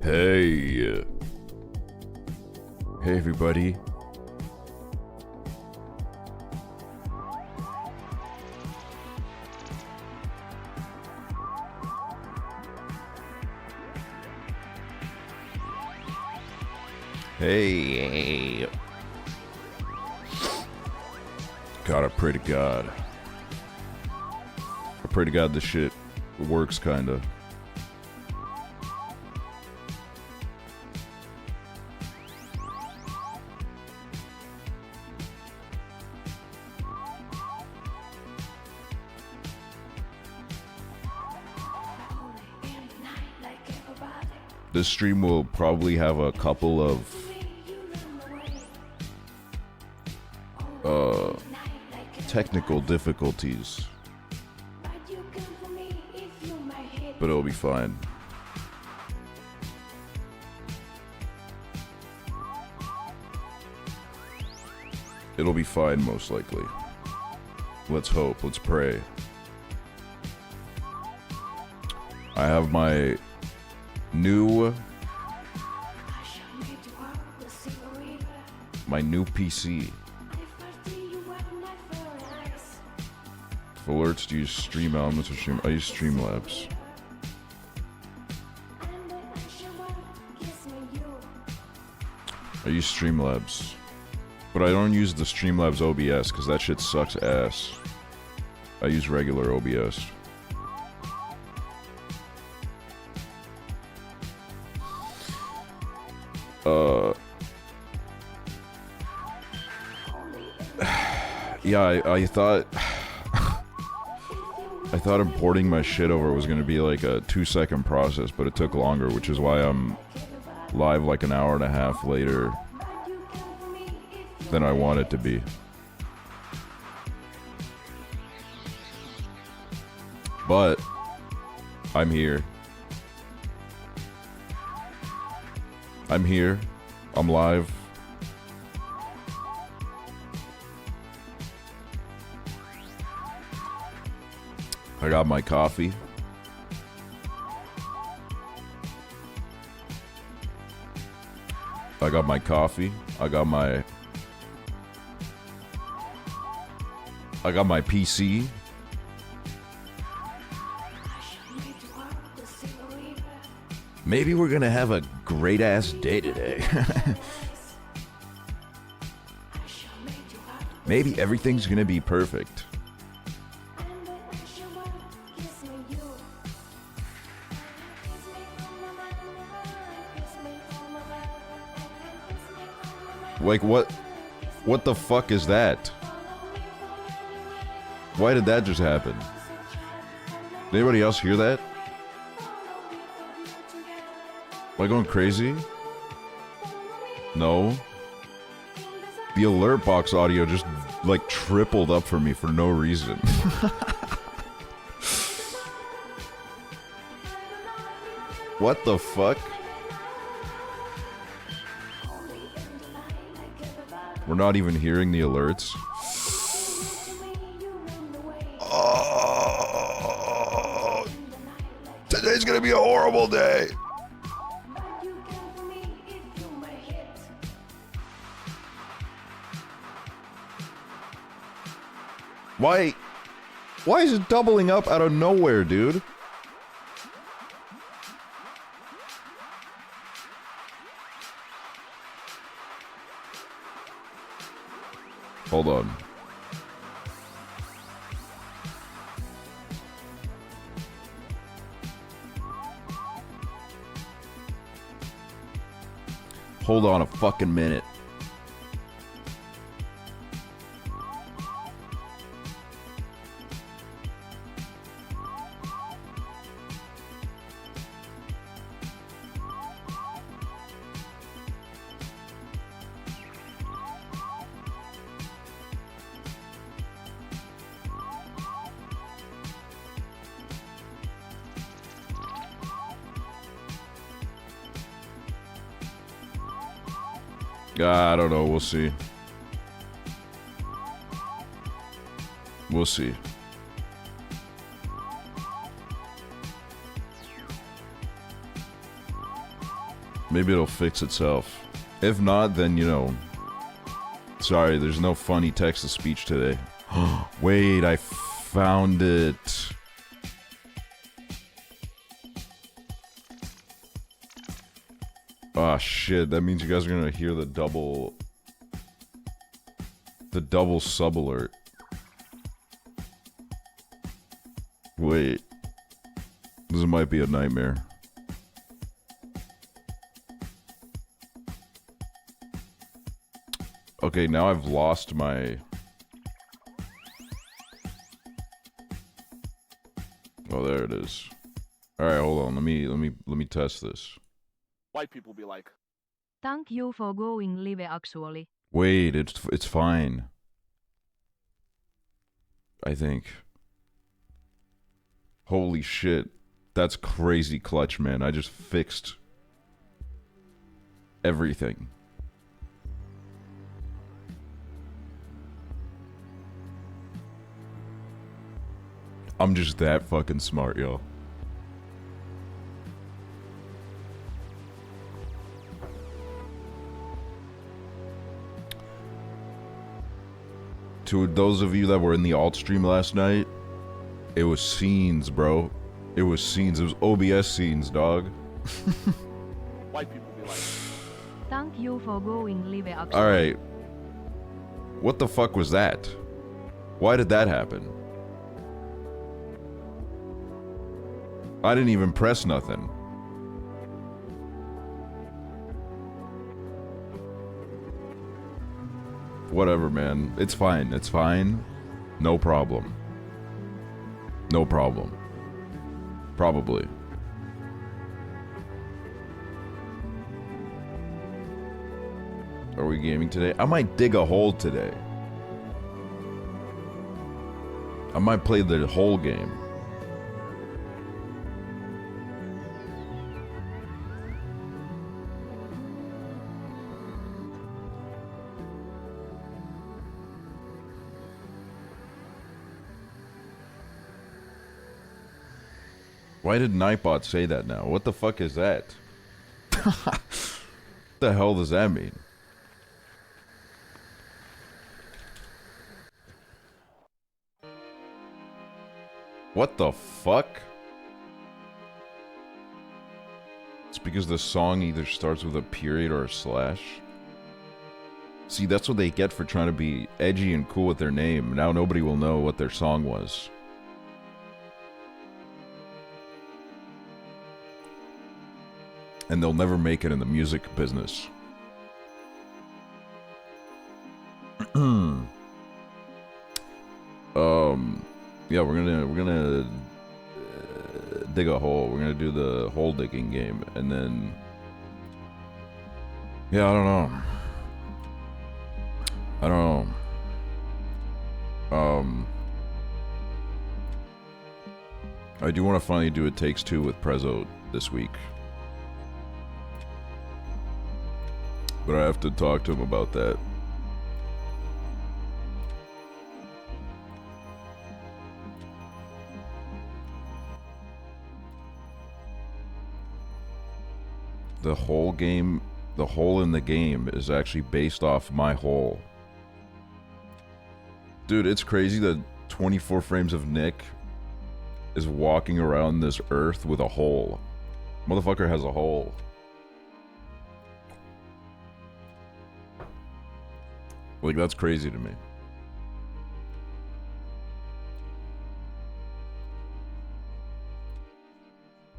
Hey. Hey, everybody. Hey. God, I pray to God. I pray to God this shit works, kinda. This stream will probably have a couple of technical difficulties, but it'll be fine. It'll be fine, most likely. Let's hope, let's pray. I have my new PC. For alerts, do you use Stream Elements or Stream? I use Streamlabs. I use Streamlabs, but I don't use the Streamlabs OBS because that shit sucks ass. I use regular OBS. Yeah, I thought I thought importing my shit over was gonna be like a 2-second process, but it took longer, which is why I'm live like an hour and a half later than I want it to be. But I'm here. I'm here. I'm live. I got my coffee. I got my coffee. I got my PC. Maybe we're gonna have a great ass day today. Maybe everything's gonna be perfect. Like what the fuck is that? Why did that just happen? Did anybody else hear that? Am I going crazy? No. The alert box audio just like tripled up for me for no reason. What the fuck? We're not even hearing the alerts. Oh, today's gonna be a horrible day. Why is it doubling up out of nowhere, dude? Hold on. Hold on a fucking minute. I don't know. We'll see. We'll see. Maybe it'll fix itself. If not, then, you know... Sorry, there's no funny text-to-speech today. Wait, I found it. Ah, shit, that means you guys are gonna hear the double sub alert. Wait. This might be a nightmare. Okay, now I've lost my... Oh, there it is. Alright, hold on, let me test this. White people be like, thank you for going live actually. Wait, it's fine. I think. Holy shit. That's crazy clutch, man. I just fixed everything. I'm just that fucking smart, yo. To those of you that were in the alt stream last night, it was scenes, bro. It was scenes. It was OBS scenes, dog. white people be like, Thank you for going live actually. Alright. What the fuck was that? Why did that happen? I didn't even press nothing. Whatever, man. It's fine. It's fine. No problem. No problem. Probably. Are we gaming today? I might dig a hole today. I might play the whole game. Why did Nightbot say that now? What the fuck is that? What the hell does that mean? What the fuck? It's because the song either starts with a period or a slash. See, that's what they get for trying to be edgy and cool with their name. Now nobody will know what their song was. And they'll never make it in the music business. Yeah, we're gonna dig a hole. We're gonna do the hole digging game, and then yeah, I don't know. I do want to finally do It Takes Two with Prezzo this week, but I have to talk to him about that. The whole game, the hole in the game is actually based off my hole. Dude, it's crazy that 24 frames of Nick is walking around this earth with a hole. Motherfucker has a hole. Like, that's crazy to me.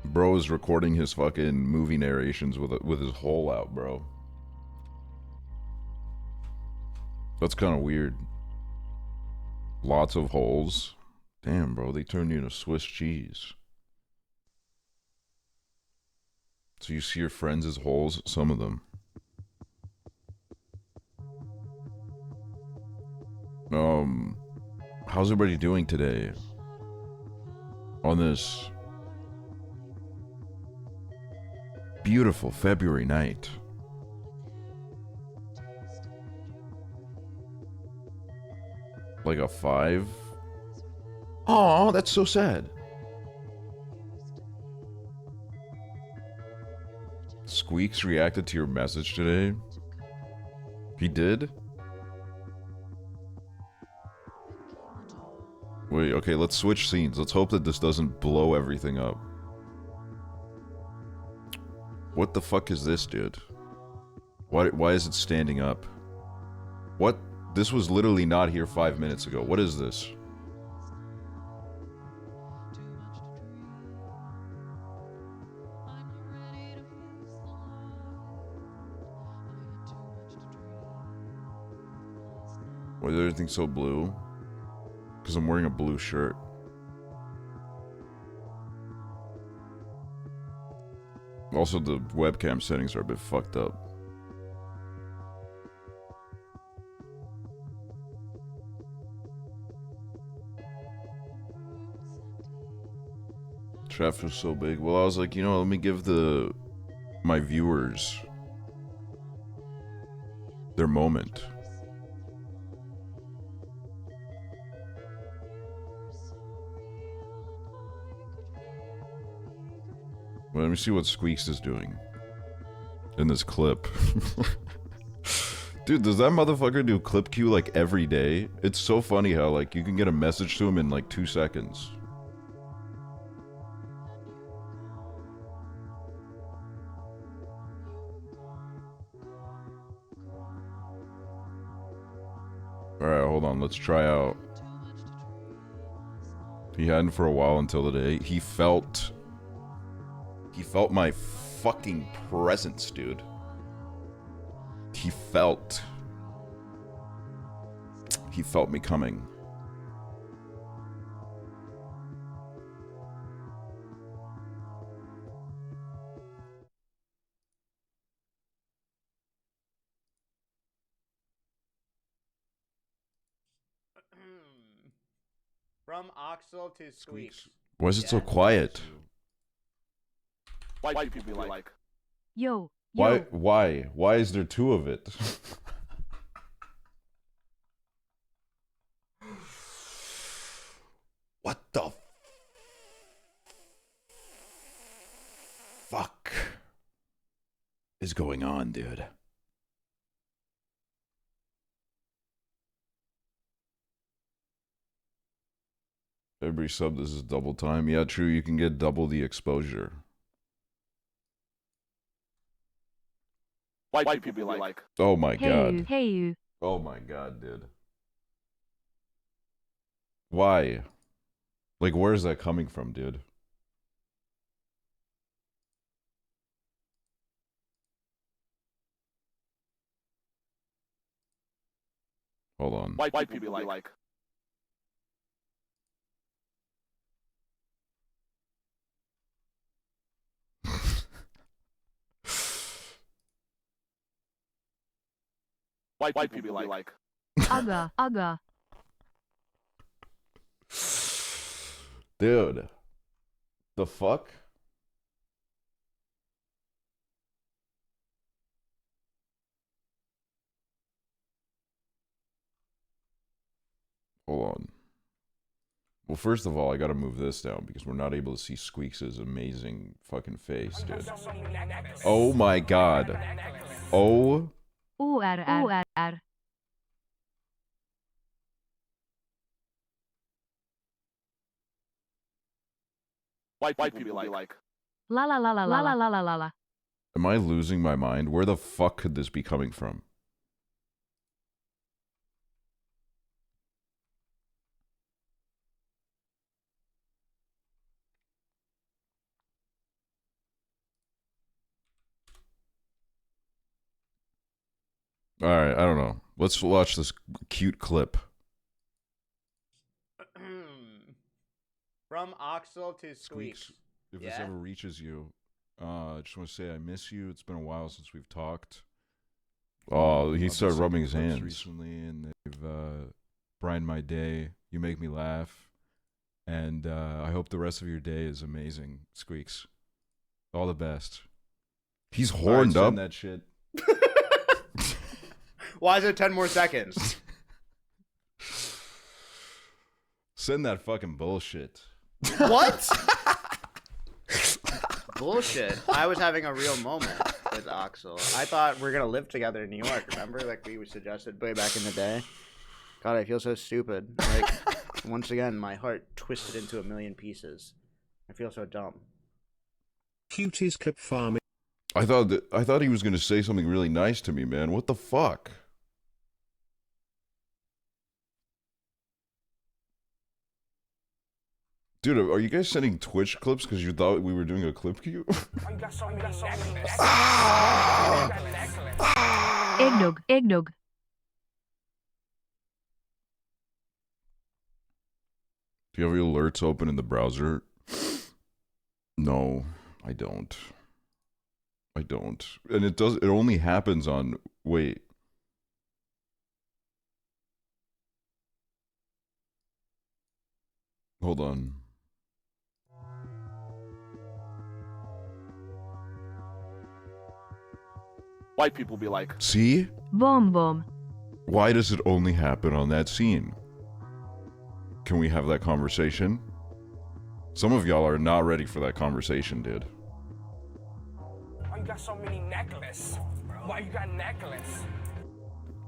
Bro is recording his fucking movie narrations with his hole out, bro. That's kind of weird. Lots of holes. Damn, bro, they turned you into Swiss cheese. So you see your friends as holes? Some of them. How's everybody doing today? On this beautiful February night. Like a 5? Aw, that's so sad. Squeaks reacted to your message today? He did? Wait, okay, let's switch scenes. Let's hope that this doesn't blow everything up. What the fuck is this, dude? Why is it standing up? What? This was literally not here 5 minutes ago. What is this? Why is everything so blue? Because I'm wearing a blue shirt. Also, the webcam settings are a bit fucked up. Chat feels so big. Well, I was like, you know, let me give my viewers their moment. Well, let me see what Squeaks is doing in this clip. Dude, does that motherfucker do clip queue like every day? It's so funny how like you can get a message to him in like 2 seconds. Alright, hold on, let's try out. He hadn't for a while until today. He felt my fucking presence, dude. He felt me coming. From Aksel to Squeaks. Why is it so quiet? White people be like, Yo, Why is there 2 of it? What the is going on, dude? Every sub, this is double time. Yeah, true. You can get double the exposure. White people be like, Oh my Hey god. you, hey you. Oh my god, dude. Why? Like, where's that coming from, dude? Hold on. white people be like, white people be like, Aga, aga. Dude. The fuck? Hold on. Well, first of all, I gotta move this down because we're not able to see Squeaks' amazing fucking face, dude. Oh my god. Oh. URR. white people be like, La la la la la la la la la la. Am I losing my mind? Where the fuck could this be coming from? Alright, I don't know. Let's watch this cute clip. From Aksel to Squeaks. If this Yeah? ever reaches you, I just want to say I miss you. It's been a while since we've talked. Oh, he I've started been rubbing his sending hands clips recently, and they've brightened my day. You make me laugh, and I hope the rest of your day is amazing, Squeaks. All the best. He's horned up. That shit. Why is it 10 more seconds? Send that fucking bullshit. What? Bullshit. I was having a real moment with Aksel. I thought we were going to live together in New York. Remember? Like we suggested way back in the day. God, I feel so stupid. Like, once again, my heart twisted into a million pieces. I feel so dumb. Cuties clip farming. I thought he was gonna say something really nice to me, man. What the fuck? Dude, are you guys sending Twitch clips because you thought we were doing a clip queue? Eggnog, eggnog. Do you have your alerts open in the browser? No, I don't. I don't. And it only happens on, wait. Hold on. white people be like, See? Vom vom. Why does it only happen on that scene? Can we have that conversation? Some of y'all are not ready for that conversation, dude. Why you got so many necklaces? Why you got necklace?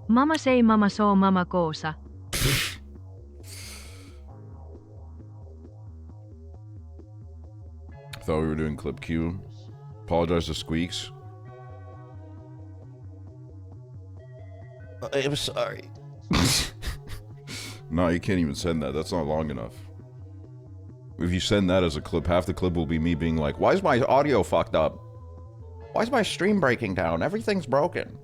Mama say mama so mama cosa. Thought we were doing clip Q. Apologize to Squeaks. I'm sorry. No, you can't even send that. That's not long enough. If you send that as a clip, half the clip will be me being like, why is my audio fucked up? Why is my stream breaking down? Everything's broken.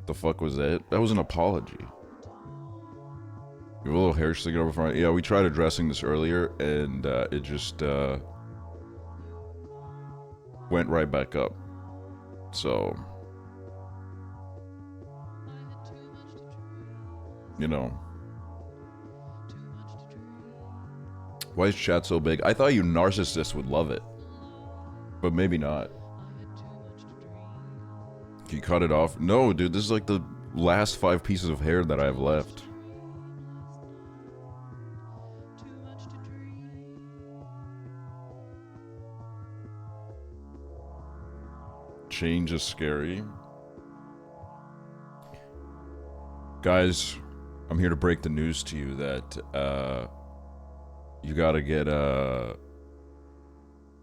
The fuck was that? That was an apology. You have a little hair sticking over front. Yeah, we tried addressing this earlier, and it just went right back up. So, you know. Why is chat so big? I thought you narcissists would love it. But maybe not. Can you cut it off? No, dude, this is like the last 5 pieces of hair that I have left. Change is scary. Guys, I'm here to break the news to you that you gotta get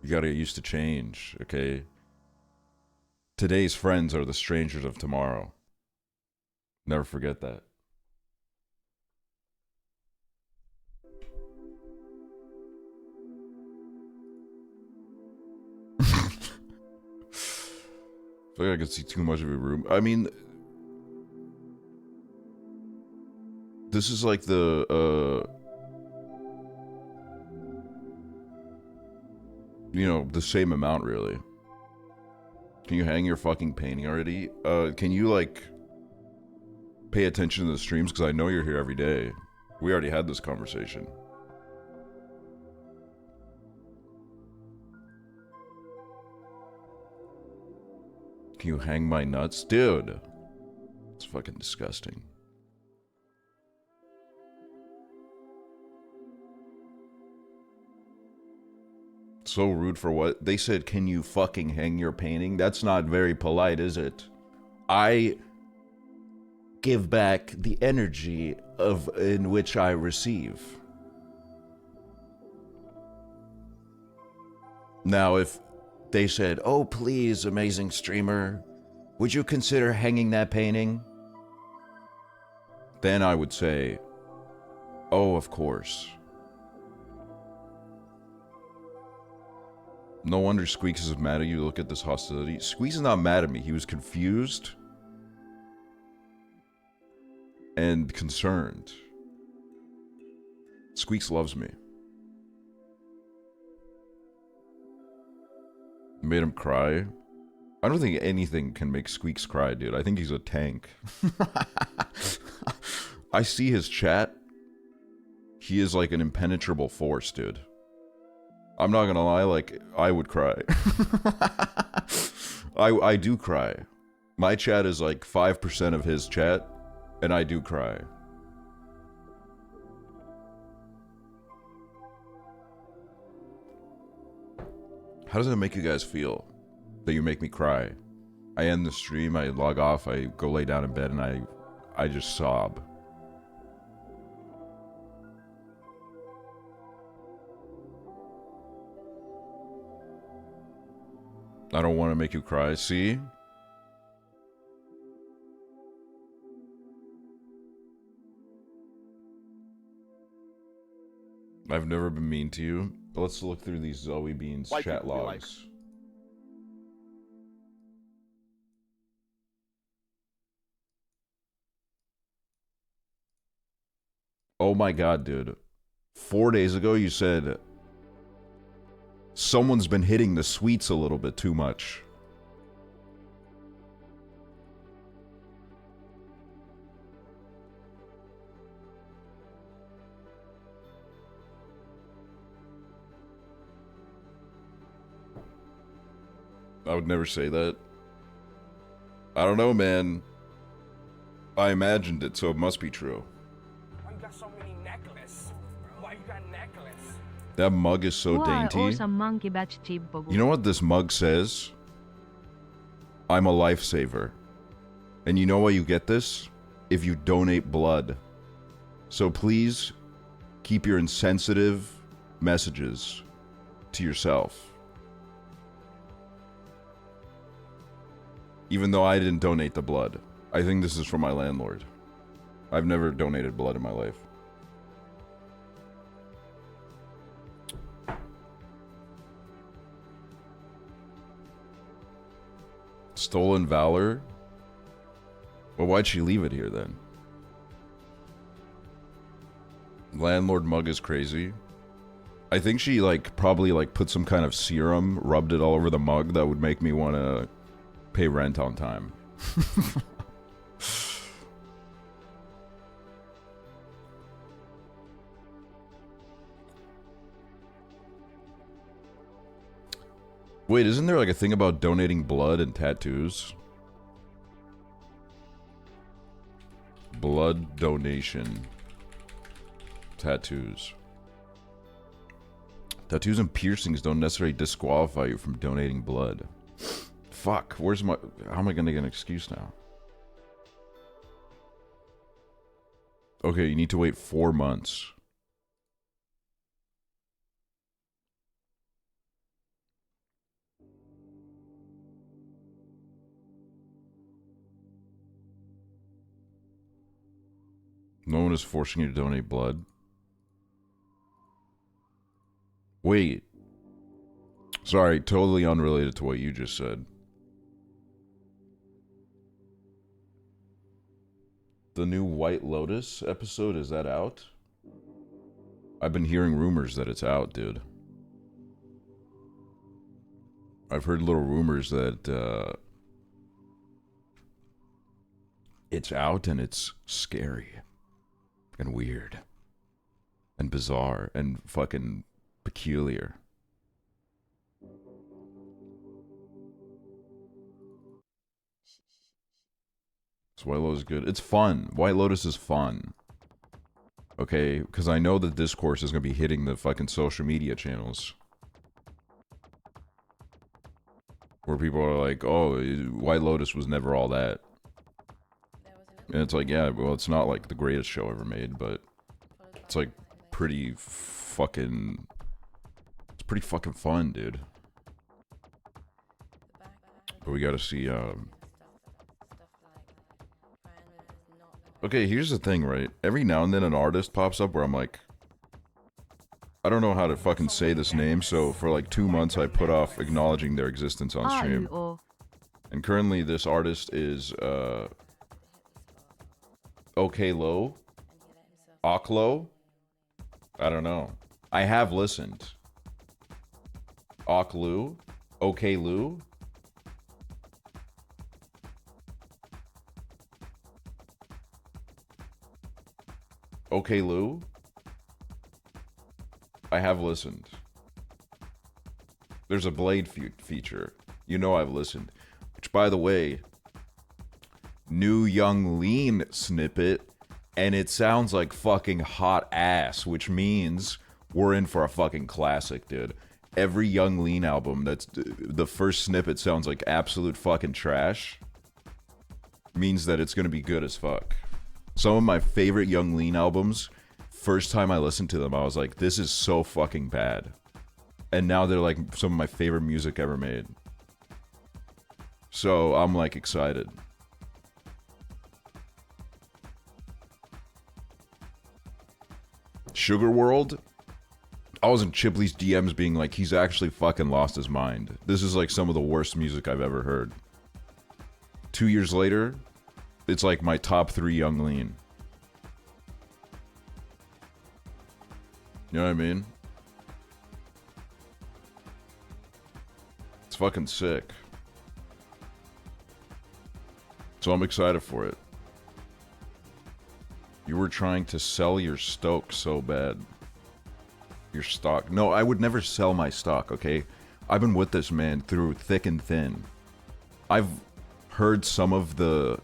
used to change, okay? Today's friends are the strangers of tomorrow. Never forget that. I feel like I could see too much of your room. I mean, this is like the, you know, the same amount, really. Can you hang your fucking painting already? Can you, like, pay attention to the streams? Because I know you're here every day. We already had this conversation. Can you hang my nuts? Dude. It's fucking disgusting. So rude for what? They said, can you fucking hang your painting? That's not very polite, is it? I give back the energy in which I receive. Now, if they said, oh, please, amazing streamer, would you consider hanging that painting? Then I would say, oh, of course. No wonder Squeaks is mad at you. Look at this hostility. Squeaks is not mad at me. He was confused and concerned. Squeaks loves me. Made him cry. I don't think anything can make Squeaks cry, dude. I think he's a tank. I see his chat. He is like an impenetrable force, dude. I'm not gonna lie, like, I would cry. I do cry. My chat is like 5% of his chat, and I do cry. How does it make you guys feel that you make me cry? I end the stream, I log off, I go lay down in bed, and I just sob. I don't want to make you cry. See? I've never been mean to you. Let's look through these Zoe Beans White chat people be logs. Oh my god, dude. 4 days ago you said someone's been hitting the sweets a little bit too much. I would never say that. I don't know, man. I imagined it, so it must be true. Why you got so many necklaces? Why you got necklace? That mug is so dainty. Awesome monkey batch chib You know what this mug says? I'm a lifesaver. And you know why you get this? If you donate blood. So please, keep your insensitive messages to yourself. Even though I didn't donate the blood. I think this is from my landlord. I've never donated blood in my life. Stolen valor? Well, why'd she leave it here then? Landlord mug is crazy. I think she probably put some kind of serum, rubbed it all over the mug that would make me want to pay rent on time. Wait, isn't there a thing about donating blood and tattoos? Blood donation. Tattoos. Tattoos and piercings don't necessarily disqualify you from donating blood. Fuck, where's my... How am I gonna get an excuse now? Okay, you need to wait 4 months. No one is forcing you to donate blood. Wait. Sorry, totally unrelated to what you just said. The new White Lotus episode, is that out? I've been hearing rumors that it's out, dude. I've heard little rumors that it's out and it's scary and weird and bizarre and fucking peculiar. So White Lotus is good. It's fun. White Lotus is fun. Okay, because I know the discourse is going to be hitting the fucking social media channels. Where people are like, oh, White Lotus was never all that. And it's like, yeah, well, it's not like the greatest show ever made, but it's like pretty fucking... It's pretty fucking fun, dude. But we gotta see, Okay, here's the thing, right? Every now and then an artist pops up where I'm like, I don't know how to fucking say this name, so for like 2 months I put off acknowledging their existence on stream. And currently this artist is, Okay Low? Oklo? I don't know. I have listened. Oklu? Okay Lou? Okay Lou? I have listened. There's a Blade feature. You know I've listened. Which, by the way, new Young Lean snippet, and it sounds like fucking hot ass, which means we're in for a fucking classic, dude. Every Young Lean album that's the first snippet sounds like absolute fucking trash means that it's gonna be good as fuck. Some of my favorite Young Lean albums, first time I listened to them, I was like, this is so fucking bad. And now they're like some of my favorite music ever made. So I'm like excited. Sugar World? I was in Chipley's DMs being like, he's actually fucking lost his mind. This is like some of the worst music I've ever heard. 2 years later, it's like my top 3 Young Lean. You know what I mean? It's fucking sick. So I'm excited for it. You were trying to sell your stock so bad. Your stock. No, I would never sell my stock, okay? I've been with this man through thick and thin. I've heard some of the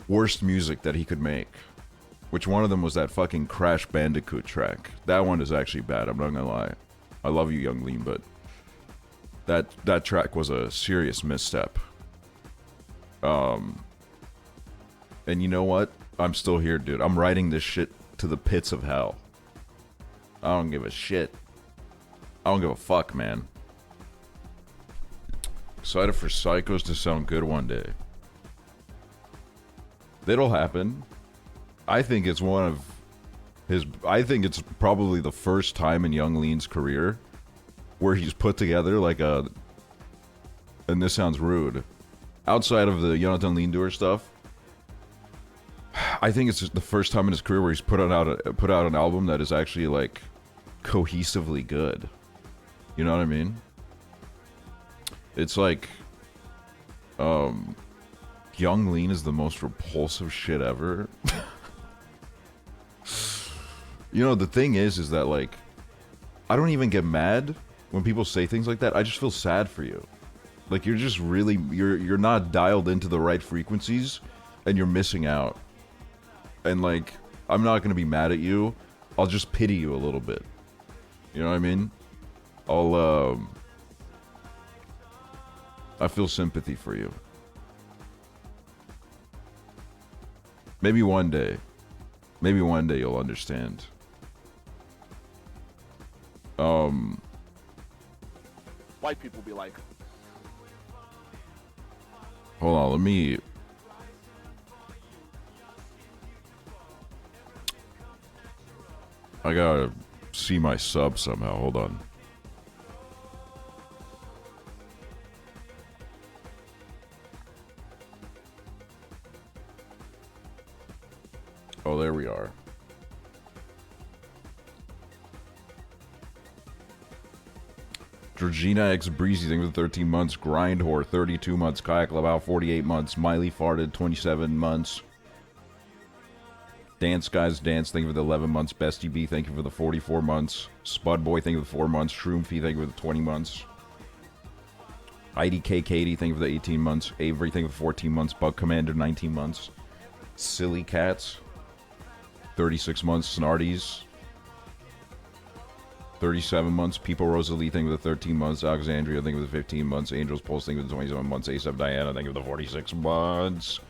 worst music that he could make. Which one of them was that fucking Crash Bandicoot track. That one is actually bad, I'm not gonna lie. I love you, Young Lean, but that track was a serious misstep. And you know what? I'm still here, dude. I'm writing this shit to the pits of hell. I don't give a shit. I don't give a fuck, man. Excited for Psychos to sound good one day. It'll happen. I think it's one of his... I think it's probably the first time in Young Lean's career where he's put together like a... And this sounds rude. Outside of the Jonathan Lindor stuff, I think it's just the first time in his career where he's put out an album that is actually like cohesively good. You know what I mean? It's like, Young Lean is the most repulsive shit ever. You know, the thing is that like, I don't even get mad when people say things like that. I just feel sad for you. Like you're just really, you're not dialed into the right frequencies and you're missing out. And like, I'm not gonna be mad at you. I'll just pity you a little bit. You know what I mean? I feel sympathy for you. Maybe one day. Maybe one day you'll understand. White people be like, Hold on, let me... I gotta see my sub somehow, hold on. Oh, there we are. Georgina X Breezy, thing for 13 months. Grind Whore, 32 months. Kayak Labao, 48 months. Miley Farted, 27 months. Dance Guys Dance, thank you for the 11 months. Bestie B, thank you for the 44 months. Spud Boy, thank you for the 4 months. Shroomfy, thank you for the 20 months. IDK Katie, thank you for the 18 months. Avery, thank you for 14 months. Bug Commander, 19 months. Silly Cats, 36 months. Snarties, 37 months. People Rosalie, thank you for the 13 months. Alexandria, thank you for the 15 months. Angels Pulse, thank you for the 27 months. ASAP Diana, thank you for the 46 months.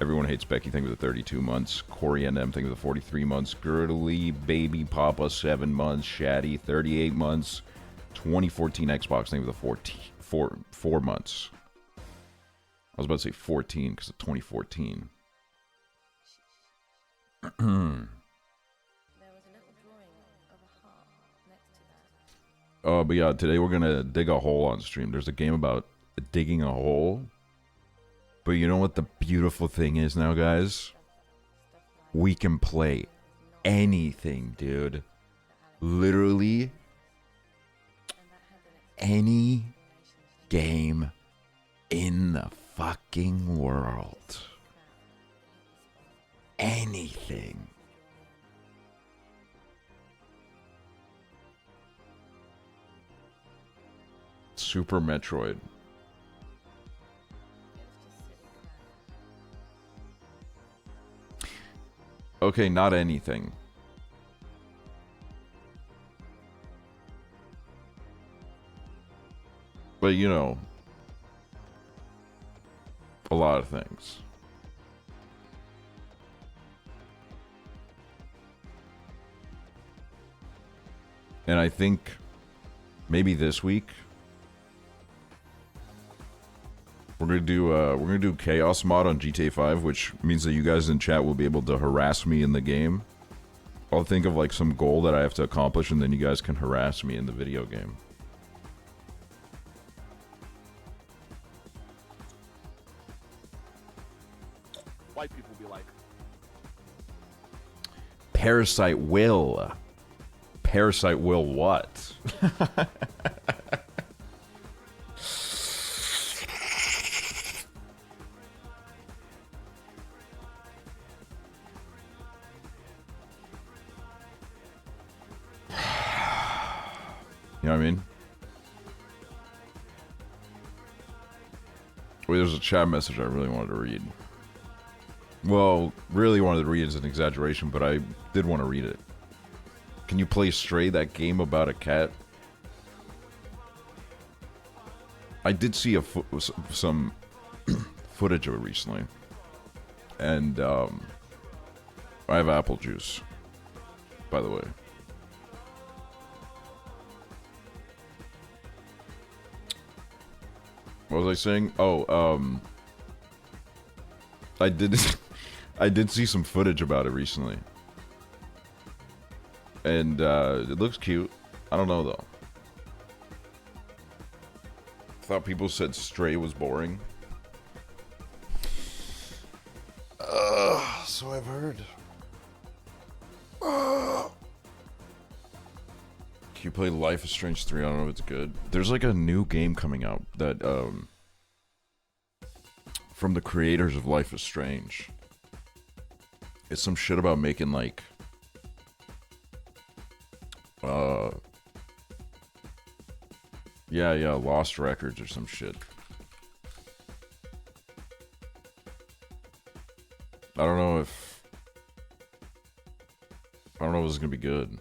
Everyone Hates Becky, thank you for the 32 months. Corey NM, thank you for the 43 months. Girdley Baby Papa, 7 months. Shaddy, 38 months. 2014 Xbox, thank you for the 4 months. I was about to say 14 because of 2014. But yeah, today we're gonna dig a hole on stream. There's a game about digging a hole. But you know what the beautiful thing is now, guys? We can play anything, dude. Literally any game in the fucking world. Anything. Super Metroid. Okay, not anything. But you know, a lot of things. And I think maybe this week we're gonna do Chaos mod on GTA 5, which means that you guys in chat will be able to harass me in the game. I'll think of like some goal that I have to accomplish, and then you guys can harass me in the video game. white people be like, Parasite will. Parasite will what? You know what I mean? Wait, there's a chat message I really wanted to read. Well, really wanted to read is an exaggeration, but I did want to read it. Can you play Stray, that game about a cat? I did see some footage of it recently. And, I have apple juice, by the way. What was I saying? Oh, I did I did see some footage about it recently. And it looks cute. I don't know though. Thought people said Stray was boring. So I've heard. Can you play Life is Strange 3? I don't know if it's good. There's like a new game coming out that from the creators of Life is Strange. It's some shit about making like yeah, Lost Records or some shit. I don't know if it's gonna be good.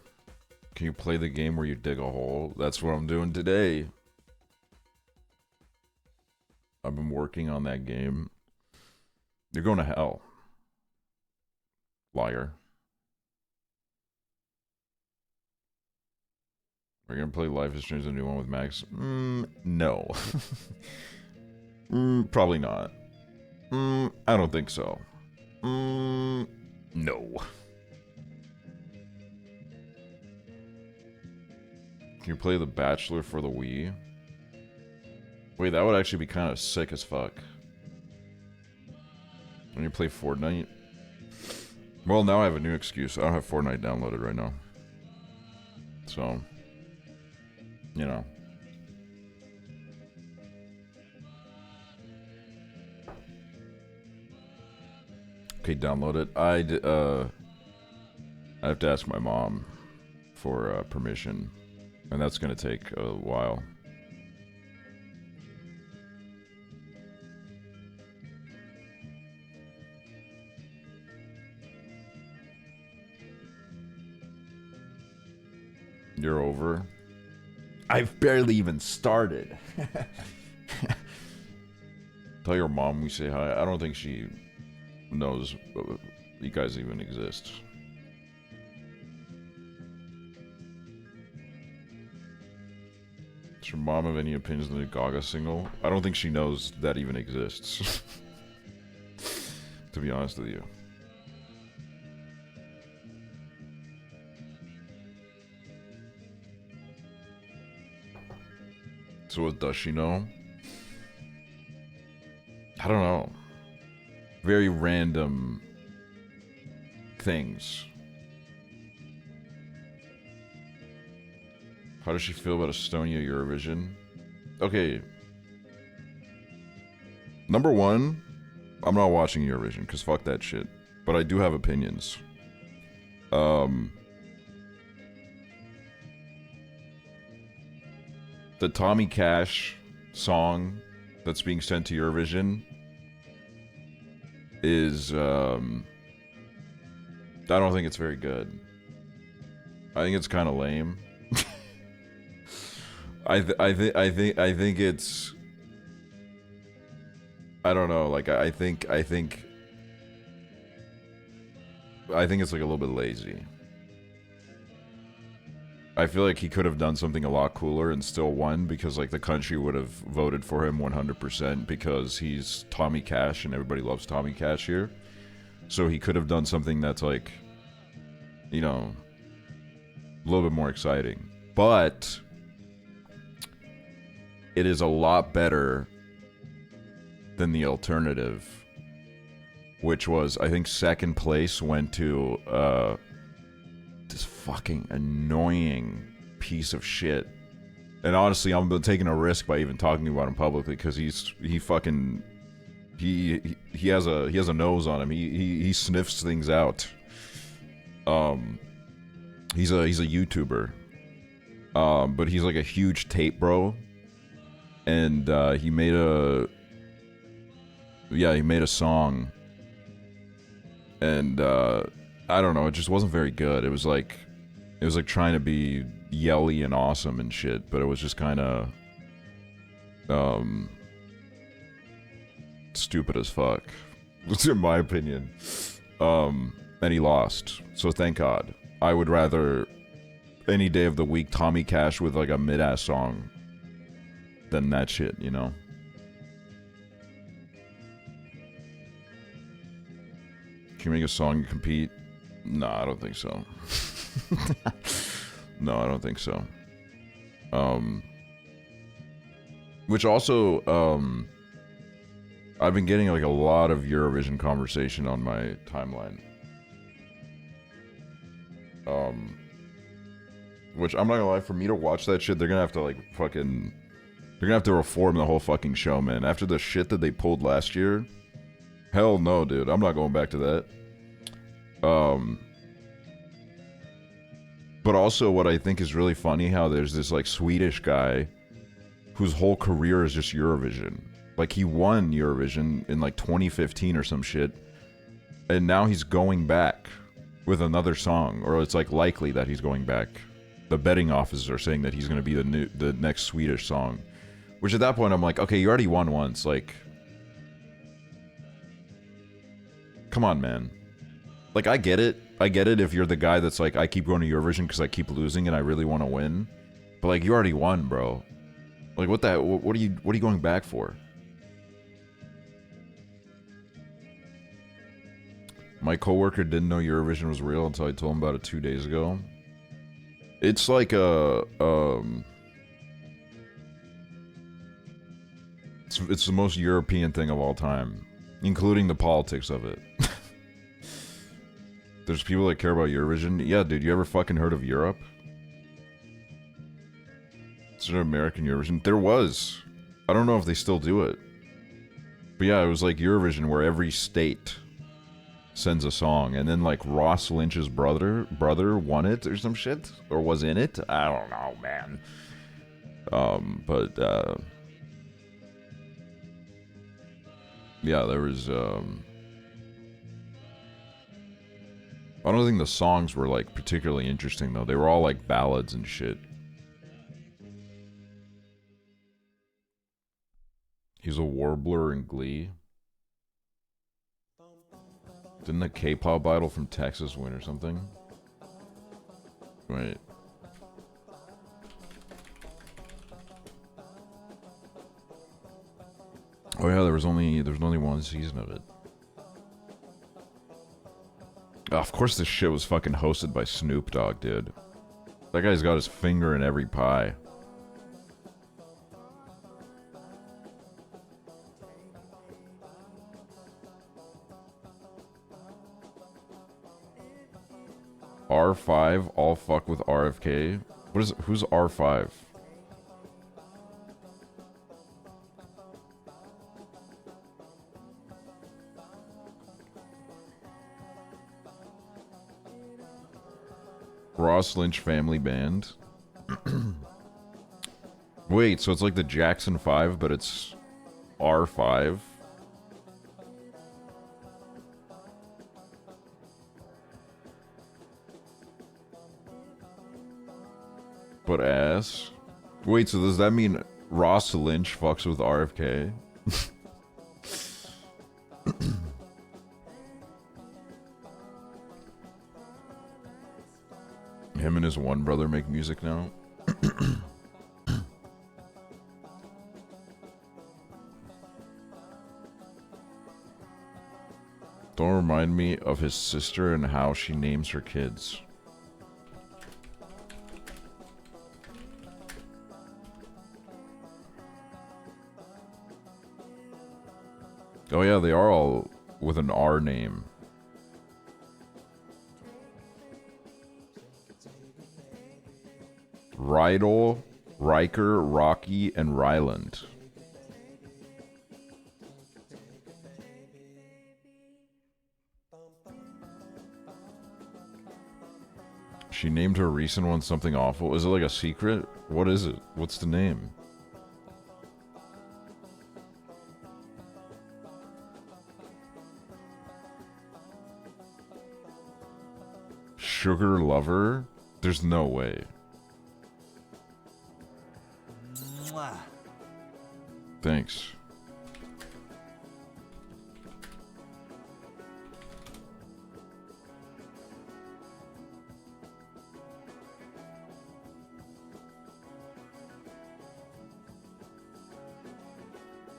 Can you play the game where you dig a hole? That's what I'm doing today. I've been working on that game. You're going to hell. Liar. We're gonna play Life is Strange, the new one with Max? No. Probably not. I don't think so. No. Can you play The Bachelor for the Wii? Wait, that would actually be kind of sick as fuck. When you play Fortnite? Well, now I have a new excuse. I don't have Fortnite downloaded right now. So, you know. Okay, download it. I have to ask my mom for permission, and that's gonna take a while. You're over? I've barely even started. Tell your mom we say hi. I don't think she knows you guys even exist. Does your mom have any opinions on the Gaga single? I don't think she knows that even exists. To be honest with you. So what does she know? I don't know. Very random things. How does she feel about Estonia Eurovision? Okay. Number one, I'm not watching Eurovision because fuck that shit. But I do have opinions. The Tommy Cash song that's being sent to Eurovision is, I don't think it's very good. I think it's kind of lame. I think it's, I don't know, like, I think it's like a little bit lazy. I feel like he could have done something a lot cooler and still won because, like, the country would have voted for him 100% because he's Tommy Cash and everybody loves Tommy Cash here. So he could have done something that's, like, you know, a little bit more exciting. But it is a lot better than the alternative, which was, I think, second place went to, this fucking annoying piece of shit. And honestly, I'm taking a risk by even talking about him publicly because he has a nose on him. He sniffs things out. He's a YouTuber. But he's like a huge tape bro. And he made a song. And I don't know, it just wasn't very good. It was like trying to be yelly and awesome and shit, but it was just kind of stupid as fuck. That's in my opinion. And he lost. So thank God. I would rather any day of the week Tommy Cash with like a mid-ass song than that shit, you know? Can you make a song and compete? No, I don't think so. No, I don't think so. Which also, I've been getting like a lot of Eurovision conversation on my timeline. Which I'm not gonna lie, for me to watch that shit, they're gonna have to like fucking, they're gonna have to reform the whole fucking show, man. After the shit that they pulled last year, hell no, dude. I'm not going back to that. But also what I think is really funny, how there's this like Swedish guy whose whole career is just Eurovision. Like he won Eurovision in like 2015 or some shit, and now he's going back with another song, or it's like likely that he's going back. The betting offices are saying that he's going to be the next Swedish song, Which at that point I'm like, okay, you already won once. Like, come on, man. Like, I get it. I get it if you're the guy that's like, I keep going to Eurovision because I keep losing and I really want to win. But like, you already won, bro. Like, what are you going back for? My coworker didn't know Eurovision was real until I told him about it 2 days ago. It's like it's the most European thing of all time, including the politics of it. There's people that care about Eurovision. Yeah, dude, you ever fucking heard of Europe? It's an American Eurovision. There was. I don't know if they still do it. But yeah, it was like Eurovision where every state sends a song, and then like Ross Lynch's brother won it or some shit, or was in it. I don't know, man. Yeah, there was I don't think the songs were like particularly interesting though. They were all like ballads and shit. He's a warbler in Glee. Didn't the K-pop idol from Texas win or something? Wait. Oh yeah, there was only one season of it. Oh, of course this shit was fucking hosted by Snoop Dogg, dude. That guy's got his finger in every pie. R5, all fuck with RFK. Who's R5? Ross Lynch Family Band. Wait, so it's like the Jackson 5, but it's R5? But ass? Wait, so does that mean Ross Lynch fucks with RFK? Him and his one brother make music now? Don't remind me of his sister and how she names her kids. Oh yeah, they are all with an R name. Rydell, Riker, Rocky, and Ryland. She named her recent one something awful. Is it like a secret? What is it? What's the name? Sugar Lover? There's no way. Thanks.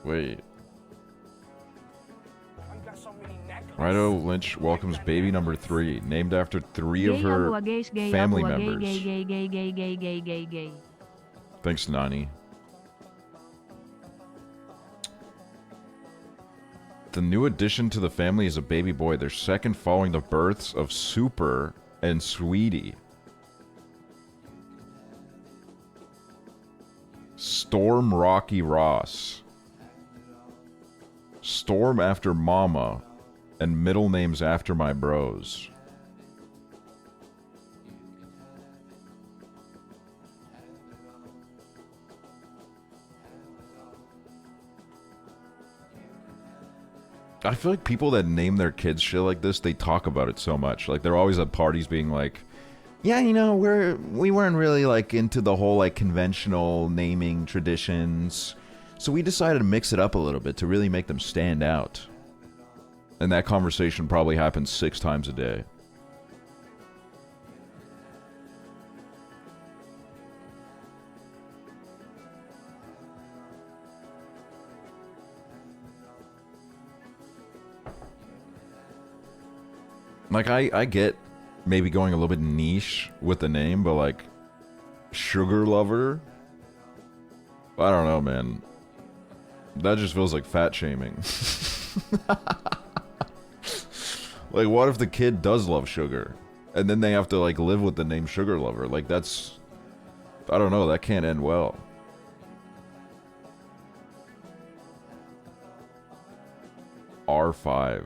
Wait. Rydell Lynch welcomes baby number 3, named after 3 of her family members. Thanks, Nani. The new addition to the family is a baby boy, their second following the births of Super and Sweetie. Storm Rocky Ross. Storm after Mama, and middle names after my bros. I feel like people that name their kids shit like this, they talk about it so much. Like, they're always at parties being like, yeah, you know, we weren't really, like, into the whole, like, conventional naming traditions. So we decided to mix it up a little bit to really make them stand out. And that conversation probably happens 6 times a day. Like, I get maybe going a little bit niche with the name, but like, Sugar Lover? I don't know, man. That just feels like fat shaming. Like, what if the kid does love sugar? And then they have to, like, live with the name Sugar Lover? Like, that's... I don't know, that can't end well. R5.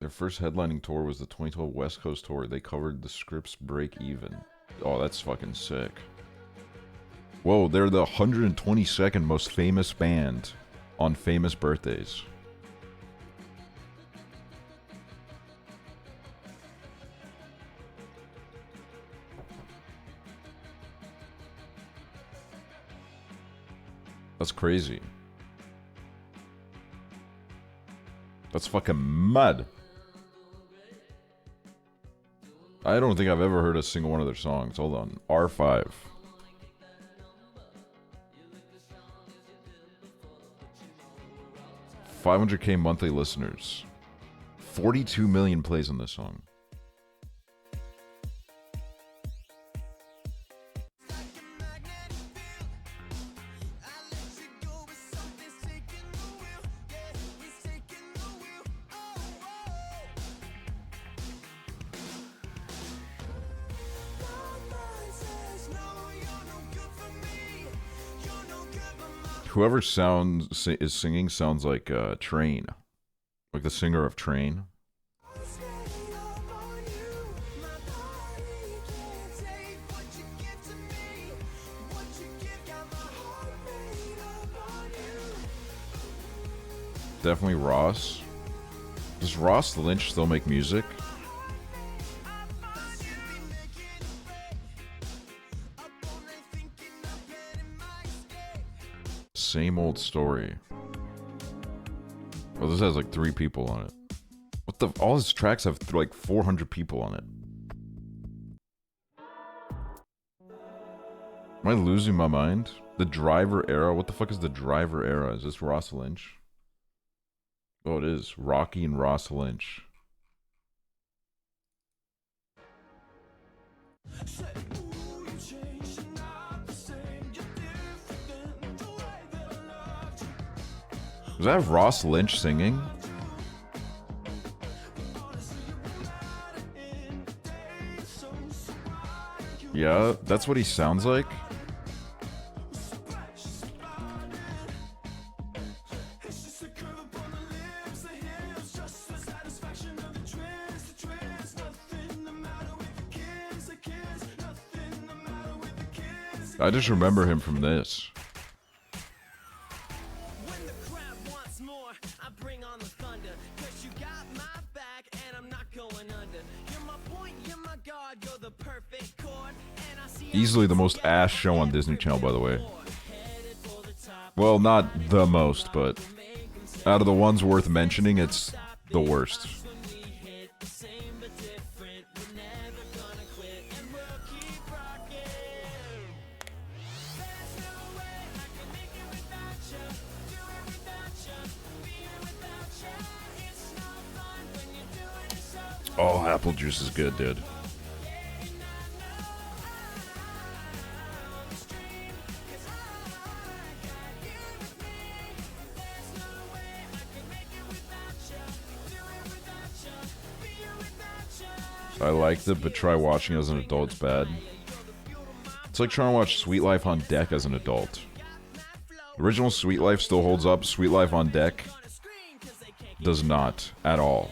Their first headlining tour was the 2012 West Coast tour. They covered the Scripps Break Even. Oh, that's fucking sick. Whoa, they're the 122nd most famous band on famous birthdays. That's crazy. That's fucking mad. I don't think I've ever heard a single one of their songs. Hold on. R5. $500K monthly listeners. 42 million plays on this song. Whoever is singing sounds like Train. Like the singer of Train. Definitely Ross. Does Ross Lynch still make music? Same old story. Oh, this has like 3 people on it. What the? All his tracks have like 400 people on it. Am I losing my mind? The Driver Era? What the fuck is the Driver Era? Is this Ross Lynch? Oh, it is. Rocky and Ross Lynch. Does that have Ross Lynch singing? Yeah, that's what he sounds like. I just remember him from this. Easily the most ass show on Disney Channel, by the way. Well, not the most, but out of the ones worth mentioning, it's the worst. Oh, apple juice is good, dude. I liked it, but try watching it as an adult, it's bad. It's like trying to watch Sweet Life on Deck as an adult. Original Sweet Life still holds up. Sweet Life on Deck does not at all.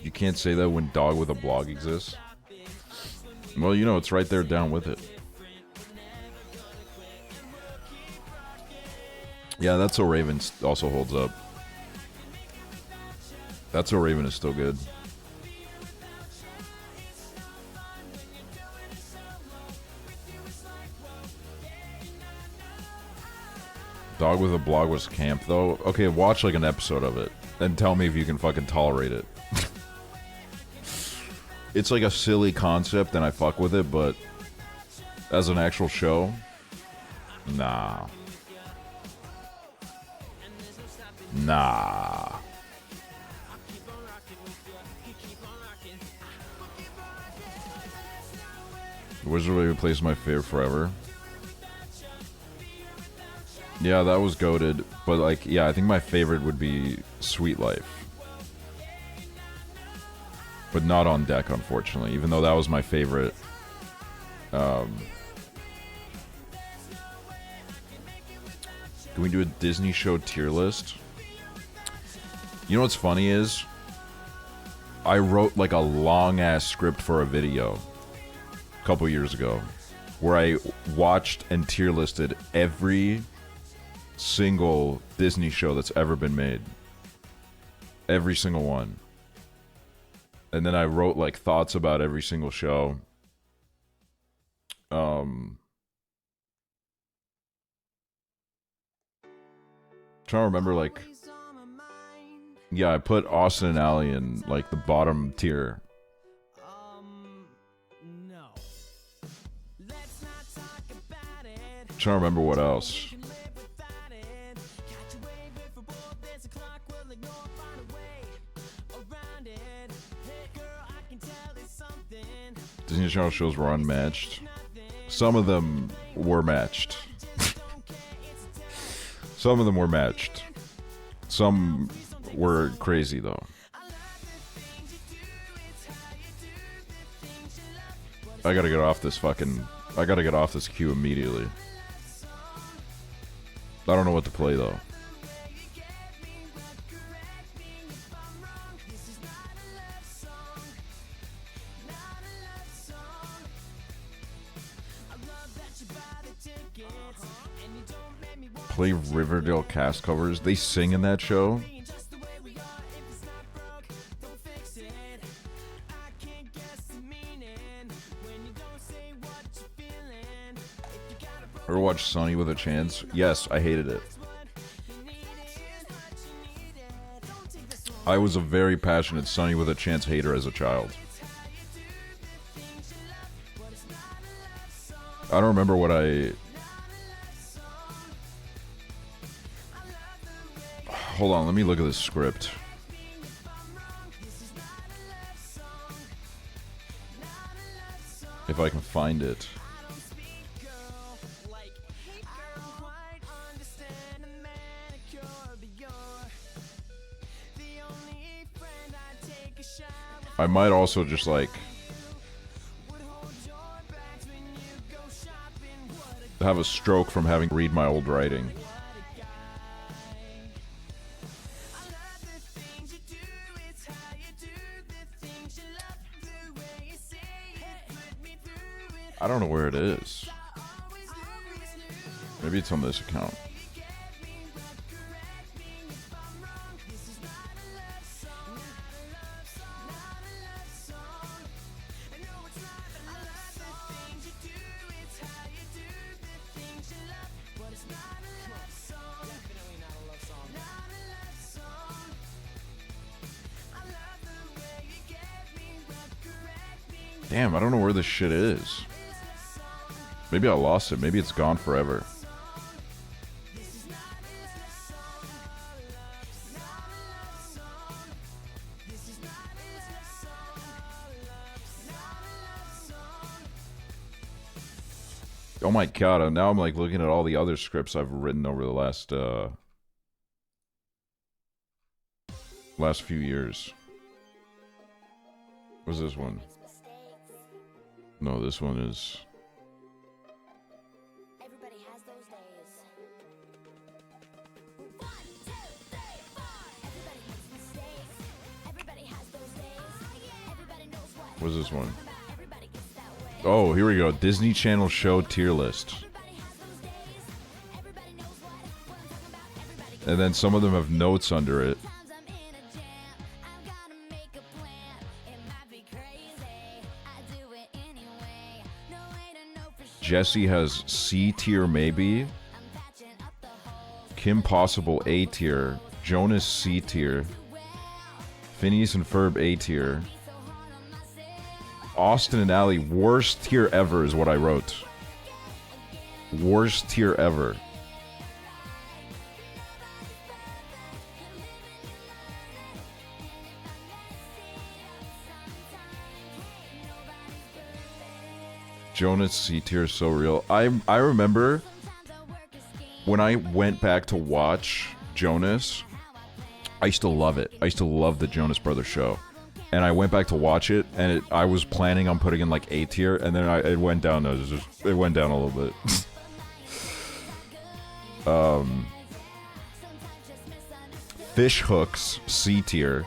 You can't say that when Dog with a Blog exists. Well, you know, it's right there down with it. Yeah, That's So Raven also holds up. That's So Raven is still good. Dog with a Blog was camp, though. Okay, watch like an episode of it, and tell me if you can fucking tolerate it. It's like a silly concept, and I fuck with it, but as an actual show, nah. Nah. Wizard Way Replace my favorite forever. Yeah, that was goated, but like, yeah, I think my favorite would be Sweet Life. But not on deck, unfortunately, even though that was my favorite. Can we do a Disney show tier list? You know what's funny is, I wrote like a long-ass script for a video a couple years ago, where I watched and tier listed every single Disney show that's ever been made. Every single one. And then I wrote like thoughts about every single show. Trying to remember, like, yeah, I put Austin and Ally in like the bottom tier. Trying to remember what else. Disney Channel shows were unmatched. Some of them were matched. Some of them were matched. Some were crazy though. I gotta get off this queue immediately. I don't know what to play though. Play Riverdale cast covers. They sing in that show. Ever watch Sunny with a Chance? Yes, I hated it. I was a very passionate Sunny with a Chance hater as a child. I don't remember what I... Hold on, let me look at this script. If I can find it. I might also just like have a stroke from having to read my old writing. I don't know where it is. Maybe it's on this account. Damn, I don't know where this shit is. Maybe I lost it. Maybe it's gone forever. Oh my god, now I'm like looking at all the other scripts I've written over the last few years. What's this one? No, this one is... What's this one? Oh, here we go. Disney Channel show tier list. And then some of them have notes under it. Jesse has C tier maybe. Kim Possible A tier, Jonas C tier, Phineas and Ferb A tier, Austin and Ally worst tier ever is what I wrote. Worst tier ever. Jonas C tier is so real. I remember when I went back to watch Jonas, I used to love it. I used to love the Jonas Brothers show. And I went back to watch it, and I was planning on putting in like A tier, and then it went down. It went down a little bit. Fish Hooks C tier.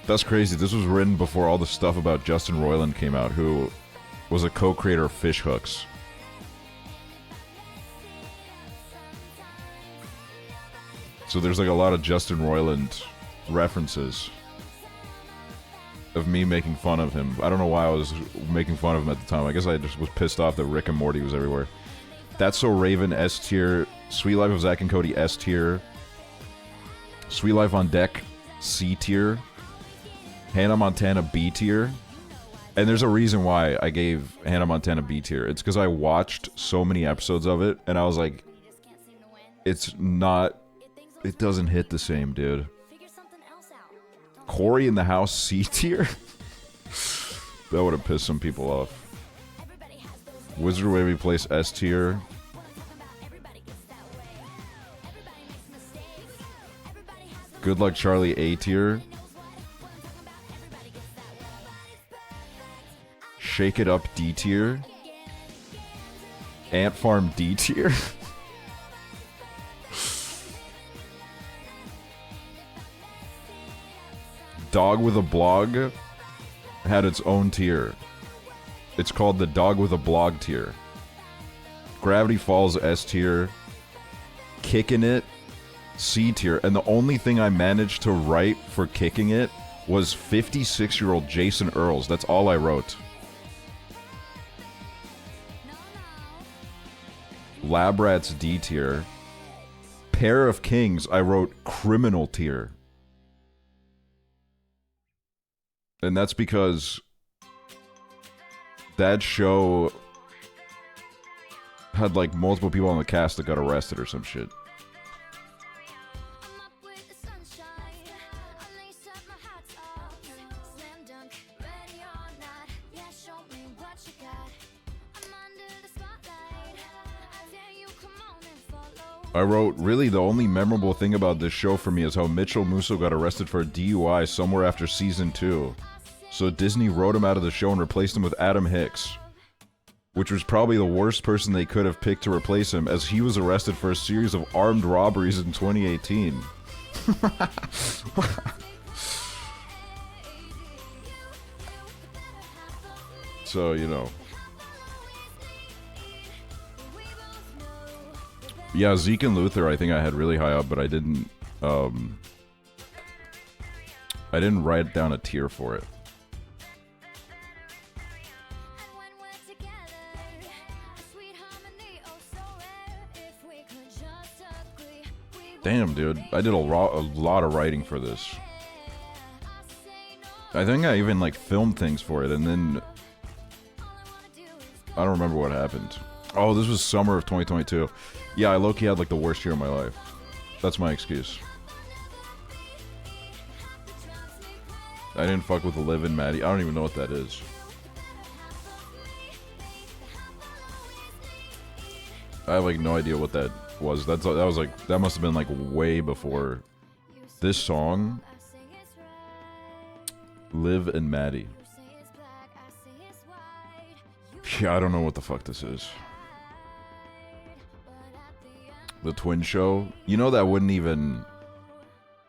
That's crazy. This was written before all the stuff about Justin Roiland came out, who was a co-creator of Fish Hooks. So there's like a lot of Justin Roiland references of me making fun of him. I don't know why I was making fun of him at the time. I guess I just was pissed off that Rick and Morty was everywhere. That's So Raven S tier. Sweet Life of Zack and Cody S tier. Sweet Life on Deck C tier. Hannah Montana B tier. And there's a reason why I gave Hannah Montana B tier. It's because I watched so many episodes of it, and I was like, it's not... It doesn't hit the same, dude. Corey in the House C tier? That would have pissed some people off. Wizard of Waverly Place S tier. Good Luck Charlie A tier. Shake It Up D tier. Ant Farm D tier. Dog with a Blog had its own tier. It's called the Dog with a Blog tier. Gravity Falls S tier. Kicking It C tier. And the only thing I managed to write for Kicking It was 56-year-old Jason Earls. That's all I wrote. Lab Rats D tier. Pair of Kings, I wrote Criminal tier. And that's because that show had like multiple people on the cast that got arrested or some shit. I wrote, really the only memorable thing about this show for me is how Mitchell Musso got arrested for a DUI somewhere after season 2. So Disney wrote him out of the show and replaced him with Adam Hicks, which was probably the worst person they could have picked to replace him, as he was arrested for a series of armed robberies in 2018. So, you know. Yeah, Zeke and Luther I think I had really high up, but I didn't write down a tier for it. Damn, dude. I did a lot of writing for this. I think I even, like, filmed things for it, and then... I don't remember what happened. Oh, this was summer of 2022. Yeah, I low-key had, like, the worst year of my life. That's my excuse. I didn't fuck with Liv and Maddie. I don't even know what that is. I have, like, no idea what that was. That was, like, that must have been, like, way before this song. Liv and Maddie. Yeah, I don't know what the fuck this is. The Twin Show. You know that wouldn't even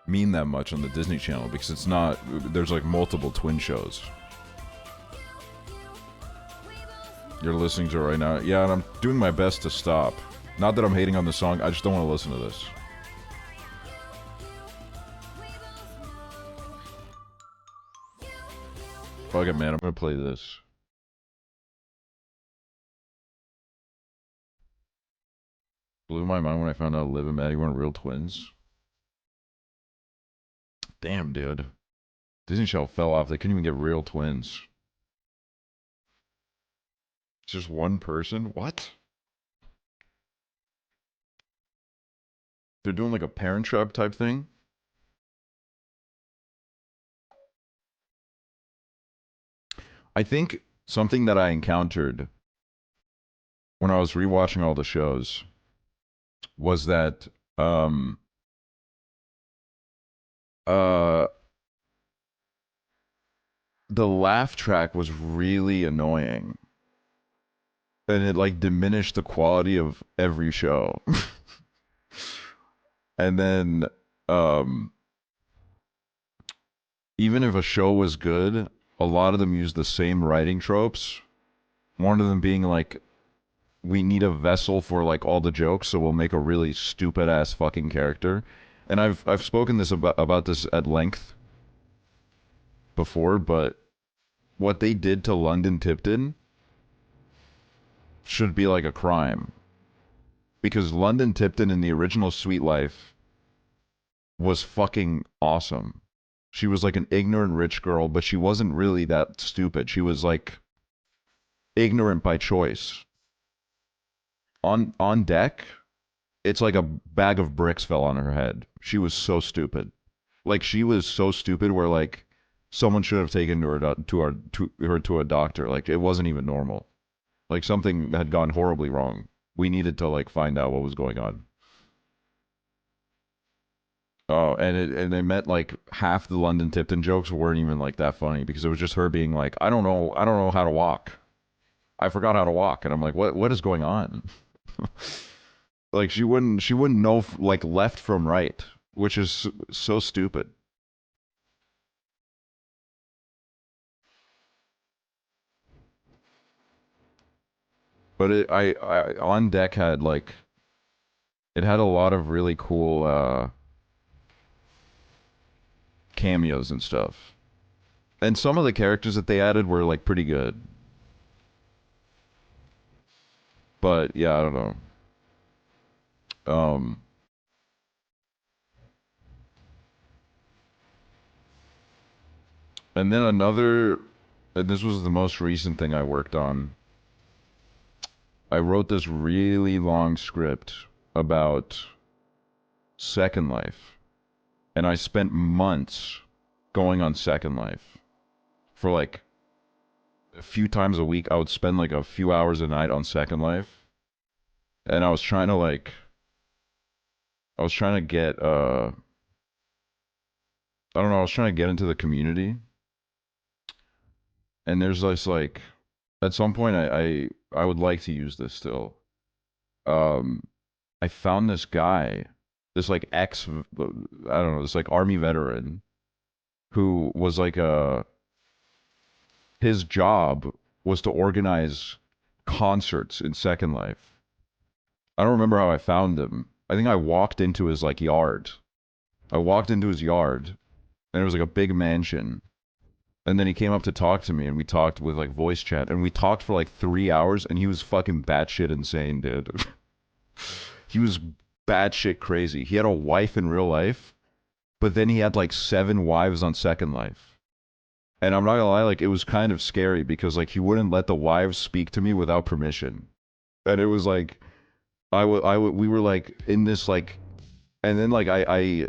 mean that much on the Disney Channel because it's not... There's like multiple twin shows. You're listening to it right now. Yeah, and I'm doing my best to stop. Not that I'm hating on the song, I just don't want to listen to this. Fuck it, man. I'm gonna play this. Blew my mind when I found out Liv and Maddie weren't real twins. Damn, dude. Disney Channel fell off. They couldn't even get real twins. It's just one person? What? They're doing like a Parent Trap type thing? I think something that I encountered when I was rewatching all the shows was that the laugh track was really annoying. And it like diminished the quality of every show. And then even if a show was good, a lot of them used the same writing tropes. One of them being like, we need a vessel for like all the jokes, so we'll make a really stupid ass fucking character. And I've spoken this about this at length before, but what they did to London Tipton should be like a crime. Because London Tipton in the original Sweet Life was fucking awesome. She was like an ignorant rich girl, but she wasn't really that stupid. She was like ignorant by choice. On deck, it's like a bag of bricks fell on her head. She was so stupid. Like she was so stupid where like someone should have taken her to a doctor. Like it wasn't even normal. Like something had gone horribly wrong. We needed to like find out what was going on. Oh, and they meant like half the London Tipton jokes weren't even like that funny because it was just her being like, I don't know how to walk. I forgot how to walk, and I'm like, what is going on? Like she wouldn't know like left from right, which is so stupid. But I on deck had like it had a lot of really cool cameos and stuff. And some of the characters that they added were like pretty good. But yeah, I don't know. And then and this was the most recent thing I worked on. I wrote this really long script about Second Life. And I spent months going on Second Life. For like a few times a week, I would spend like a few hours a night on Second Life. And I was trying to get I don't know, I was trying to get into the community. And there's this like at some point I would like to use this still. I found this guy, this like I don't know, this like army veteran who was like his job was to organize concerts in Second Life. I don't remember how I found him. I think I walked into his like yard. I walked into his yard and it was like a big mansion. And then he came up to talk to me and we talked with like voice chat and we talked for like 3 hours and he was fucking batshit insane, dude. He was batshit crazy. He had a wife in real life, but then he had like 7 wives on Second Life. And I'm not gonna lie, like it was kind of scary because like he wouldn't let the wives speak to me without permission. And it was like we were like in this like, and then like I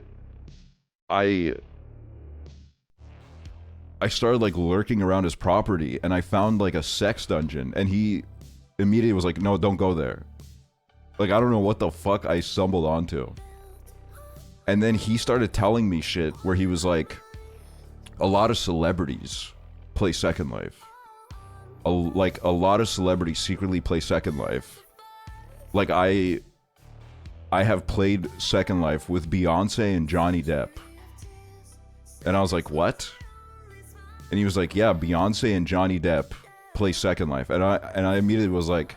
started like lurking around his property and I found like a sex dungeon and he immediately was like, no, don't go there. Like I don't know what the fuck I stumbled onto. And then he started telling me shit where he was like, a lot of celebrities play Second Life. Like a lot of celebrities secretly play Second Life. Like I have played Second Life with Beyonce and Johnny Depp. And I was like, what? And he was like, yeah, Beyonce and Johnny Depp play Second Life. And I immediately was like,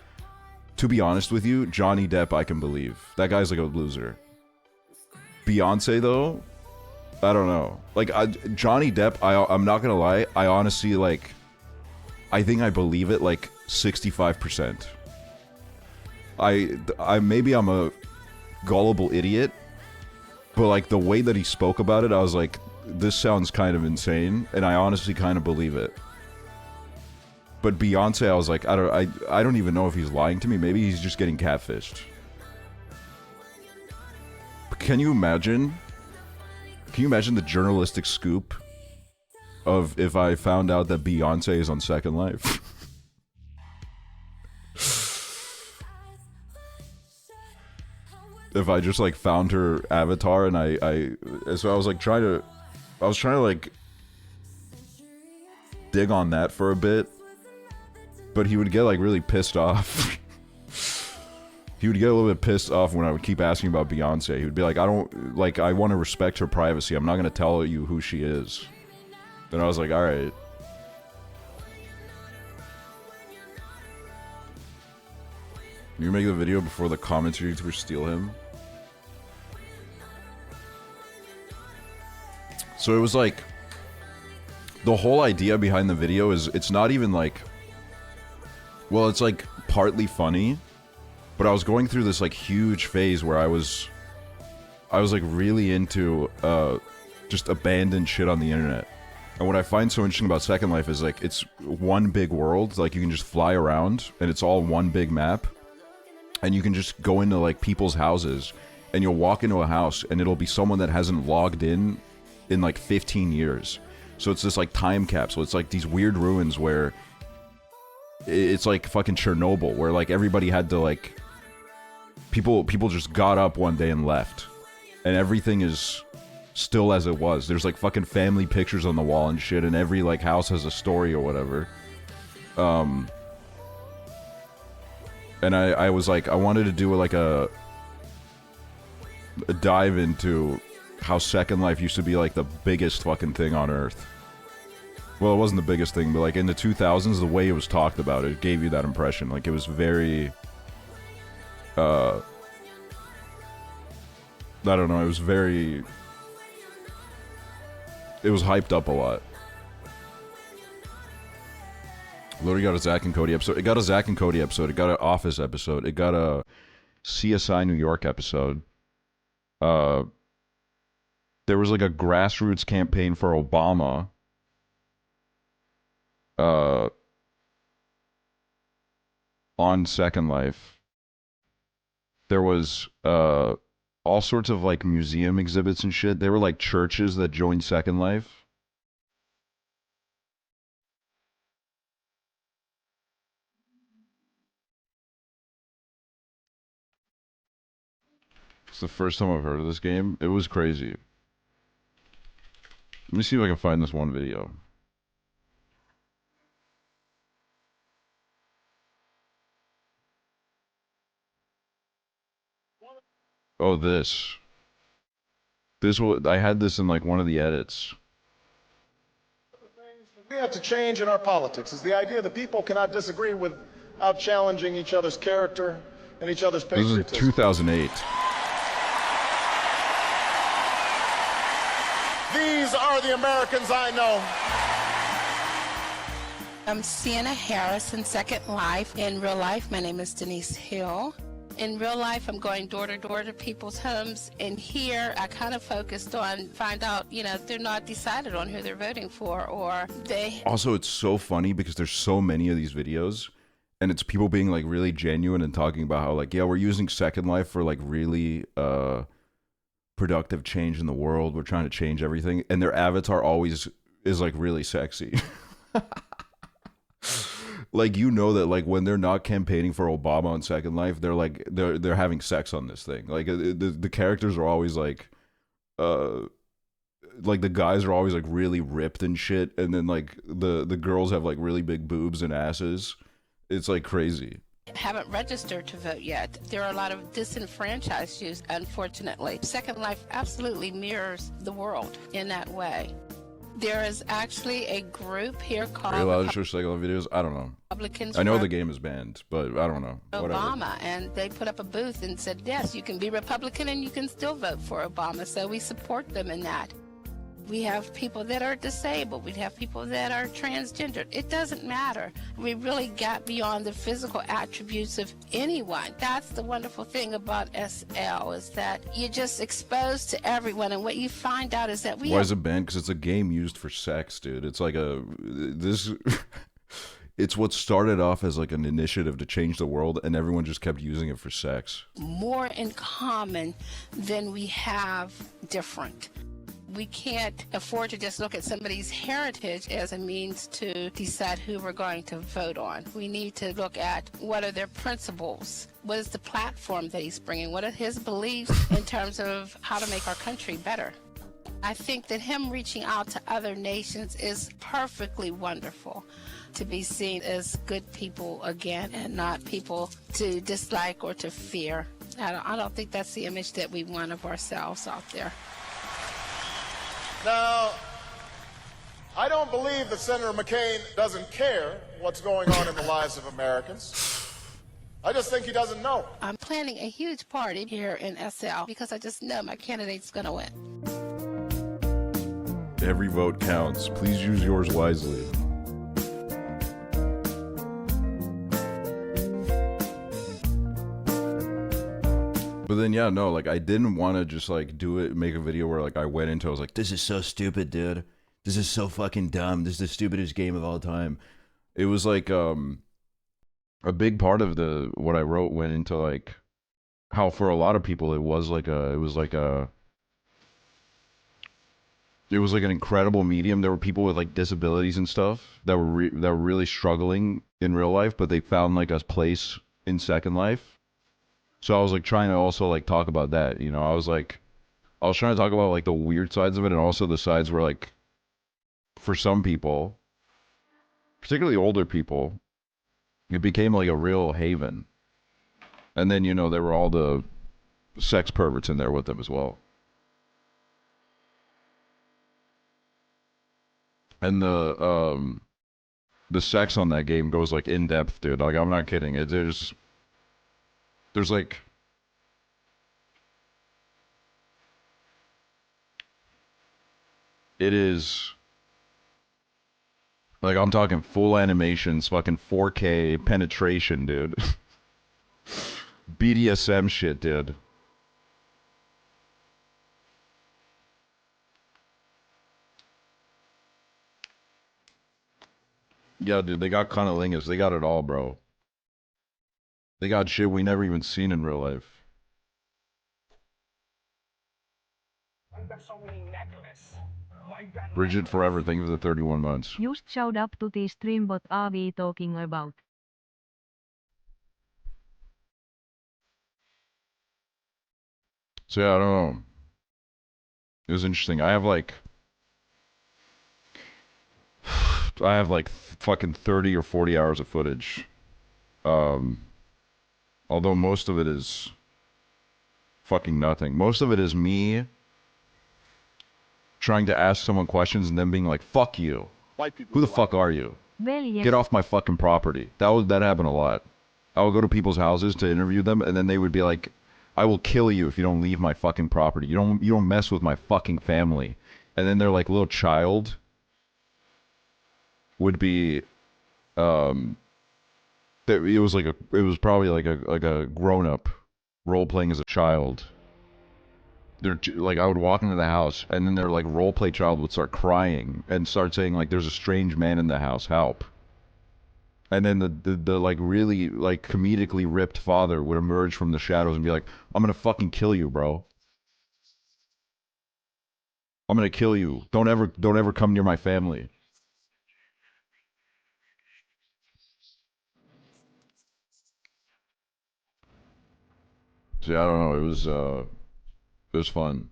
to be honest with you, Johnny Depp I can believe. That guy's like a loser. Beyonce though, I don't know. Like Johnny Depp, I'm not gonna lie, I honestly like, I think I believe it like 65%. Maybe I'm a gullible idiot. But like the way that he spoke about it, I was like, this sounds kind of insane, and I honestly kind of believe it. But Beyonce, I was like, I don't even know if he's lying to me. Maybe he's just getting catfished. But can you imagine? Can you imagine the journalistic scoop of if I found out that Beyonce is on Second Life? If I just like found her avatar and so I was like trying to like dig on that for a bit, but he would get like really pissed off. He would get a little bit pissed off when I would keep asking about Beyonce. He would be like, I want to respect her privacy. I'm not going to tell you who she is. Then I was like, all right. You make the video before the comments YouTubers steal him. So it was like, the whole idea behind the video is, it's not even like, well, it's like partly funny, but I was going through this like huge phase where I was like really into just abandoned shit on the internet. And what I find so interesting about Second Life is like, it's one big world, like you can just fly around and it's all one big map. And you can just go into like people's houses and you'll walk into a house and it'll be someone that hasn't logged in like 15 years. So it's this like time capsule. It's like these weird ruins where it's like fucking Chernobyl, where like everybody had to like, people just got up one day and left. And everything is still as it was. There's like fucking family pictures on the wall and shit, and every like house has a story or whatever. And I was like, I wanted to do like a dive into how Second Life used to be like the biggest fucking thing on Earth. Well, it wasn't the biggest thing, but like in the 2000s, the way it was talked about, it gave you that impression. Like it was very, I don't know, it was hyped up a lot. Literally got a Zack and Cody episode. It got a Zack and Cody episode. It got an Office episode. It got a CSI New York episode. There was like a grassroots campaign for Obama. On Second Life. There was all sorts of like museum exhibits and shit. They were like churches that joined Second Life. It's the first time I've heard of this game. It was crazy. Let me see if I can find this one video. Oh, this. I had this in like one of the edits. We have to change in our politics is the idea that people cannot disagree without challenging each other's character and each other's patriotism. This is in 2008. These are the Americans I know. I'm Sienna Harris in Second Life. In real life, my name is Denise Hill. In real life, I'm going door to door to people's homes, and here I kind of focused on find out, they're not decided on who they're voting for, or they... Also, it's so funny because there's so many of these videos, and it's people being like really genuine and talking about how like, yeah, we're using Second Life for like really productive change in the world. We're trying to change everything, and their avatar always is like really sexy. Like, that like when they're not campaigning for Obama on Second Life, they're like they're having sex on this thing. Like the characters are always like the guys are always like really ripped and shit, and then like the girls have like really big boobs and asses. It's like crazy. Haven't registered to vote yet. There are a lot of disenfranchised youth, unfortunately. Second Life absolutely mirrors the world in that way. There is actually a group here called... Are you allowed to show Second Life videos? I don't know. Republicans I know the game is banned, but I don't know. Obama, Whatever. and they put up a booth and said, yes, you can be Republican and you can still vote for Obama, so we support them in that. We have people that are disabled. We have people that are transgendered. It doesn't matter. We really got beyond the physical attributes of anyone. That's the wonderful thing about SL, is that you're just exposed to everyone. And what you find out is that Why is it banned? Because it's a game used for sex, dude. It's like it's what started off as like an initiative to change the world, and everyone just kept using it for sex. More in common than we have different. We can't afford to just look at somebody's heritage as a means to decide who we're going to vote on. We need to look at what are their principles, what is the platform that he's bringing, what are his beliefs in terms of how to make our country better. I think that him reaching out to other nations is perfectly wonderful, to be seen as good people again and not people to dislike or to fear. I don't think that's the image that we want of ourselves out there. Now, I don't believe that Senator McCain doesn't care what's going on in the lives of Americans. I just think he doesn't know. I'm planning a huge party here in SL because I just know my candidate's going to win. Every vote counts. Please use yours wisely. But then, yeah, no, like, I didn't want to just, like, make a video where, like, I went into, I was like, this is so stupid, dude. This is so fucking dumb. This is the stupidest game of all time. It was, like, a big part of what I wrote went into, like, how for a lot of people it was like an incredible medium. There were people with, like, disabilities and stuff that were really struggling in real life, but they found, like, a place in Second Life. So I was, like, trying to also, like, talk about that, you know? I was trying to talk about, like, the weird sides of it and also the sides where, like, for some people, particularly older people, it became, like, a real haven. And then, you know, there were all the sex perverts in there with them as well. And the sex on that game goes, like, in depth, dude. Like, I'm not kidding. There's like, it is, like, I'm talking full animations, fucking 4K penetration, dude. BDSM shit, dude. Yeah, dude, they got cunnilingus. They got it all, bro. They got shit we never even seen in real life. Bridget Forever, thank you for the 31 months. Just showed up to the stream, what are we talking about? So yeah, I don't know. It was interesting. I have like fucking 30 or 40 hours of footage. Although most of it is fucking nothing. Most of it is me trying to ask someone questions and then being like, fuck you. Who the fuck are you? Well, yes. Get off my fucking property. That happened a lot. I would go to people's houses to interview them, and then they would be like, I will kill you if you don't leave my fucking property. You don't mess with my fucking family. And then their like little child would be it was probably like a grown up role playing as a child. They're like, I would walk into the house and then their like role play child would start crying and start saying like, there's a strange man in the house, help. And then the like really like comedically ripped father would emerge from the shadows and be like, I'm gonna fucking kill you, bro. I'm gonna kill you. Don't ever come near my family. So yeah, I don't know. It was fun.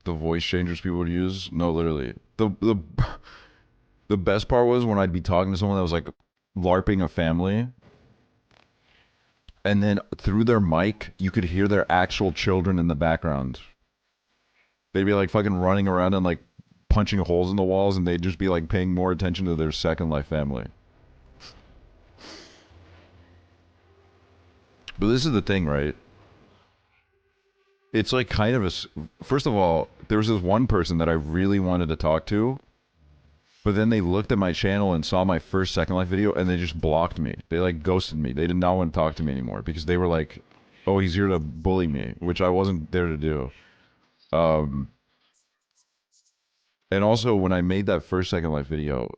The voice changers people would use? No, literally. The best part was when I'd be talking to someone that was like LARPing a family, and then through their mic, you could hear their actual children in the background. They'd be like fucking running around and like punching holes in the walls, and they'd just be like paying more attention to their Second Life family. But this is the thing, right? it's like kind of first of all, there was this one person that I really wanted to talk to, but then they looked at my channel and saw my first Second Life video and they just blocked me. They like ghosted me. They did not want to talk to me anymore because they were like, oh, he's here to bully me, which I wasn't there to do. And also when I made that first Second Life video,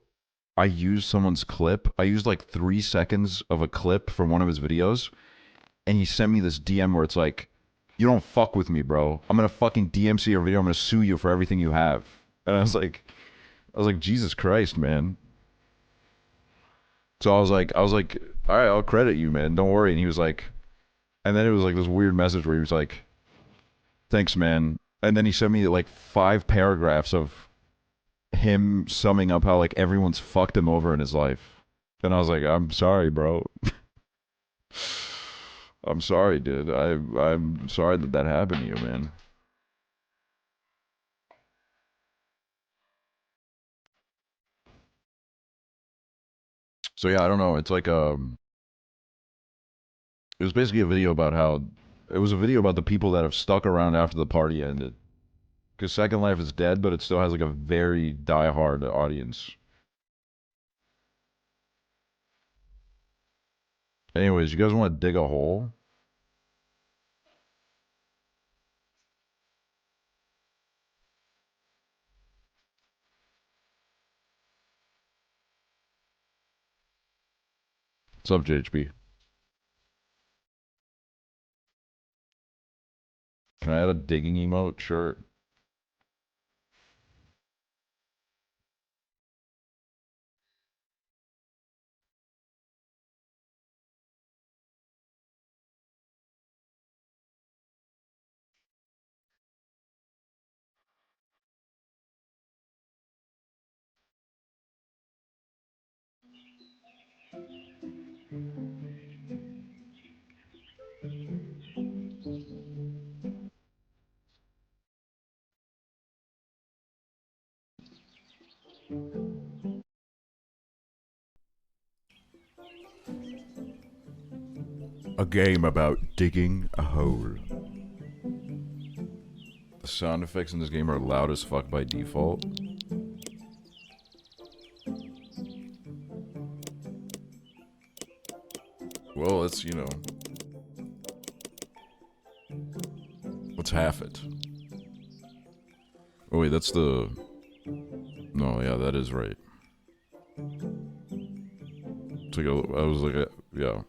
I used someone's clip. I used like 3 seconds of a clip from one of his videos, and he sent me this DM where it's like, you don't fuck with me, bro. I'm gonna fucking DMC your video. I'm gonna sue you for everything you have. And I was like, Jesus Christ, man. So I was like, all right, I'll credit you, man. Don't worry. And he was like, and then it was like this weird message where he was like, thanks, man. And then he sent me like 5 paragraphs of him summing up how like everyone's fucked him over in his life. And I was like, I'm sorry, bro. I'm sorry, dude. I'm sorry that happened to you, man. So yeah, I don't know. It's like it was basically a video about how it was a video about the people that have stuck around after the party ended. Because Second Life is dead, but it still has like a very diehard audience. Anyways, you guys want to dig a hole? What's up, JHB? Can I add a digging emote? Sure. A game about digging a hole. The sound effects in this game are loud as fuck by default. Well, it's, you know, let's half it. Oh wait, that's the... No, yeah, that is right. It's like I was like, yeah.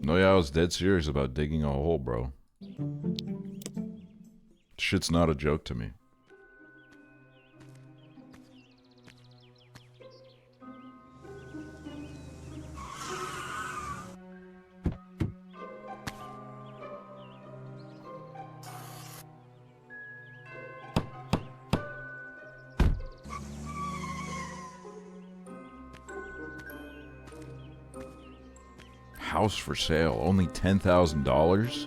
No, yeah, I was dead serious about digging a hole, bro. Shit's not a joke to me. House for sale, only $10,000?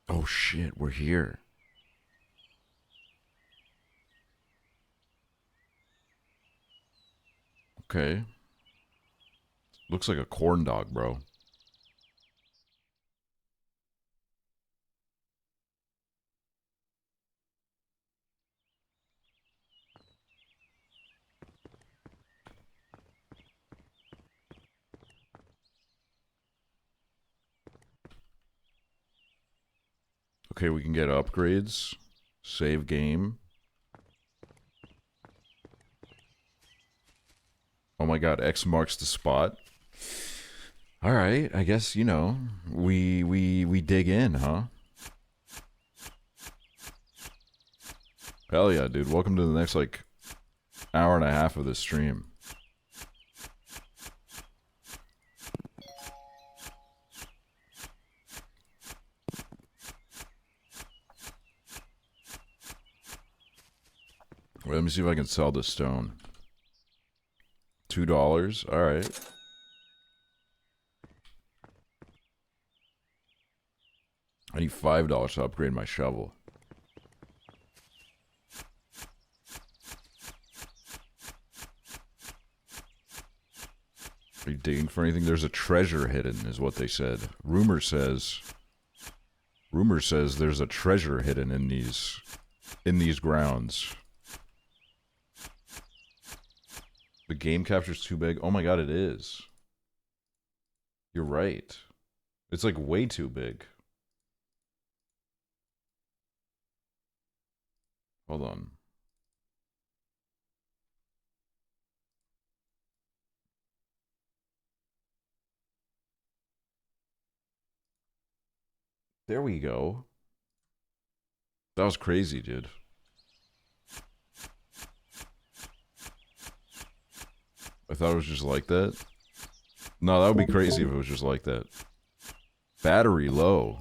Oh shit, we're here. Okay. Looks like a corn dog, bro. Okay, we can get upgrades. Save game. Oh my god, X marks the spot. Alright, I guess, you know, we dig in, huh? Hell yeah, dude. Welcome to the next, like, hour and a half of this stream. Wait, let me see if I can sell this stone. $2. Alright. I need $5 to upgrade my shovel. Are you digging for anything? There's a treasure hidden, is what they said. Rumor says there's a treasure hidden in these grounds. The game capture's too big. Oh my god, it is. You're right. It's like way too big. Hold on. There we go. That was crazy, dude. I thought it was just like that. No, that would be crazy if it was just like that. Battery low.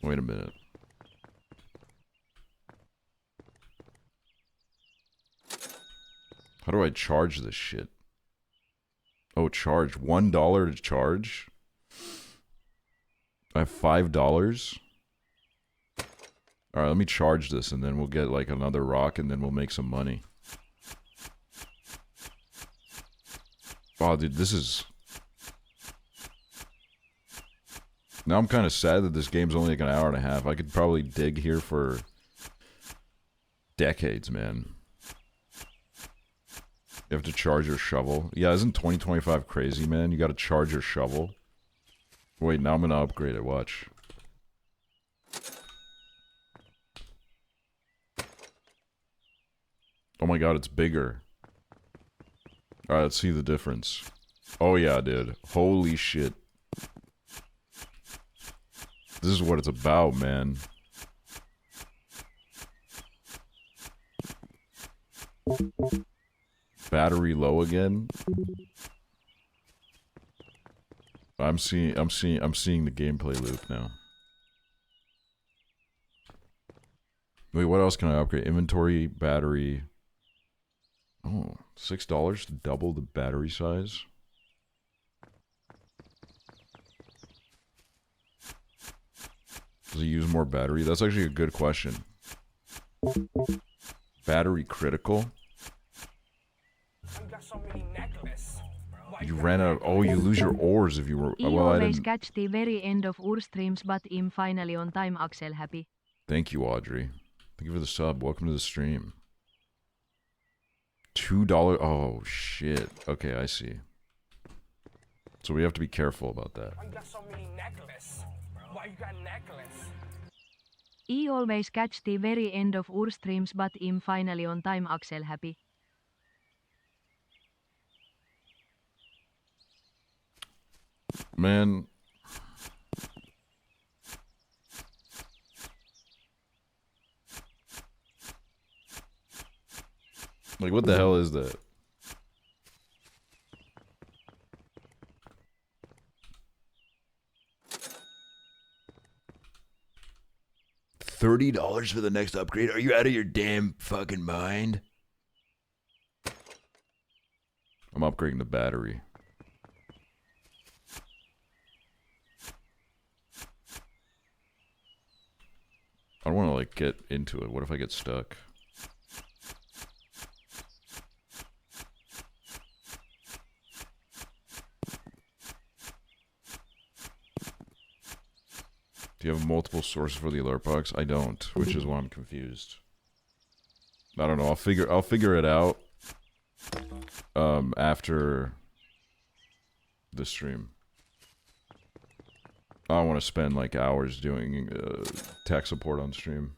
Wait a minute. How do I charge this shit? Oh, charge. $1 to charge? I have $5? Alright, let me charge this and then we'll get like another rock and then we'll make some money. Oh, dude, this is... Now I'm kind of sad that this game's only like an hour and a half. I could probably dig here for decades, man. You have to charge your shovel. Yeah, isn't 2025 crazy, man? You gotta charge your shovel. Wait, now I'm gonna upgrade it, watch. Oh my god, it's bigger. Alright, let's see the difference. Oh yeah, dude. Holy shit. This is what it's about, man. Battery low again. I'm seeing the gameplay loop now. Wait, what else can I upgrade? Inventory, battery. Oh, $6 to double the battery size. Does it use more battery? That's actually a good question. Battery critical? You ran out. Oh, you lose your ores if you were. You Well, I always didn't. catch the very end of our streams, but I'm finally on time. Aksel happy. Thank you, Audrey. Thank you for the sub. Welcome to the stream. $2. Oh shit. Okay, I see. So we have to be careful about that. Why you got so many necklaces? Why you got necklace? I always catch the very end of our streams, but I'm finally on time. Aksel happy. Man. Like, what the hell is that? $30 for the next upgrade? Are you out of your damn fucking mind? I'm upgrading the battery. I don't want to, like, get into it. What if I get stuck? Do you have multiple sources for the alert box? I don't, which is why I'm confused. I don't know. I'll figure it out after the stream. I don't want to spend like hours doing tech support on stream.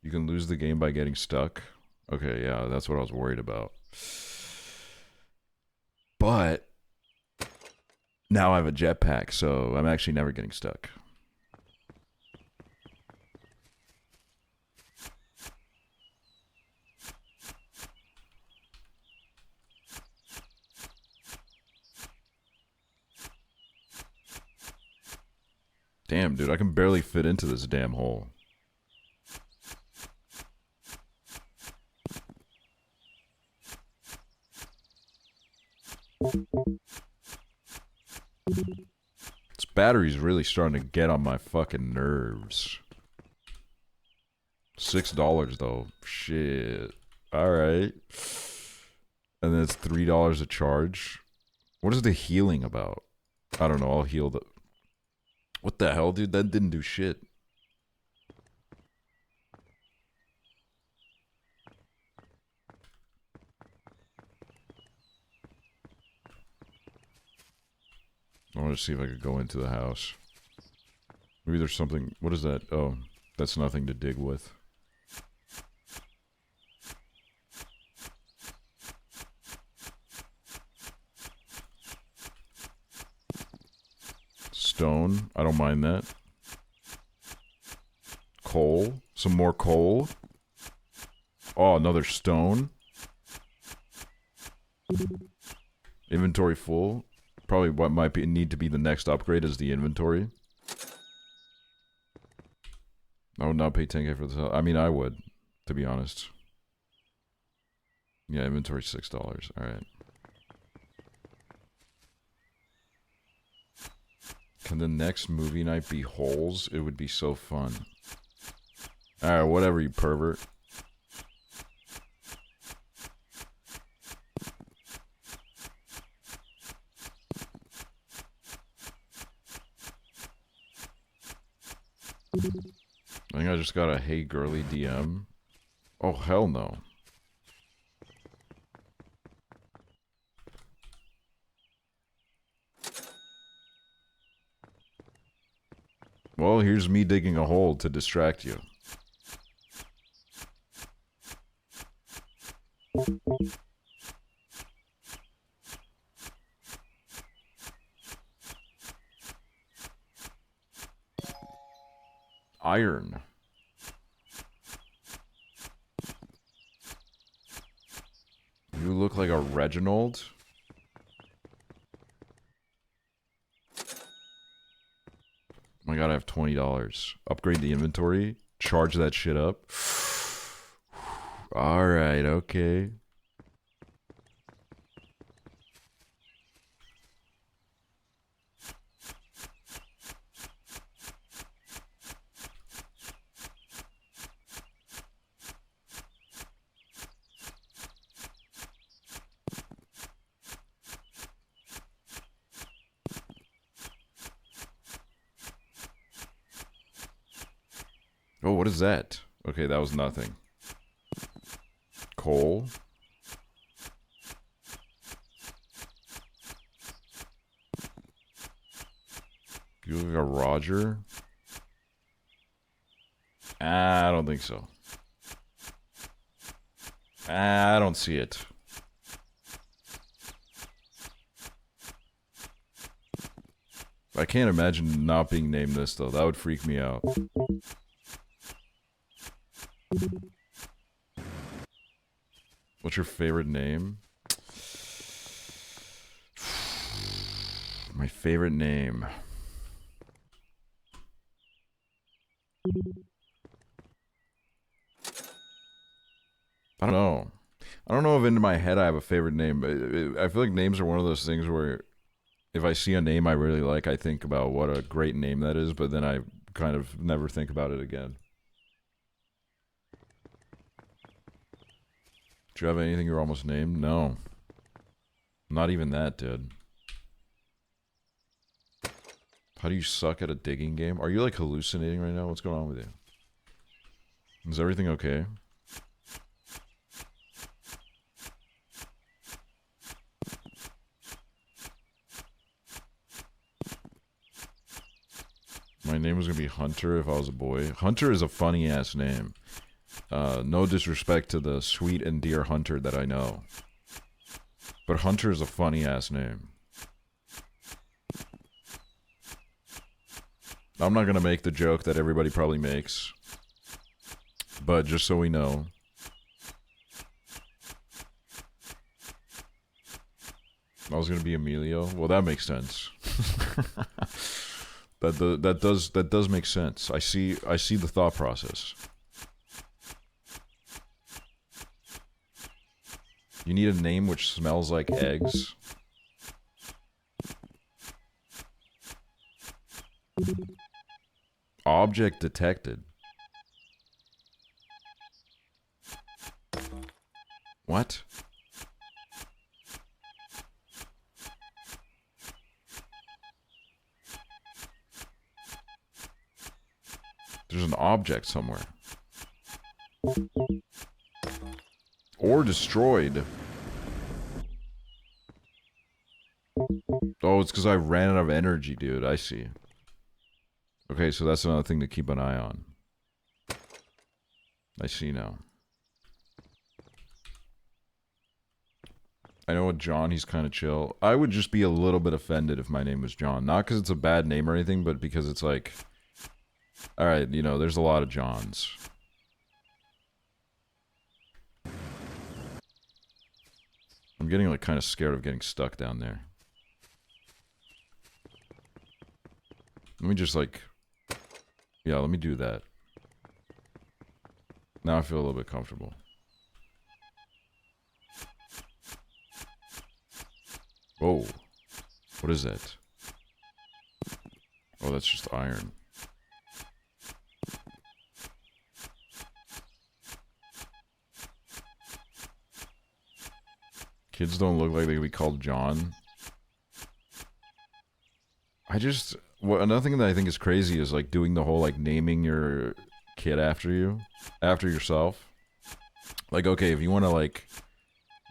You can lose the game by getting stuck. Okay, yeah, that's what I was worried about. But now I have a jetpack, so I'm actually never getting stuck. Damn, dude, I can barely fit into this damn hole. This battery's really starting to get on my fucking nerves. $6 though. Shit. Alright. And then it's $3 a charge. What is the healing about? I don't know. I'll heal the... What the hell, dude? That didn't do shit. I want to see if I could go into the house. Maybe there's something... What is that? Oh, that's nothing to dig with. Stone. I don't mind that. Coal. Some more coal. Oh, another stone. Inventory full. Probably what might be need to be the next upgrade is the inventory. I would not pay 10k for this. I mean, I would, to be honest. Yeah, inventory $6. Alright. Can the next movie night be holes? It would be so fun. Alright, whatever, you pervert. I think I just got a hey girly DM. Oh, hell no. Well, here's me digging a hole to distract you. Iron. You look like a Reginald. Oh my god, I have $20. Upgrade the inventory. Charge that shit up. Alright, okay. Oh, what is that? Okay, that was nothing. Coal. You look like a Roger? I don't think so. I don't see it. I can't imagine not being named this, though. That would freak me out. What's your favorite name? My favorite name. I don't know. I don't know if in my head I have a favorite name. I feel like names are one of those things where if I see a name I really like, I think about what a great name that is, but then I kind of never think about it again. Do you have anything you're almost named? No. Not even that, dude. How do you suck at a digging game? Are you like hallucinating right now? What's going on with you? Is everything okay? My name was gonna be Hunter if I was a boy. Hunter is a funny ass name. No disrespect to the sweet and dear Hunter that I know. But Hunter is a funny ass name. I'm not gonna make the joke that everybody probably makes. But just so we know. I was gonna be Emilio. Well, that makes sense. That does make sense. I see the thought process. You need a name which smells like eggs. Object detected. What? There's an object somewhere. Or destroyed. Oh, it's because I ran out of energy, dude. I see. Okay, so that's another thing to keep an eye on. I see now. I know a John, he's kind of chill. I would just be a little bit offended if my name was John. Not because it's a bad name or anything, but because it's like... Alright, you know, there's a lot of Johns. I'm getting, like, kind of scared of getting stuck down there. Let me just, like... Yeah, let me do that. Now I feel a little bit comfortable. Whoa. What is that? Oh, that's just iron. Kids don't look like they could be called John. Another thing that I think is crazy is like doing the whole like naming your kid after yourself. Like, okay, if you want to like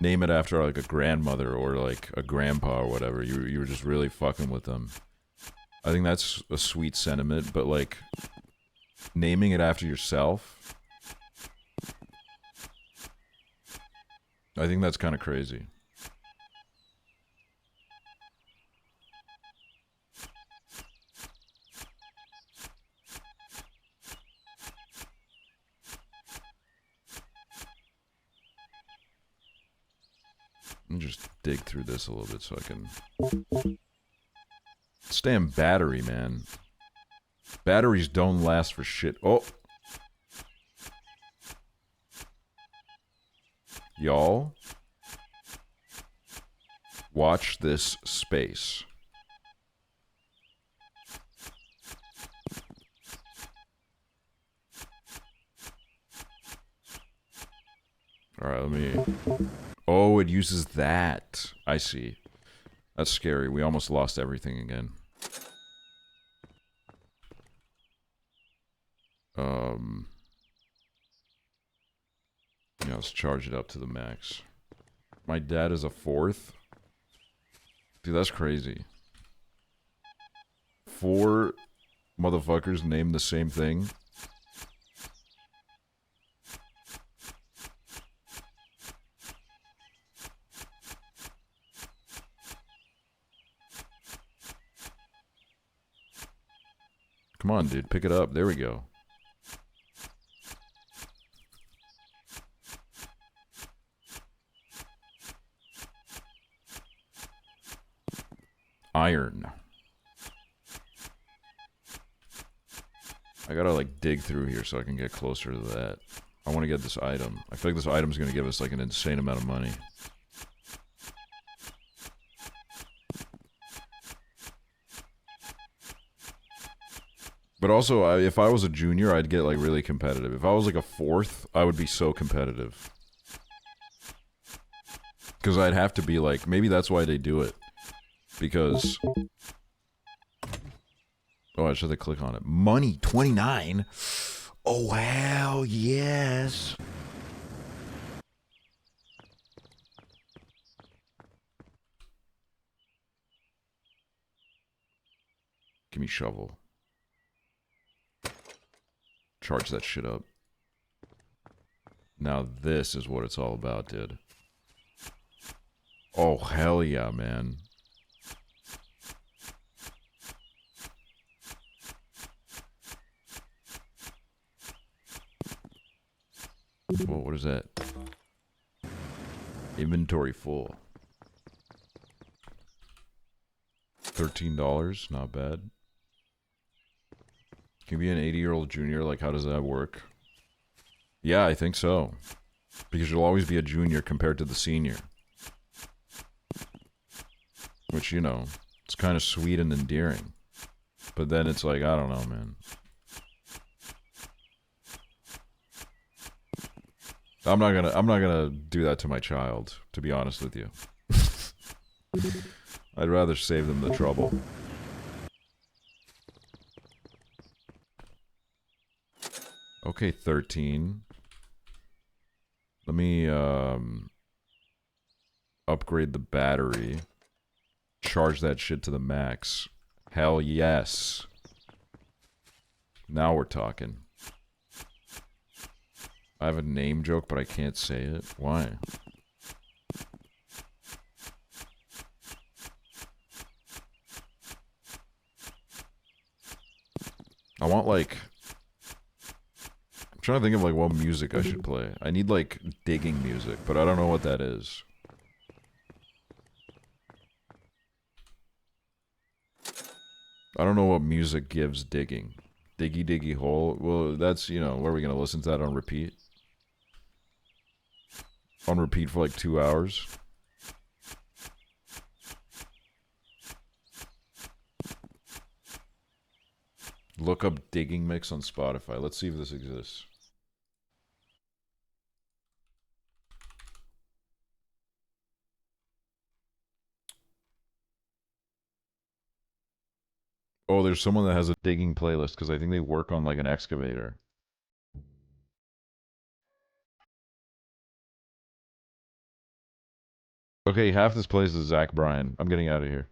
name it after like a grandmother or like a grandpa or whatever, you were just really fucking with them. I think that's a sweet sentiment, but like naming it after yourself, I think that's kind of crazy. Let me just dig through this a little bit so I can... This damn battery, man. Batteries don't last for shit. Oh! Y'all, watch this space. Alright, let me... Oh, it uses that. I see. That's scary. We almost lost everything again. Yeah, let's charge it up to the max. My dad is a fourth? Dude, that's crazy. 4 motherfuckers named the same thing? Come on, dude. Pick it up. There we go. Iron. I gotta, like, dig through here so I can get closer to that. I want to get this item. I feel like this item's gonna give us, like, an insane amount of money. But also, if I was a junior, I'd get, like, really competitive. If I was, like, a fourth, I would be so competitive. Because I'd have to be, like... Maybe that's why they do it. Because... Oh, I should have click on it. Money, 29? Oh, hell yes! Give me shovel. Charge that shit up. Now this is what it's all about, dude. Oh, hell yeah, man. Whoa, what is that? Inventory full. $13, not bad. Can you be an 80-year-old junior? Like, how does that work? Yeah, I think so. Because you'll always be a junior compared to the senior. Which, you know, it's kind of sweet and endearing. But then it's like, I don't know, man. I'm not gonna do that to my child, to be honest with you. I'd rather save them the trouble. Okay, 13. Let me upgrade the battery. Charge that shit to the max. Hell yes. Now we're talking. I have a name joke, but I can't say it. Why? I want, like... I'm trying to think of, like, what music I should play. I need, like, digging music, but I don't know what that is. I don't know what music gives digging. Diggy diggy hole. Well, that's, you know, what are we gonna listen to that on repeat? On repeat for like 2 hours? Look up digging mix on Spotify. Let's see if this exists. Oh, there's someone that has a digging playlist because I think they work on like an excavator. Okay, half this place is Zach Bryan. I'm getting out of here.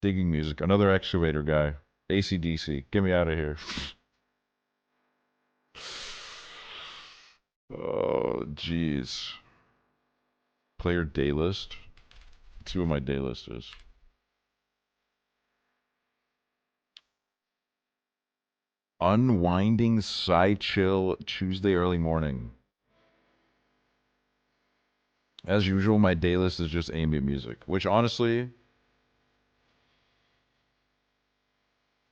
Digging music. Another excavator guy. AC/DC. Get me out of here. Oh, jeez. Player day list. Let's see what my day list is. Unwinding side chill Tuesday early morning. As usual, my day list is just ambient music, which honestly,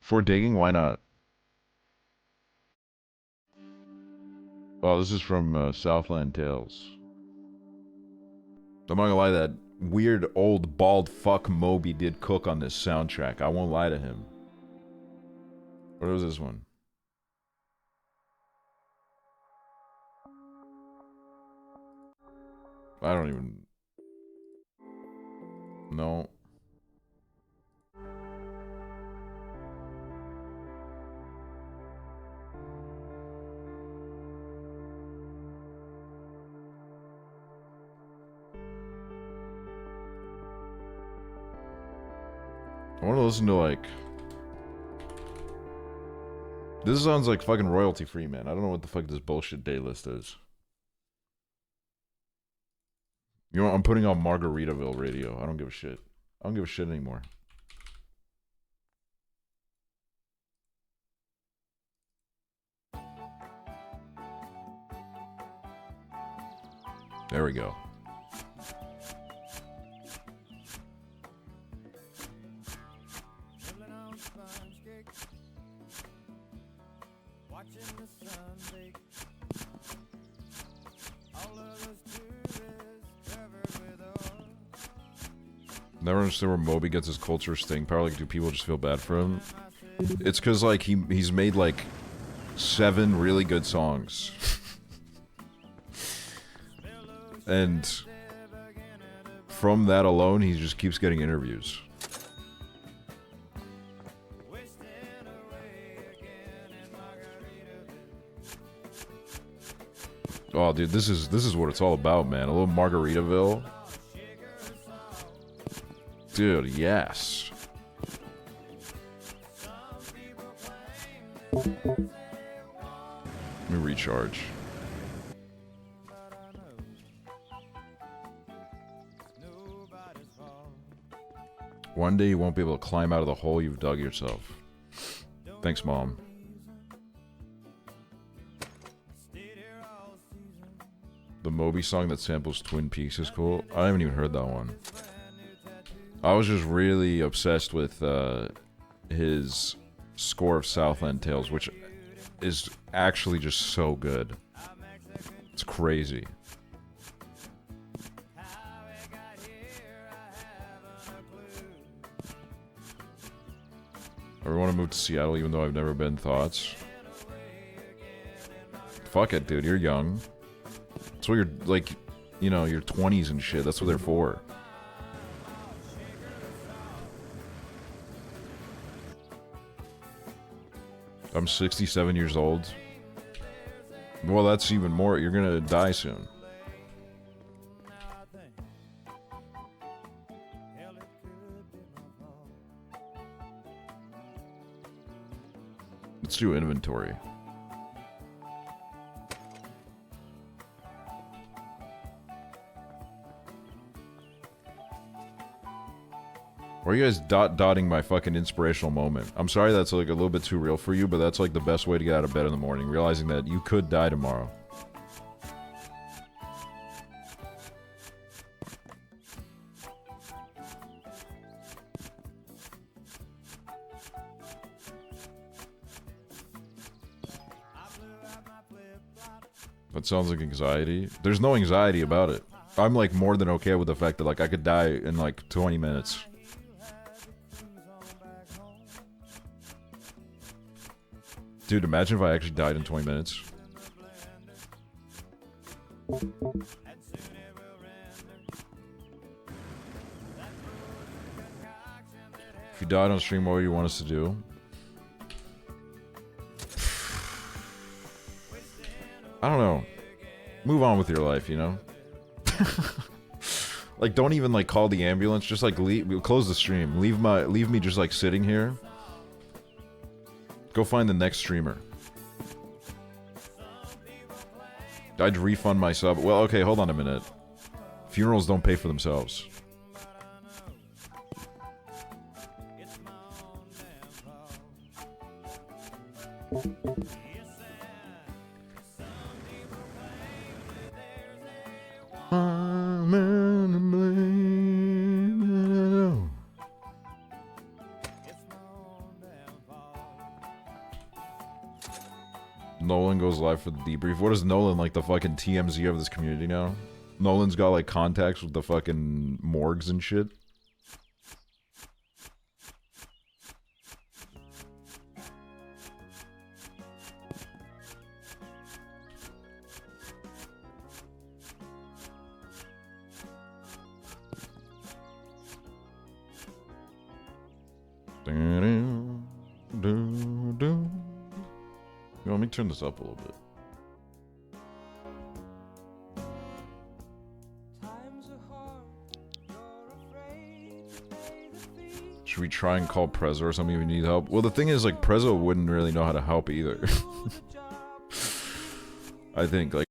for digging, why not? Oh, this is from Southland Tales. I'm not gonna lie, that weird old bald fuck Moby did cook on this soundtrack. I won't lie to him. What was this one? I don't even... No. I want to listen to, like... This sounds like fucking royalty free, man. I don't know what the fuck this bullshit day list is. You know what? I'm putting on Margaritaville radio. I don't give a shit. I don't give a shit anymore. There we go. Never understood where Moby gets his culture sting power. Like, do people just feel bad for him? It's because, like, he's made, like, 7 really good songs. And from that alone, he just keeps getting interviews. Oh, dude, this is what it's all about, man. A little Margaritaville. Dude, yes. Let me recharge. One day you won't be able to climb out of the hole you've dug yourself. Thanks, Mom. The Moby song that samples Twin Peaks is cool. I haven't even heard that one. I was just really obsessed with his score of Southland Tales, which is actually just so good. It's crazy. I want to move to Seattle even though I've never been. Thoughts? Fuck it, dude. You're young. That's what you're, like, you know, your 20s and shit. That's what they're for. I'm 67 years old. Well, that's even more. You're gonna die soon. Let's do inventory. Why are you guys dotting my fucking inspirational moment? I'm sorry that's like a little bit too real for you, but that's like the best way to get out of bed in the morning, realizing that you could die tomorrow. That sounds like anxiety. There's no anxiety about it. I'm like more than okay with the fact that like I could die in like 20 minutes. Dude, imagine if I actually died in 20 minutes. If you died on stream, what would you want us to do? I don't know. Move on with your life, you know? Like, don't even like call the ambulance. Just like leave, close the stream. Leave me just like sitting here. Go find the next streamer. I'd refund my sub. Well, okay, hold on a minute. Funerals don't pay for themselves. Nolan goes live for the debrief. What is Nolan, like the fucking TMZ of this community now? Nolan's got like contacts with the fucking morgues and shit. Let me turn this up a little bit. Should we try and call Prezzo or something if we need help? Well, the thing is, like, Prezzo wouldn't really know how to help either. I think, like,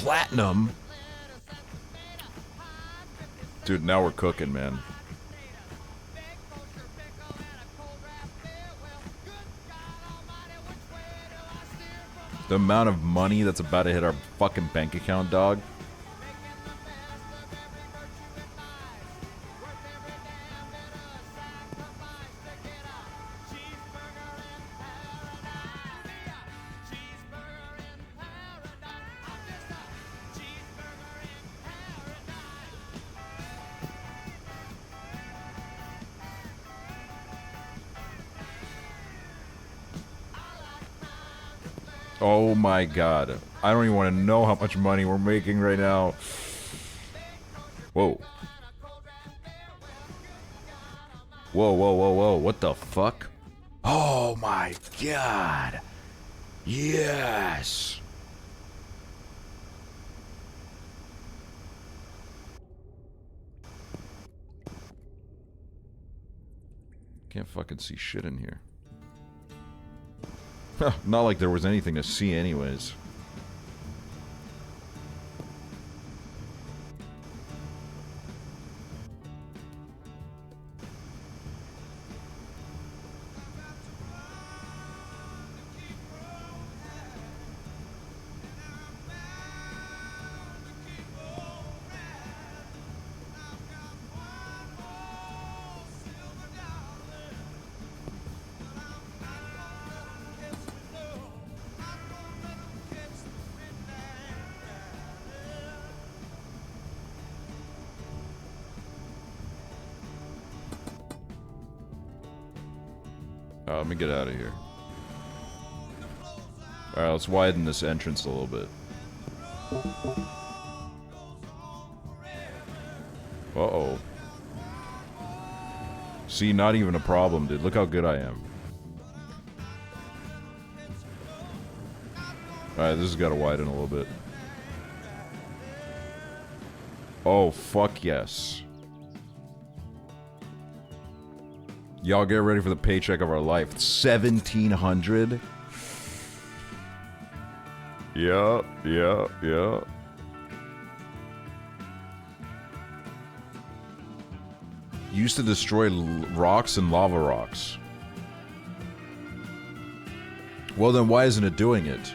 platinum. Dude, now we're cooking, man. The amount of money that's about to hit our fucking bank account, dog. Oh my god. I don't even want to know how much money we're making right now. Whoa. Whoa, whoa, whoa, whoa. What the fuck? Oh my god. Yes. Can't fucking see shit in here. Not like there was anything to see anyways. Let me get out of here. Alright, let's widen this entrance a little bit. Uh-oh. See, not even a problem, dude. Look how good I am. Alright, this has got to widen a little bit. Oh, fuck yes. Y'all get ready for the paycheck of our life. 1,700? Yeah, yeah, yeah. Used to destroy rocks and lava rocks. Well, then why isn't it doing it?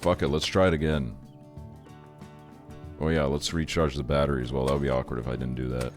Fuck it, let's try it again. Oh yeah, let's recharge the batteries. Well, that would be awkward if I didn't do that.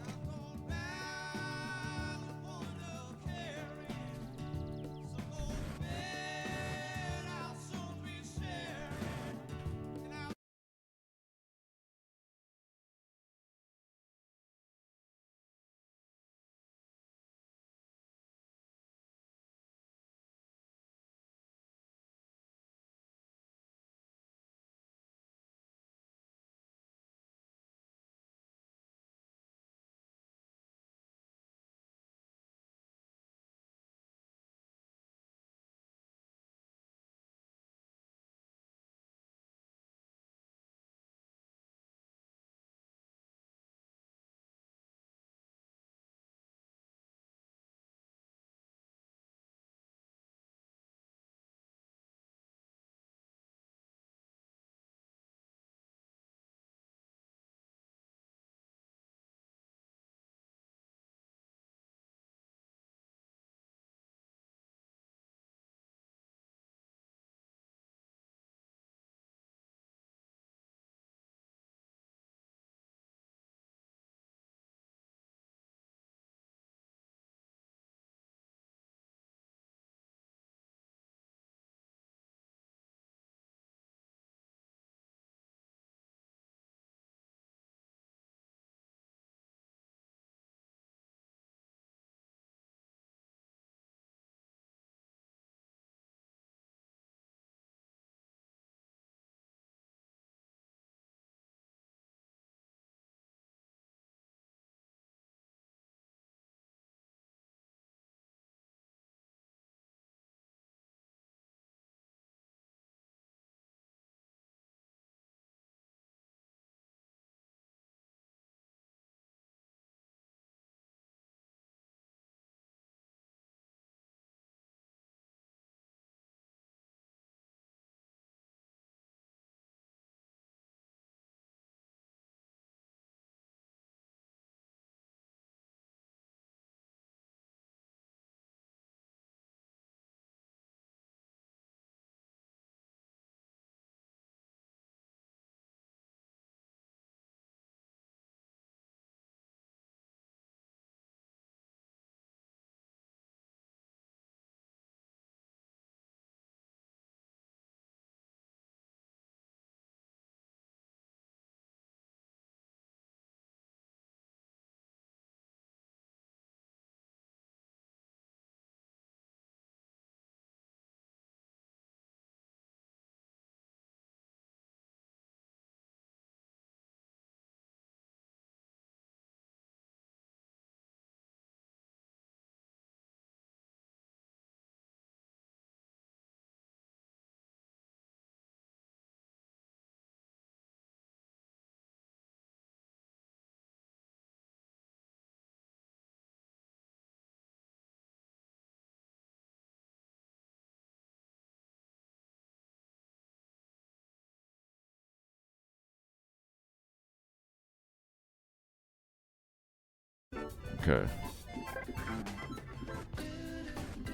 Okay.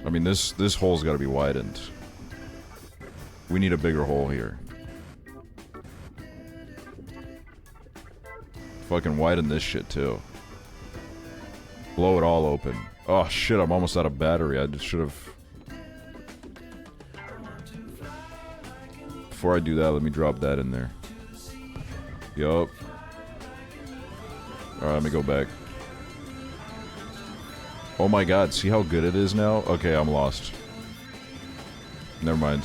I mean, this hole's gotta be widened. We need a bigger hole here. Fucking widen this shit, too. Blow it all open. Oh, shit, I'm almost out of battery. I just should've... Before I do that, let me drop that in there. Yup. Alright, let me go back. Oh my god, see how good it is now? Okay, I'm lost. Never mind.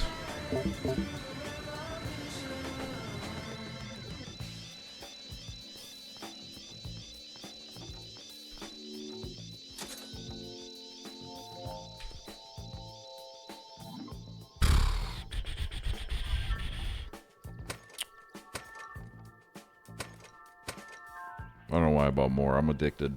I don't know why I bought more. I'm addicted.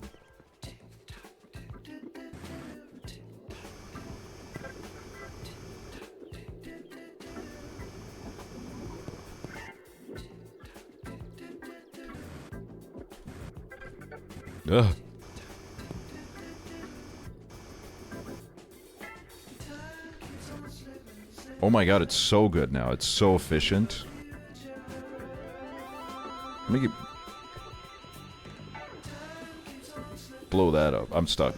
Ugh. Oh my god, it's so good now. It's so efficient. Let me get... Blow that up. I'm stuck.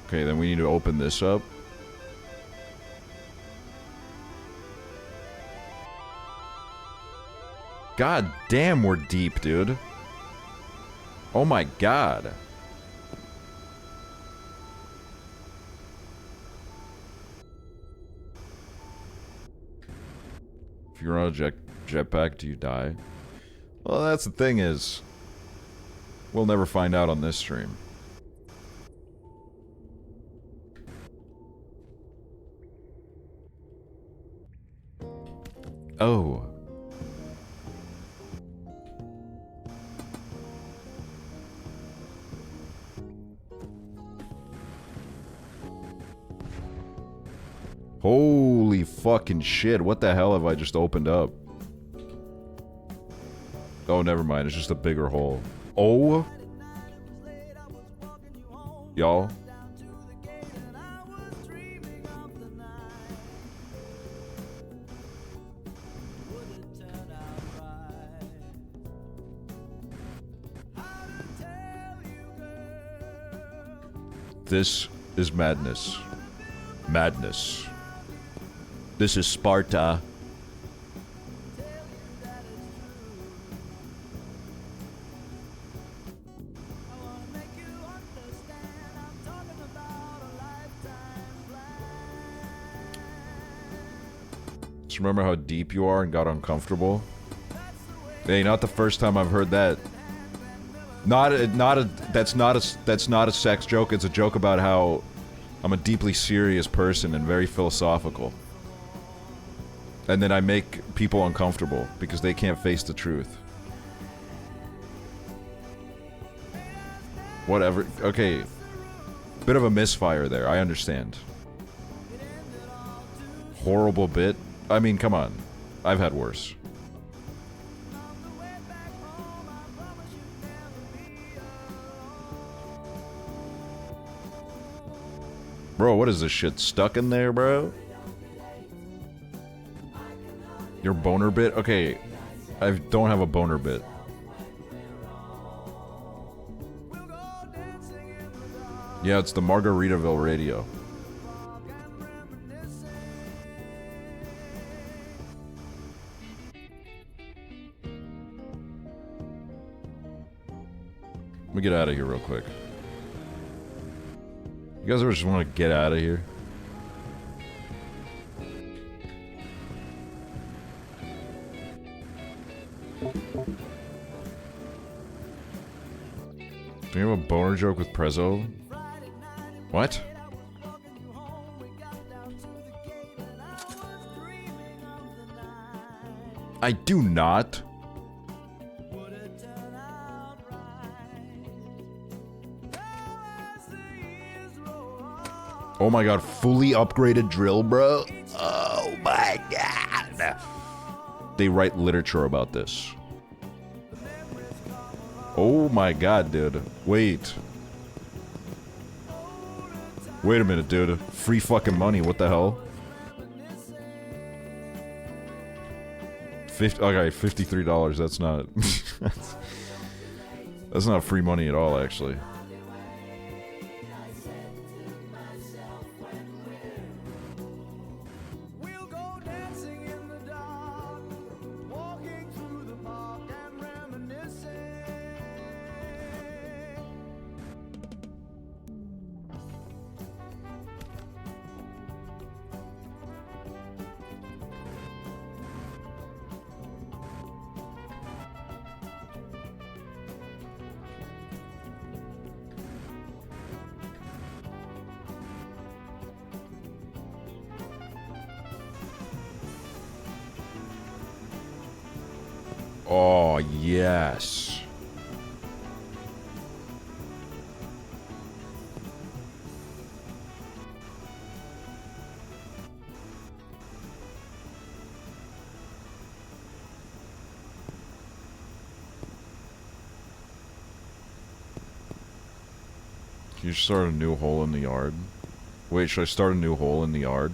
Okay, then we need to open this up. God damn, we're deep, dude. Oh my god. If you're on a jetpack, do you die? Well, that's the thing is, we'll never find out on this stream. Oh. Holy fucking shit, what the hell have I just opened up? Oh, never mind, it's just a bigger hole. Oh! Y'all? This is madness. Madness. This is Sparta. Just remember how deep you are and got uncomfortable? Hey, not the first time I've heard that. That's not a sex joke. It's a joke about how I'm a deeply serious person and very philosophical. And then I make people uncomfortable because they can't face the truth. Whatever. Okay. Bit of a misfire there. I understand. Horrible bit. I mean, come on. I've had worse. Bro, what is this shit stuck in there, bro? Your boner bit? Okay, I don't have a boner bit. Yeah, it's the Margaritaville radio. Let me get out of here real quick. You guys ever just want to get out of here? Do you have a boner joke with Prezzo? What? I do not. Oh my god, fully upgraded drill, bro. Oh my god. They write literature about this. Oh my god, dude. Wait. Wait a minute, dude. Free fucking money, what the hell? Okay, $53, that's not... that's not free money at all, actually. Oh, yes. Can you start a new hole in the yard? Wait, should I start a new hole in the yard?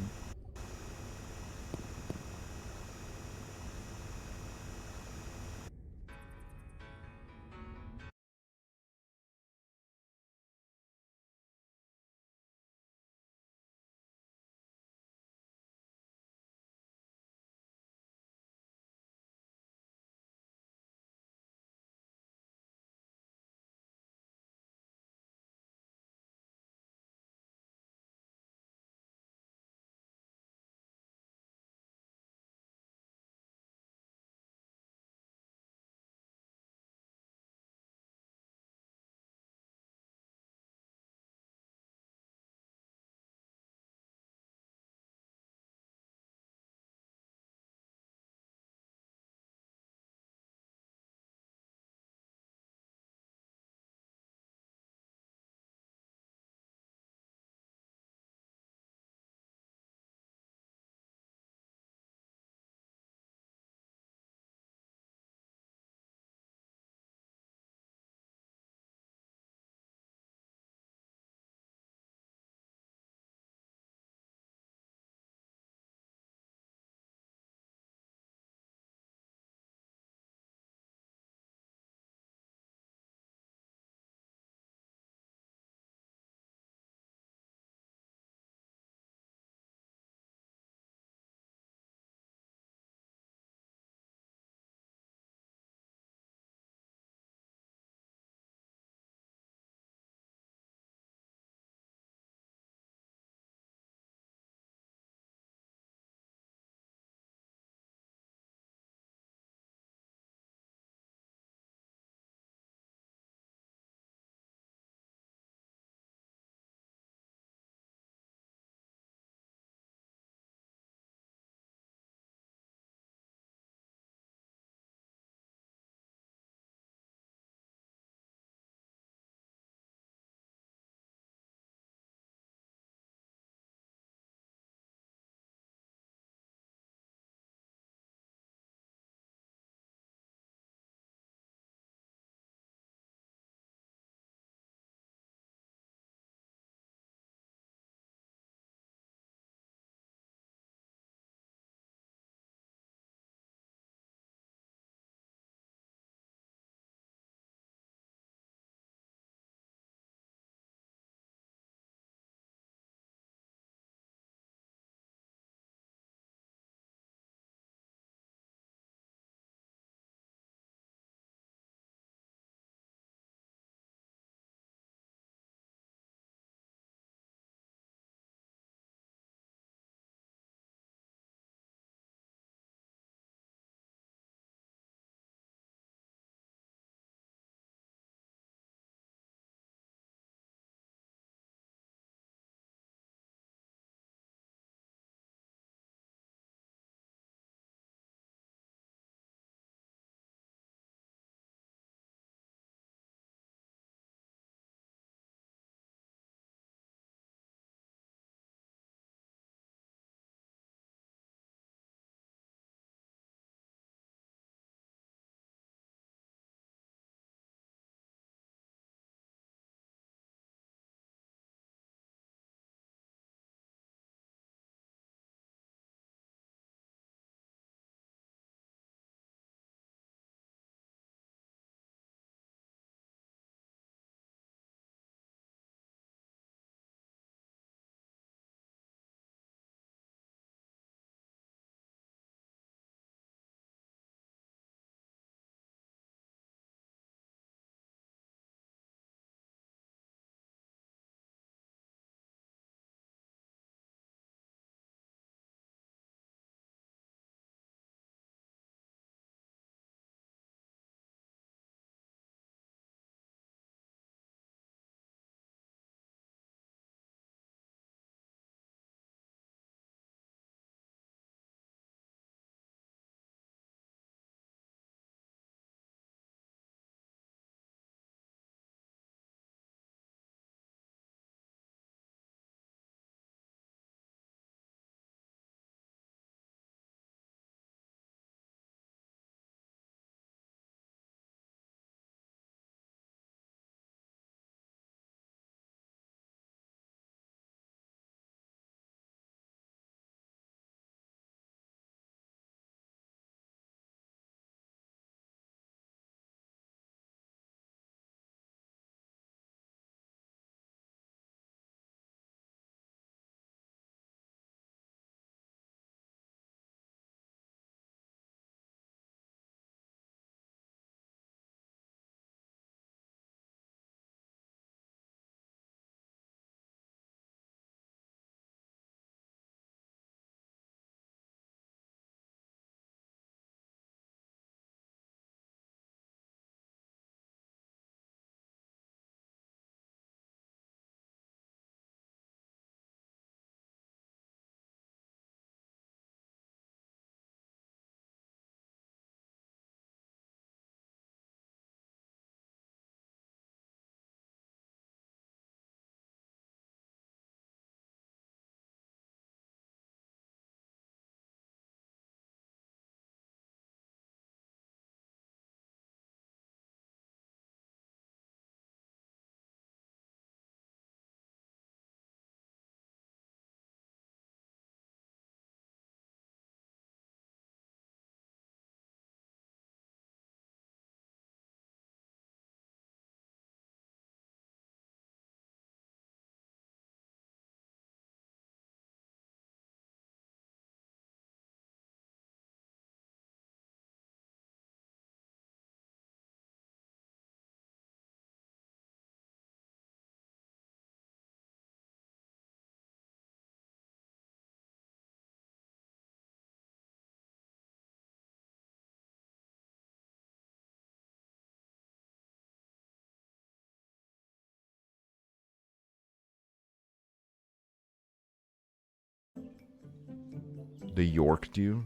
They yorked you?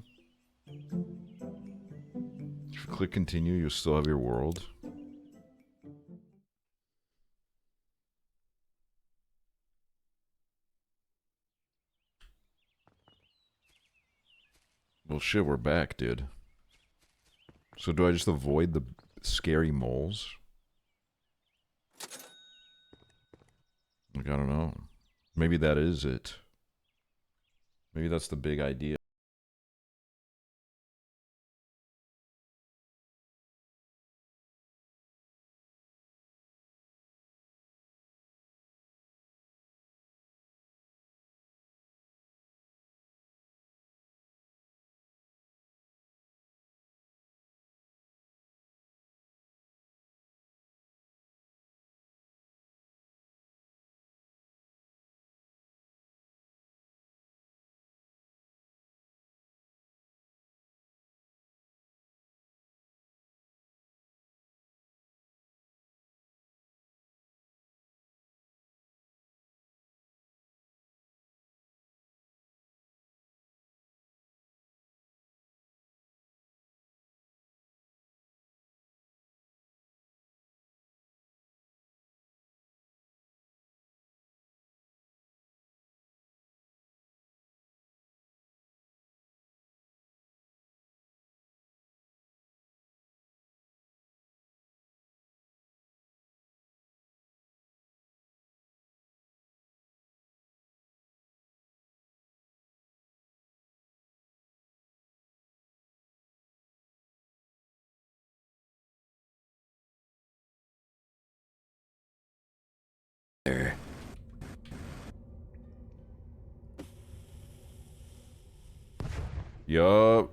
If you click continue, you'll still have your world. Well, shit, we're back, dude. So do I just avoid the scary moles? Like, I don't know. Maybe that is it. Maybe that's the big idea. Yup.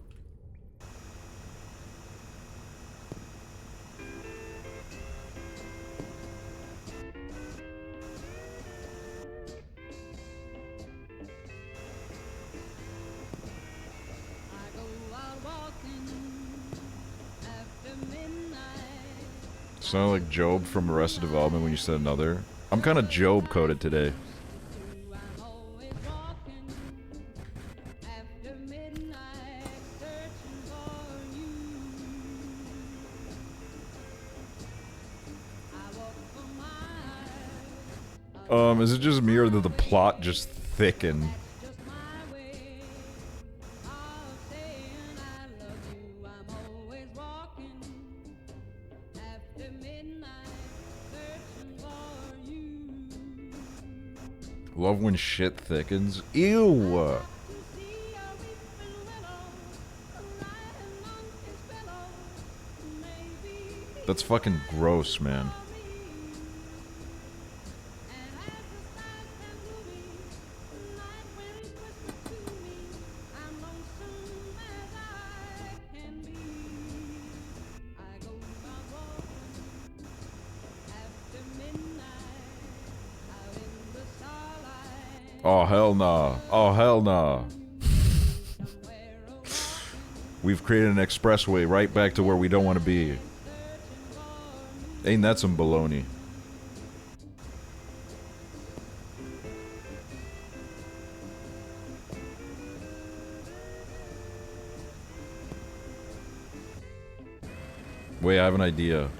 Sound like Job from Arrested Development when you said another. I'm kind of Job coded today. Is it just me or did the plot just thicken? Love when shit thickens. Ew! That's fucking gross, man. Oh, hell nah. Oh, hell nah. We've created an expressway right back to where we don't want to be. Ain't that some baloney? Wait, I have an idea.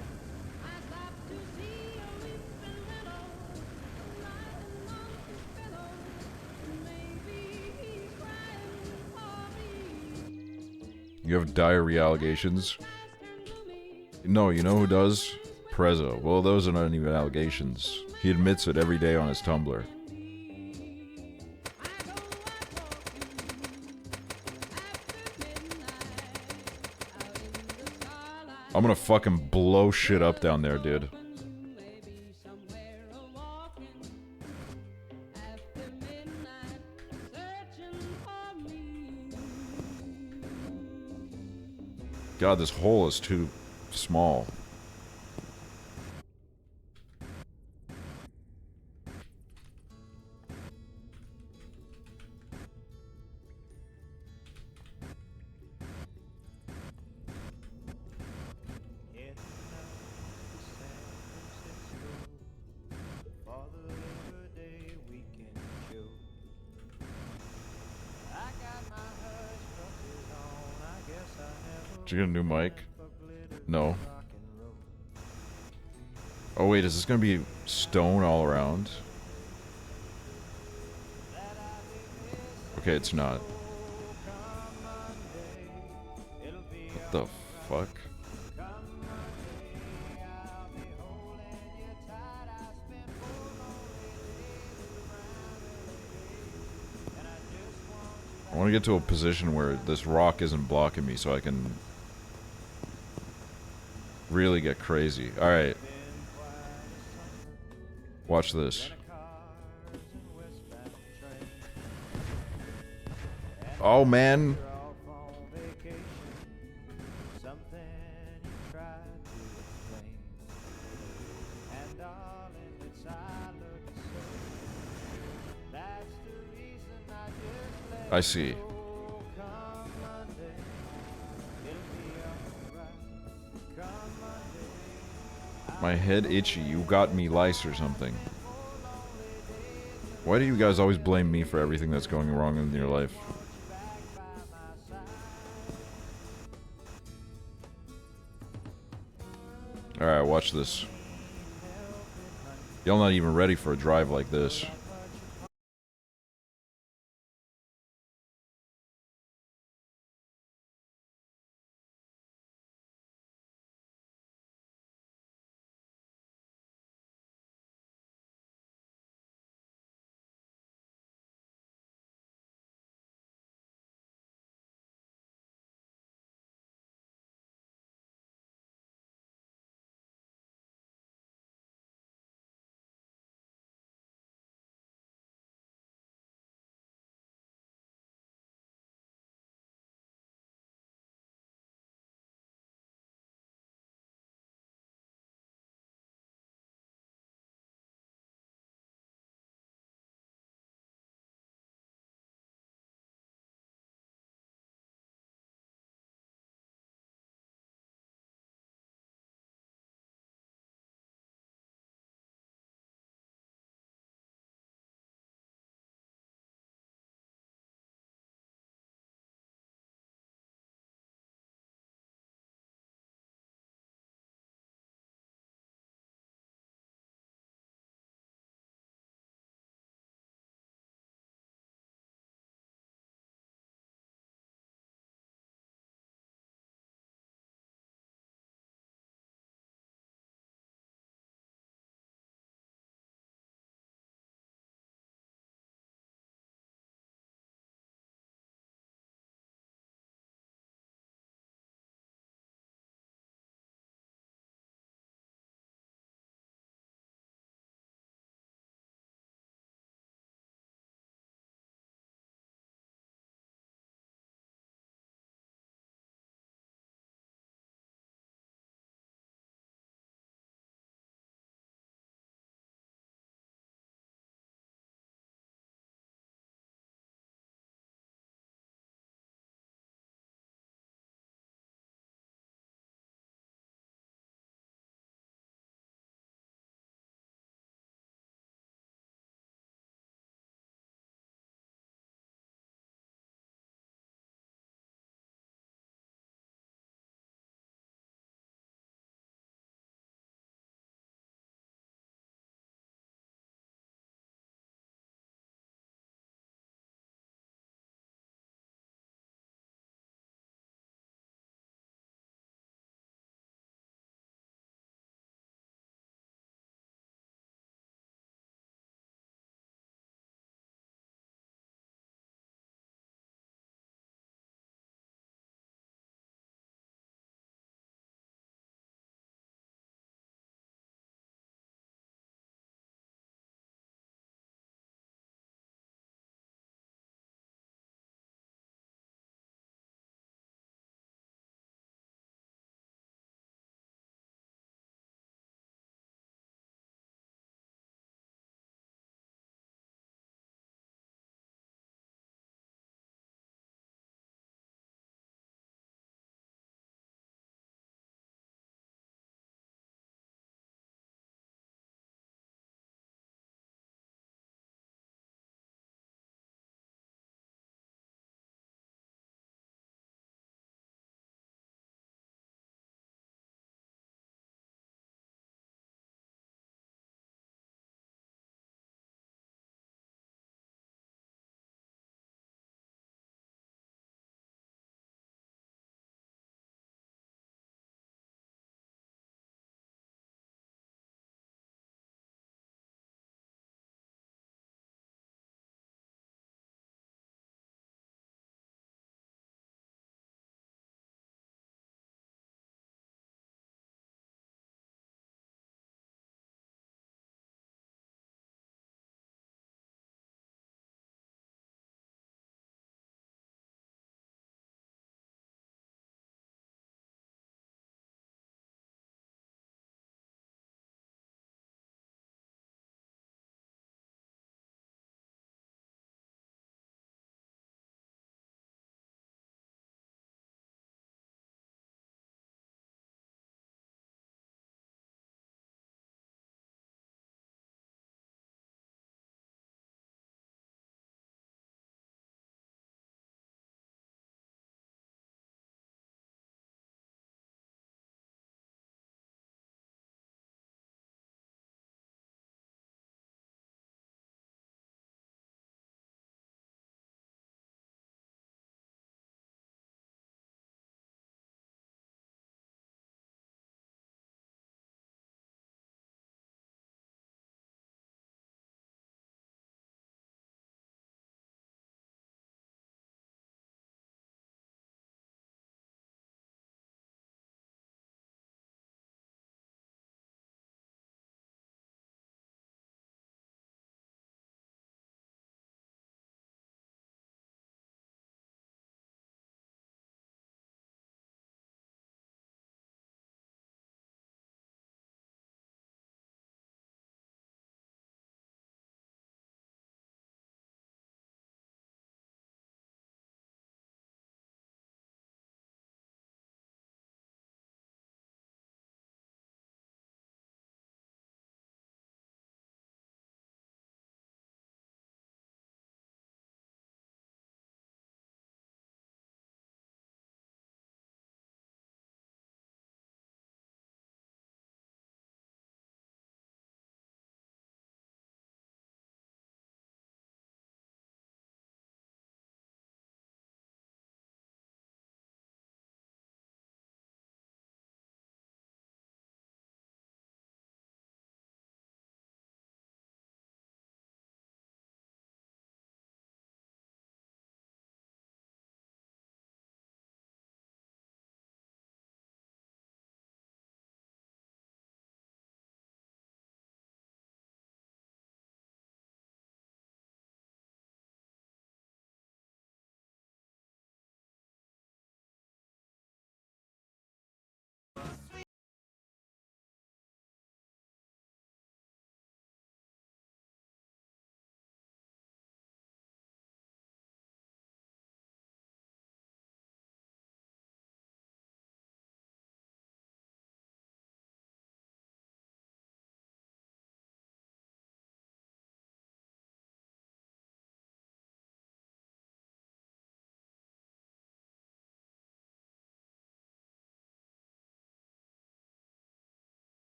You have diarrhea allegations? No, you know who does? Prezzo. Well, those are not even allegations. He admits it every day on his Tumblr. I'm gonna fucking blow shit up down there, dude. God, this hole is too small. Did you get a new mic? No. Oh wait, is this gonna be stone all around? Okay, it's not. What the fuck? I want to get to a position where this rock isn't blocking me so I can really get crazy. Alright. Watch this. Oh, man. I see. My head itchy. You got me lice or something. Why do you guys always blame me for everything that's going wrong in your life? Alright, watch this. Y'all not even ready for a drive like this.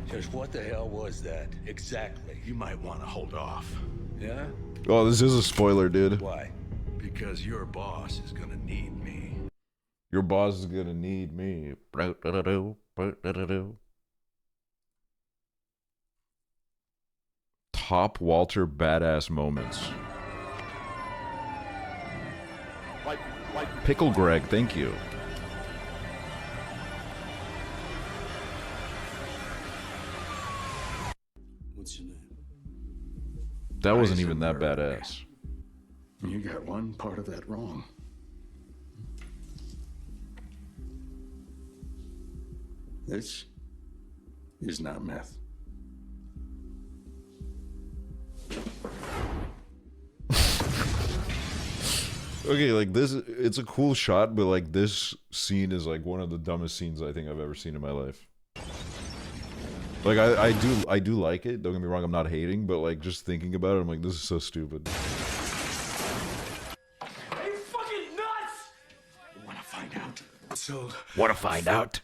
Just what the hell was that? Exactly. You might want to hold off. Yeah? Oh, this is a spoiler, dude. Why? Because your boss is gonna need me. Your boss is gonna need me. Top Walter badass moments. White people Pickle Greg, thank you. What's your name? That wasn't even that badass. You got one part of that wrong. This is not meth. Okay, like this, it's a cool shot, but like this scene is like one of the dumbest scenes I think I've ever seen in my life. Like I do like it. Don't get me wrong, I'm not hating, but like just thinking about it, I'm like, this is so stupid. Are you fucking nuts? Want to find out? So, Want to find out?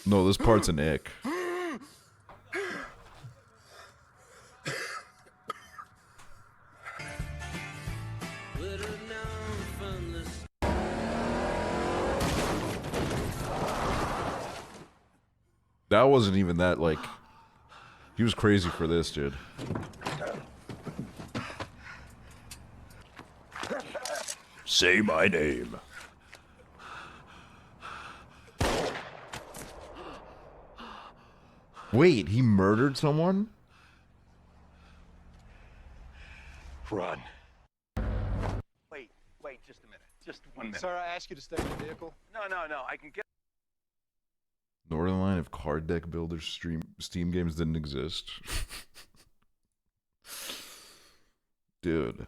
No, this part's an ick. That wasn't even that, like... He was crazy for this, dude. Say my name. Wait, he murdered someone? run. Wait, just a minute. Just 1 minute. Sir, I ask you to stay in the vehicle. No, I can get... Northern Line of card deck builders Steam games didn't exist. Dude.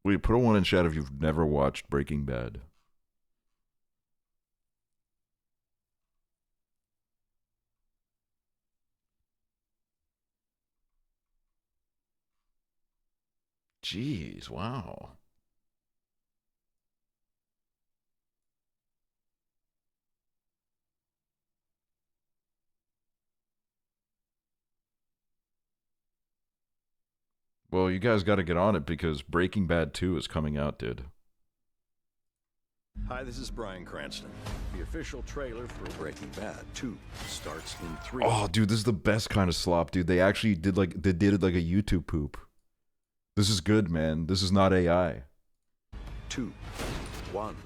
Wait, put a 1 in chat if you've never watched Breaking Bad. Jeez, wow. Well, you guys got to get on it because Breaking Bad 2 is coming out, dude. Hi, this is Bryan Cranston. The official trailer for Breaking Bad 2 starts in 3. Oh, dude, this is the best kind of slop, dude. They actually did like it like a YouTube poop. This is good, man. This is not AI. 2, 1.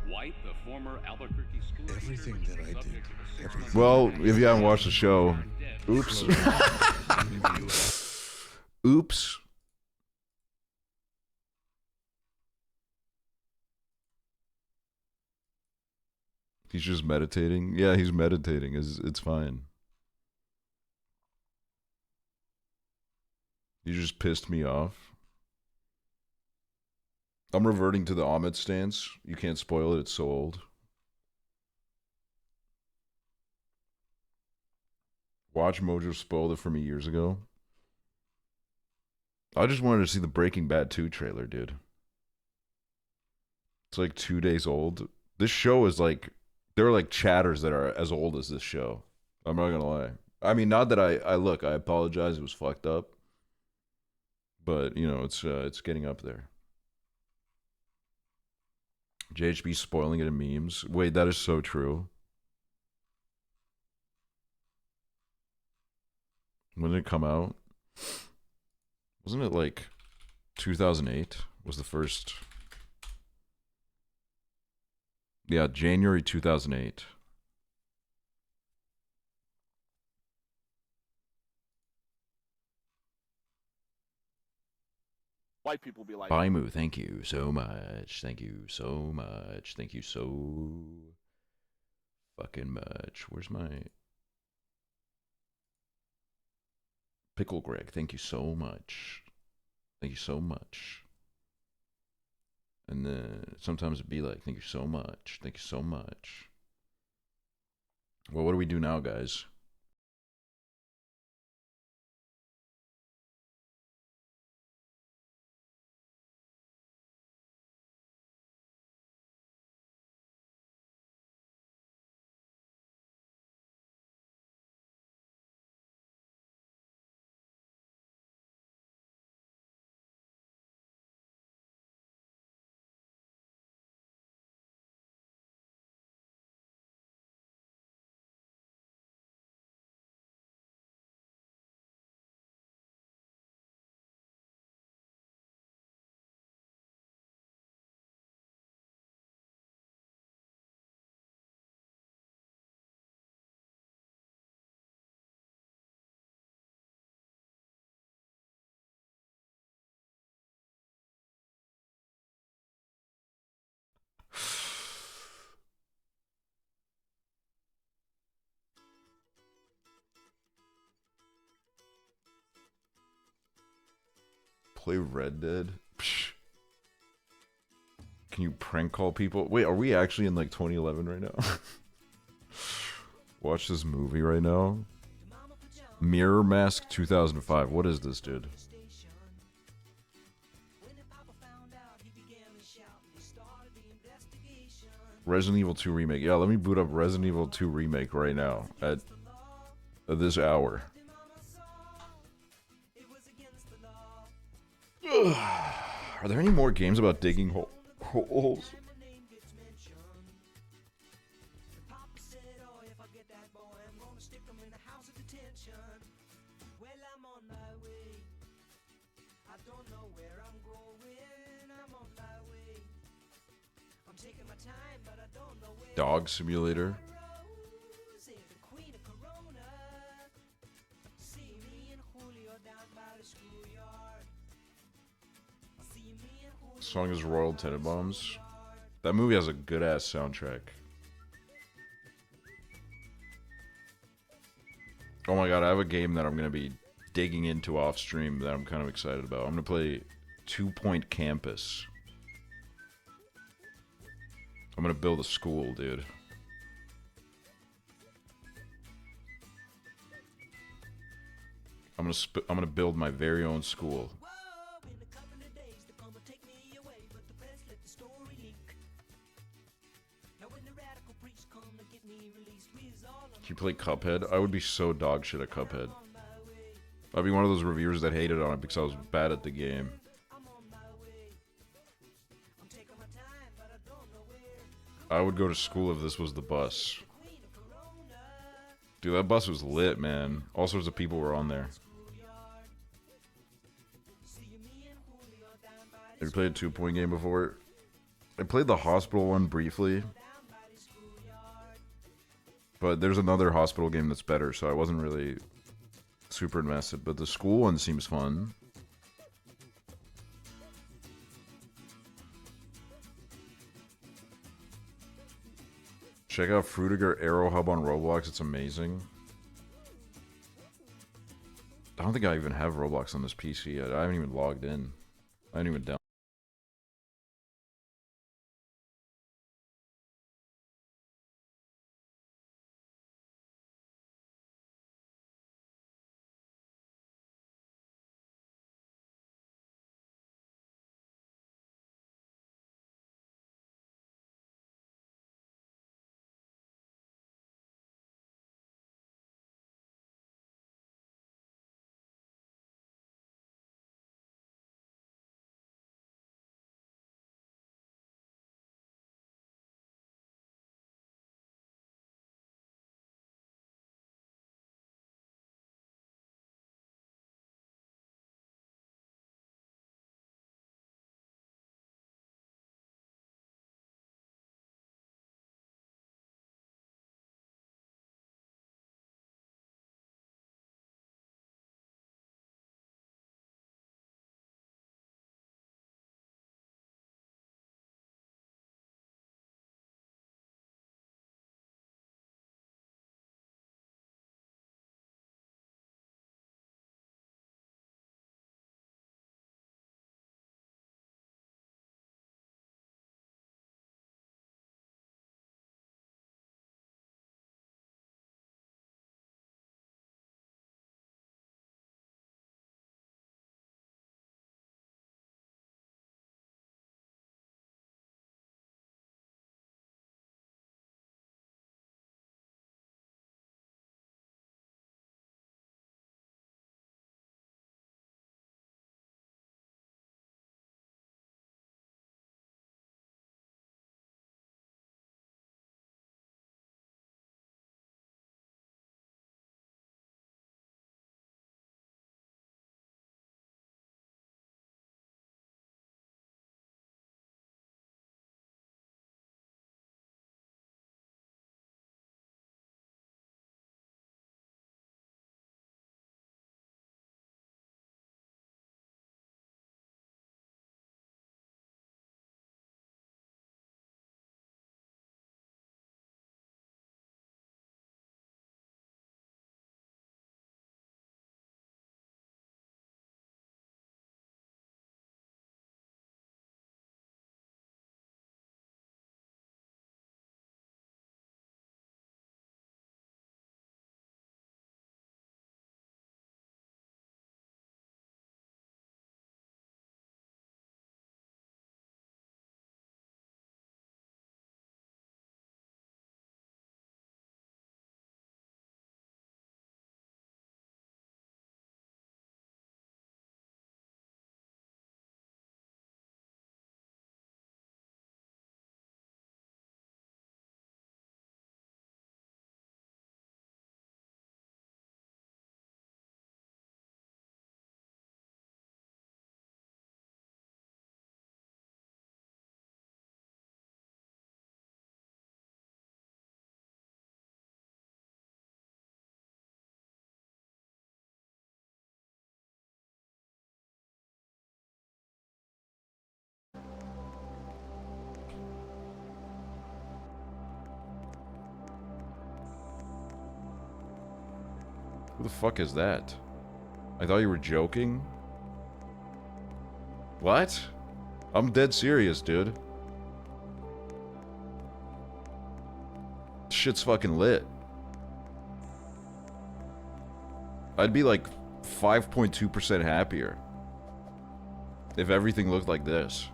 White, the former Albuquerque school Everything that I did. Everything. Well, if you haven't watched the show, oops. Oops. He's just meditating. Yeah, he's meditating. It's fine. You just pissed me off. I'm reverting to the Ahmed stance. You can't spoil it. It's so old. Watch Mojo spoiled it for me years ago. I just wanted to see the Breaking Bad 2 trailer, dude. It's like 2 days old. This show is like... There are like chatters that are as old as this show. I'm not gonna lie. I mean, not that I look, I apologize. It was fucked up. But, you know, it's getting up there. JHB spoiling it in memes. Wait, that is so true. When did it come out? Wasn't it like 2008 was the first? Yeah, January 2008. White people be like, Baimu, thank you so much. Thank you so much. Thank you so fucking much. Where's my... Pickle Greg, thank you so much. Thank you so much. And then sometimes it'd be like, thank you so much. Thank you so much. Well, what do we do now, guys? Play Red Dead? Psh. Can you prank call people? Wait, are we actually in like 2011 right now? Watch this movie right now. Mirror Mask 2005. What is this, dude? Resident Evil 2 Remake. Yeah, let me boot up Resident Evil 2 Remake right now at this hour. Are there any more games about digging holes? Dog Simulator. Song is Royal Tenenbaums. That movie has a good ass soundtrack. Oh my god, I have a game that I'm gonna be digging into off stream that I'm kind of excited about. I'm gonna play 2 Point Campus. I'm gonna build a school, dude. I'm gonna build my very own school. Can you play Cuphead? I would be so dog shit at Cuphead. I'd be one of those reviewers that hated on it because I was bad at the game. I would go to school if this was the bus. Dude, that bus was lit, man. All sorts of people were on there. Have you played a 2 Point game before? I played the hospital one briefly. But there's another hospital game that's better, so I wasn't really super invested. But the school one seems fun. Check out Fruitiger Arrow Hub on Roblox, it's amazing. I don't think I even have Roblox on this PC yet. I haven't even logged in. I haven't even downloaded. Who the fuck is that? I thought you were joking. What? I'm dead serious, dude. Shit's fucking lit. I'd be like 5.2% happier if everything looked like this.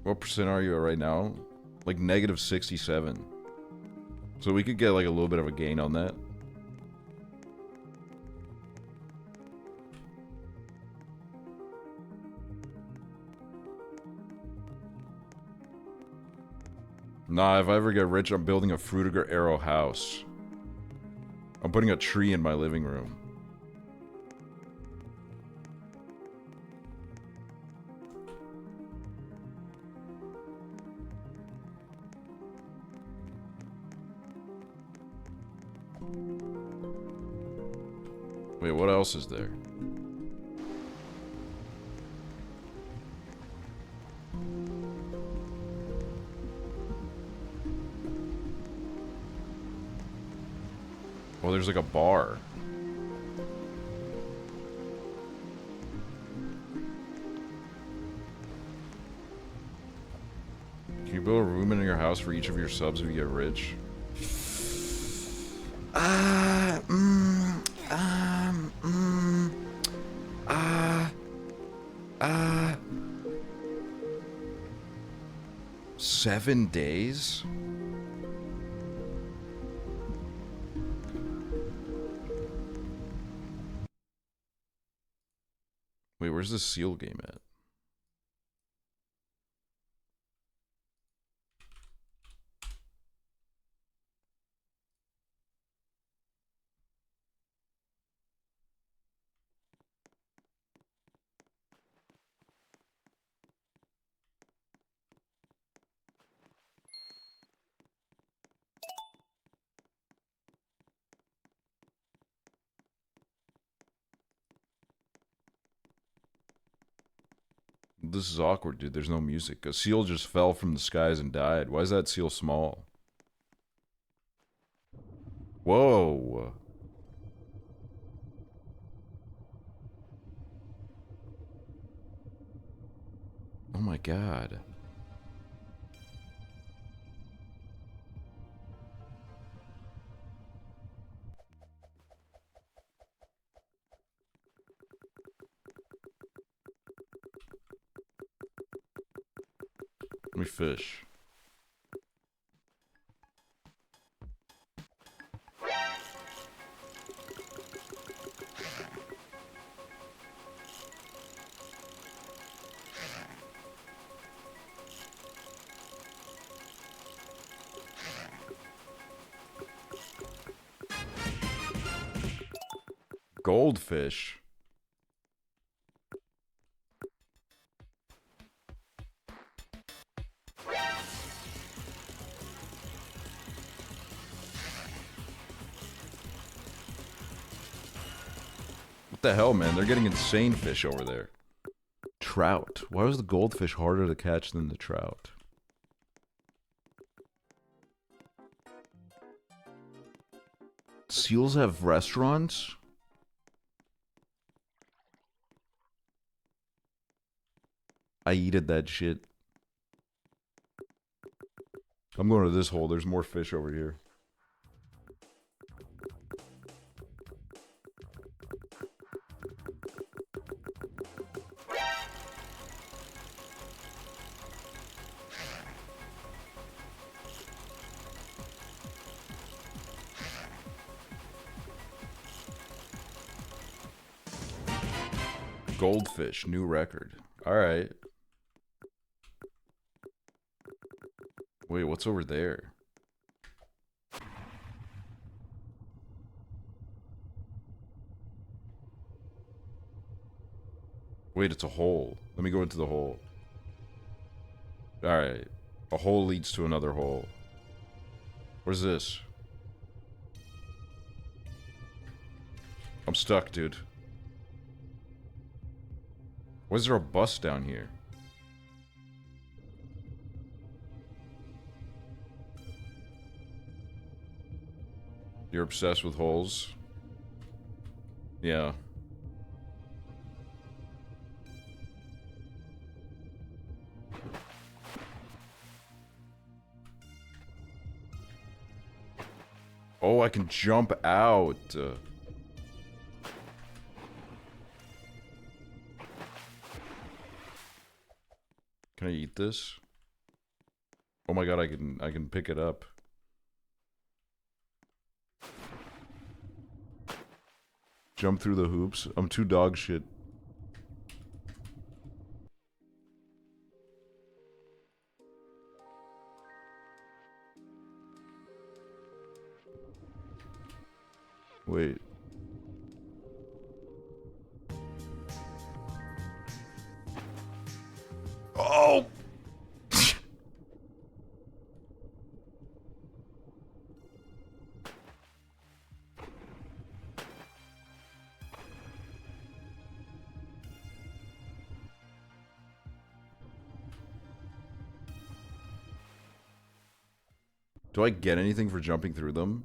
What percent are you at right now? Like negative 67. So we could get like a little bit of a gain on that. Nah, if I ever get rich, I'm building a Frutiger Arrow house. I'm putting a tree in my living room. Wait, what else is there? Oh, there's like a bar. Can you build a room in your house for each of your subs if you get rich? 7 days? Wait, where's the seal game at? This is awkward, dude. There's no music. A seal just fell from the skies and died. Why is that seal small? Whoa. Oh my god. Let me fish. Goldfish. What the hell, man? They're getting insane fish over there. Trout. Why was the goldfish harder to catch than the trout? Seals have restaurants? I eated that shit. I'm going to this hole. There's more fish over here. Goldfish, new record. Alright. Wait, what's over there? Wait, it's a hole. Let me go into the hole. Alright. A hole leads to another hole. What is this? I'm stuck, dude. Why is there a bus down here? You're obsessed with holes? Yeah. Oh, I can jump out. Can I eat this? Oh my god, I can pick it up. Jump through the hoops. I'm too dog shit. Wait. Oh! Do I get anything for jumping through them?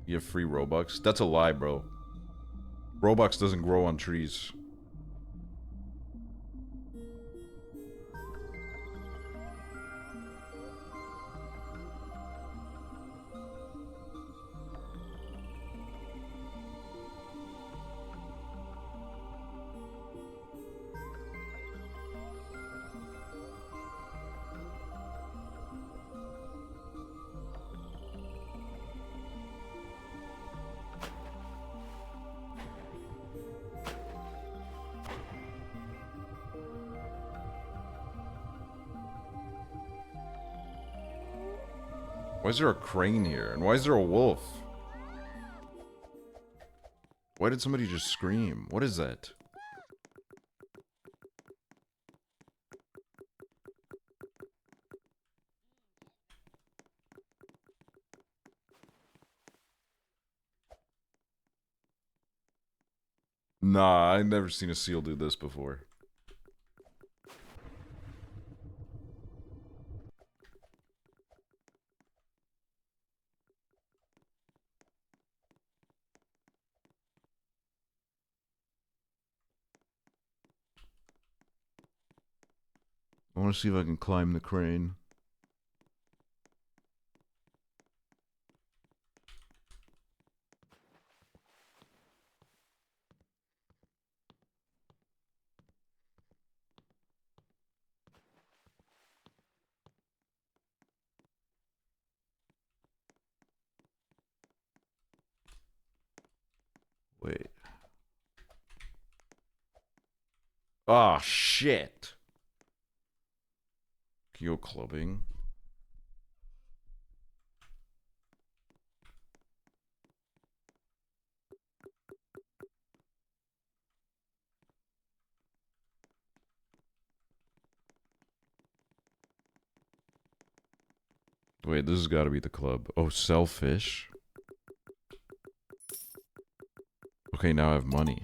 You have free Robux? That's a lie, bro. Robux doesn't grow on trees. Why is there a crane here? And why is there a wolf? Why did somebody just scream? What is that? Nah, I've never seen a seal do this before. I want to see if I can climb the crane. Wait. Ah, shit. Can you go clubbing? Wait, this has got to be the club. Oh, sell fish? Okay, now I have money.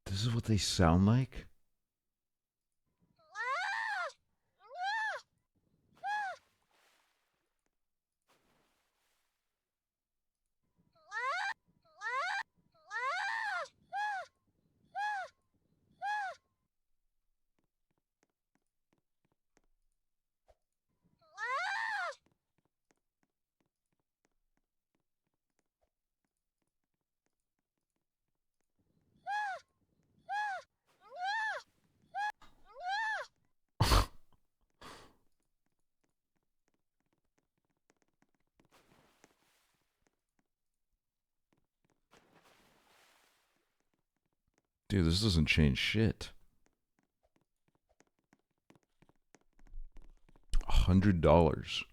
This is what they sound like? Dude, this doesn't change shit. $100.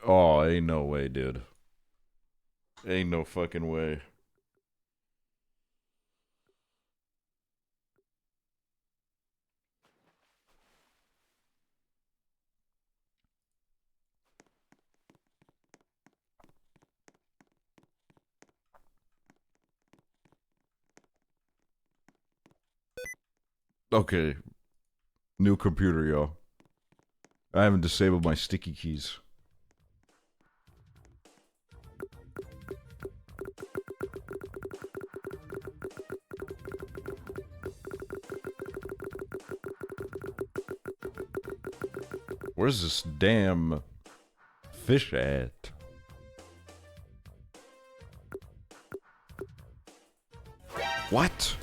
Oh, ain't no way, dude. Ain't no fucking way. Okay. New computer, yo. I haven't disabled my sticky keys. Where's this damn fish at? What?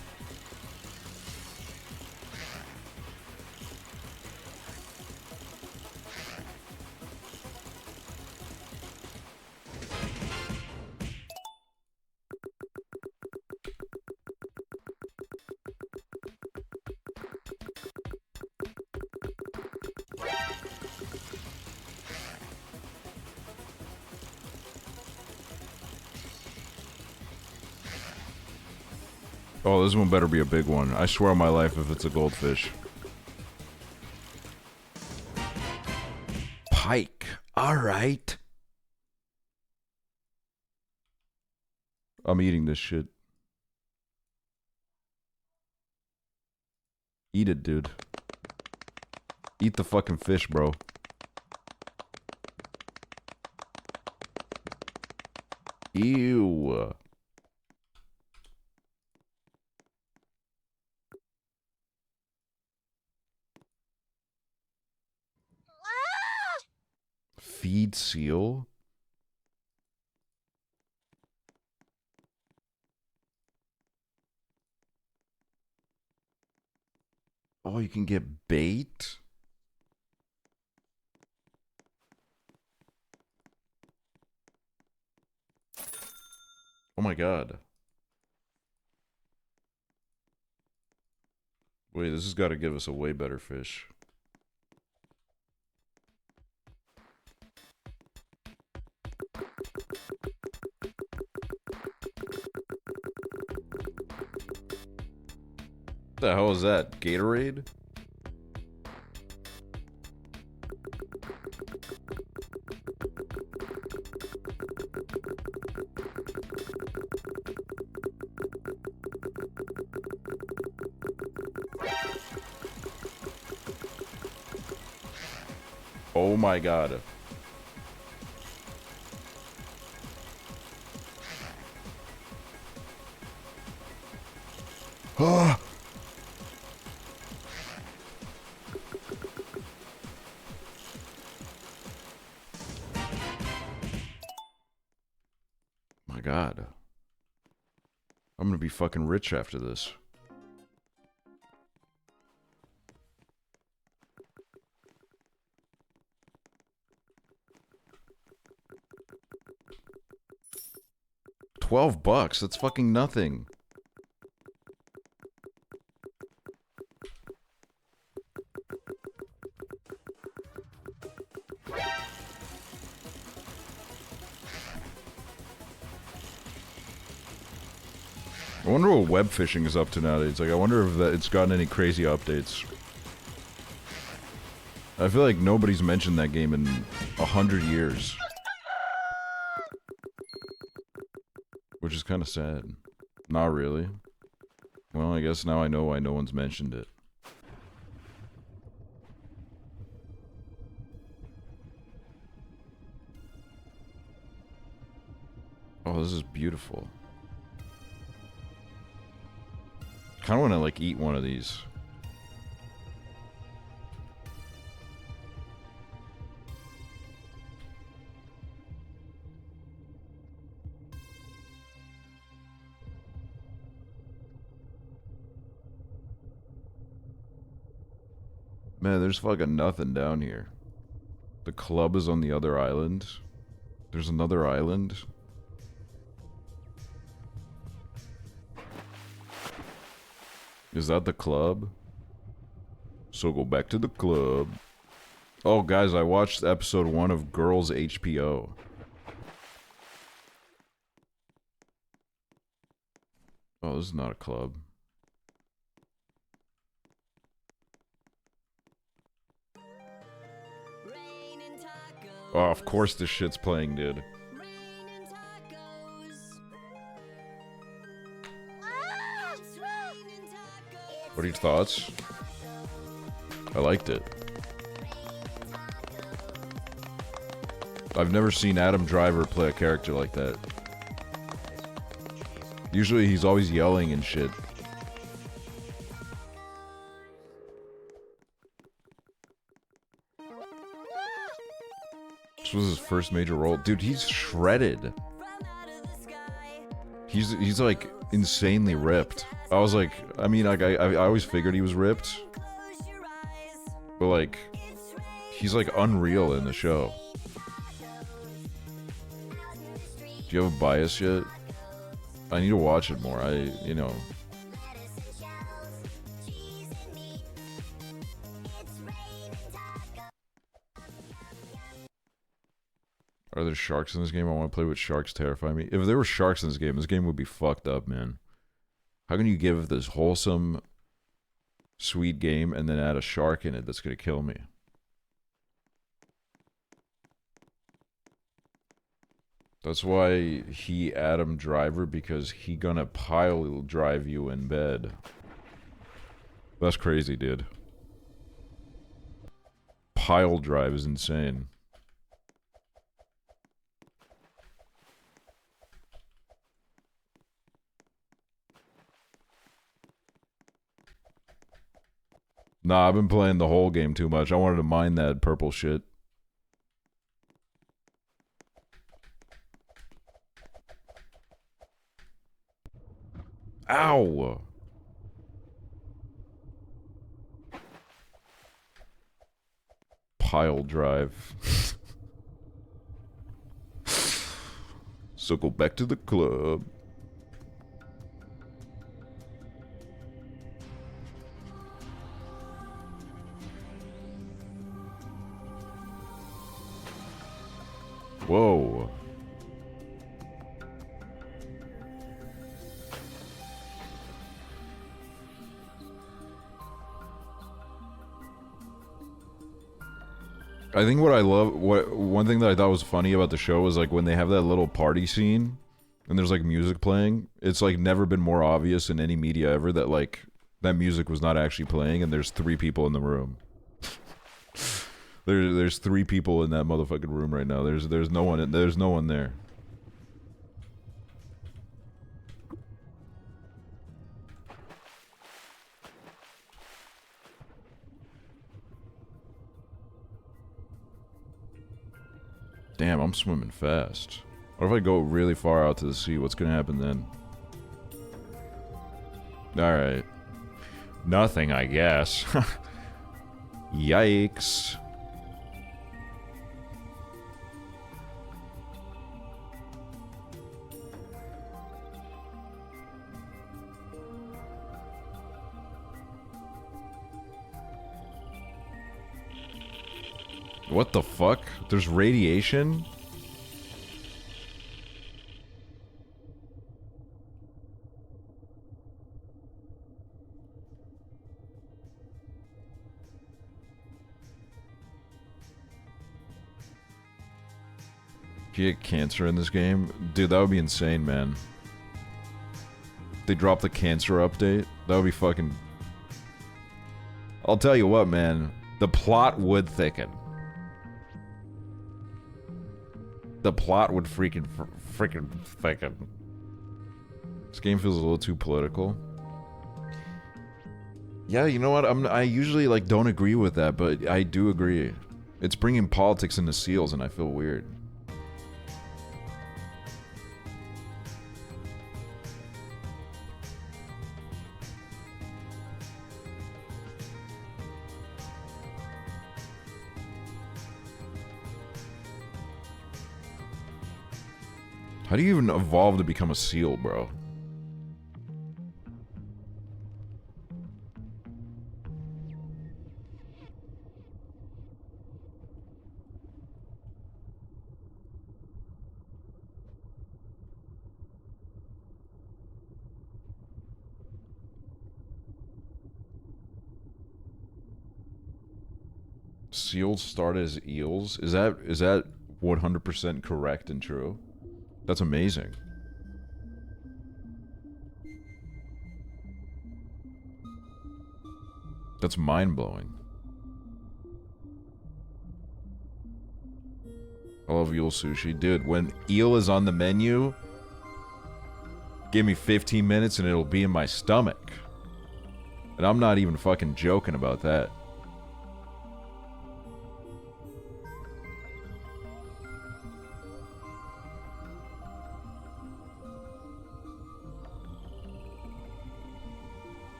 Oh, this one better be a big one. I swear on my life if it's a goldfish. Pike. Alright. I'm eating this shit. Eat it, dude. Eat the fucking fish, bro. Ew. Feed seal? Oh, you can get bait? Oh my god. Wait, this has got to give us a way better fish. What the hell is that? Gatorade? Oh my god. Ah! My god. I'm gonna be fucking rich after this. $12? That's fucking nothing. I wonder what web fishing is up to nowadays. Like, I wonder if it's gotten any crazy updates. I feel like nobody's mentioned that game in 100 years. Which is kind of sad. Not really. Well, I guess now I know why no one's mentioned it. Oh, this is beautiful. I kind of want to, like, eat one of these. Man, there's fucking nothing down here. The club is on the other island. There's another island. Is that the club? So go back to the club. Oh, guys, I watched episode 1 of Girls HPO. Oh, this is not a club. Oh, of course this shit's playing, dude. What are your thoughts? I liked it. I've never seen Adam Driver play a character like that. Usually he's always yelling and shit. This was his first major role. Dude, he's shredded. He's like insanely ripped. I was like, I mean, like I always figured he was ripped. But like, he's like unreal in the show. Do you have a bias yet? I need to watch it more. You know. Are there sharks in this game? I want to play with sharks. Terrify me. If there were sharks in this game would be fucked up, man. How can you give this wholesome, sweet game and then add a shark in it that's gonna kill me? That's why he Adam Driver, because he gonna pile drive you in bed. That's crazy, dude. Pile drive is insane. Nah, I've been playing the whole game too much. I wanted to mine that purple shit. Ow! Pile drive. So go back to the club. Whoa. I think what I love, one thing that I thought was funny about the show was like when they have that little party scene and there's like music playing, it's like never been more obvious in any media ever that like that music was not actually playing and there's 3 people in the room. There's 3 people in that motherfucking room right now. There's no one there. Damn, I'm swimming fast. What if I go really far out to the sea? What's gonna happen then? Alright. Nothing, I guess. Yikes. What the fuck? There's radiation? If you get cancer in this game, dude, that would be insane, man. If they drop the cancer update, that would be fucking... I'll tell you what, man. The plot would thicken. The plot would freaking thicken. This game feels a little too political. Yeah, you know what? I usually like don't agree with that, but I do agree. It's bringing politics into seals, and I feel weird. How do you even evolve to become a seal, bro? Seals start as eels? Is that 100% correct and true? That's amazing. That's mind-blowing. I love eel sushi. Dude, when eel is on the menu, give me 15 minutes and it'll be in my stomach. And I'm not even fucking joking about that.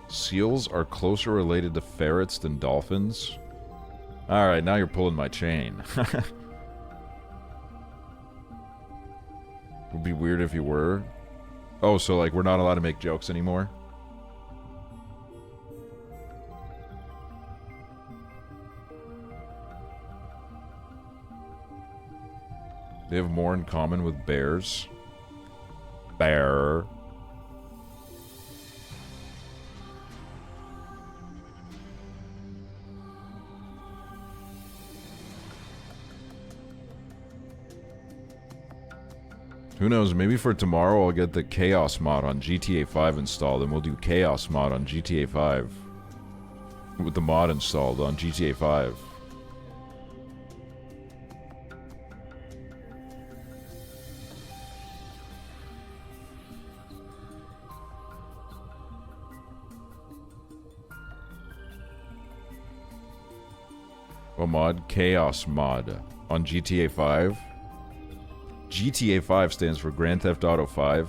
Seals are closer related to ferrets than dolphins? Alright, now you're pulling my chain. Would be weird if you were. Oh, so like we're not allowed to make jokes anymore? They have more in common with bears. Bear. Who knows, maybe for tomorrow I'll get the Chaos mod on GTA 5 installed and we'll do Chaos mod on GTA 5. With the mod installed on GTA 5. What mod? Chaos mod on GTA 5. GTA 5 stands for Grand Theft Auto 5.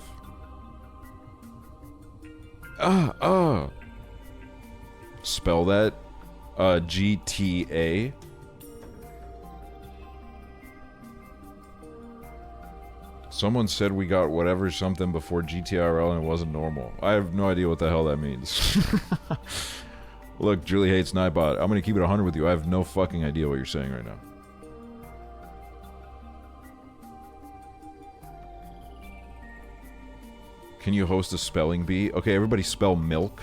Spell that. GTA. Someone said we got whatever something before GTRL and it wasn't normal. I have no idea what the hell that means. Look, Julie hates Nightbot. I'm gonna keep it 100 with you. I have no fucking idea what you're saying right now. Can you host a spelling bee? Okay, everybody spell milk.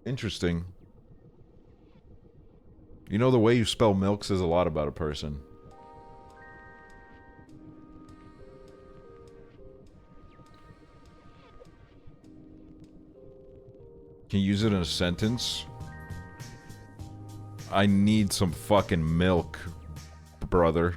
Interesting. You know, the way you spell milk says a lot about a person. Can you use it in a sentence? I need some fucking milk, brother.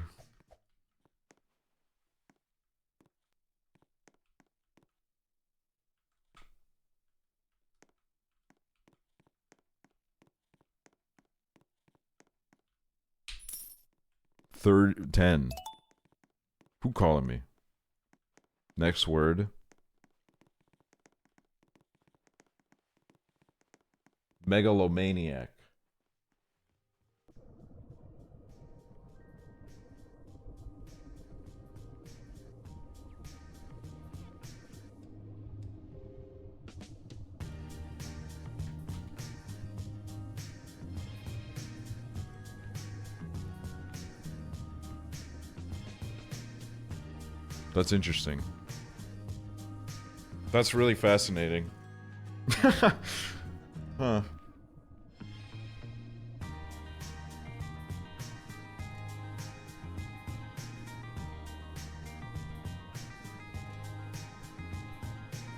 Third 10. Who calling me? Next word. Megalomaniac. That's interesting. That's really fascinating. Huh.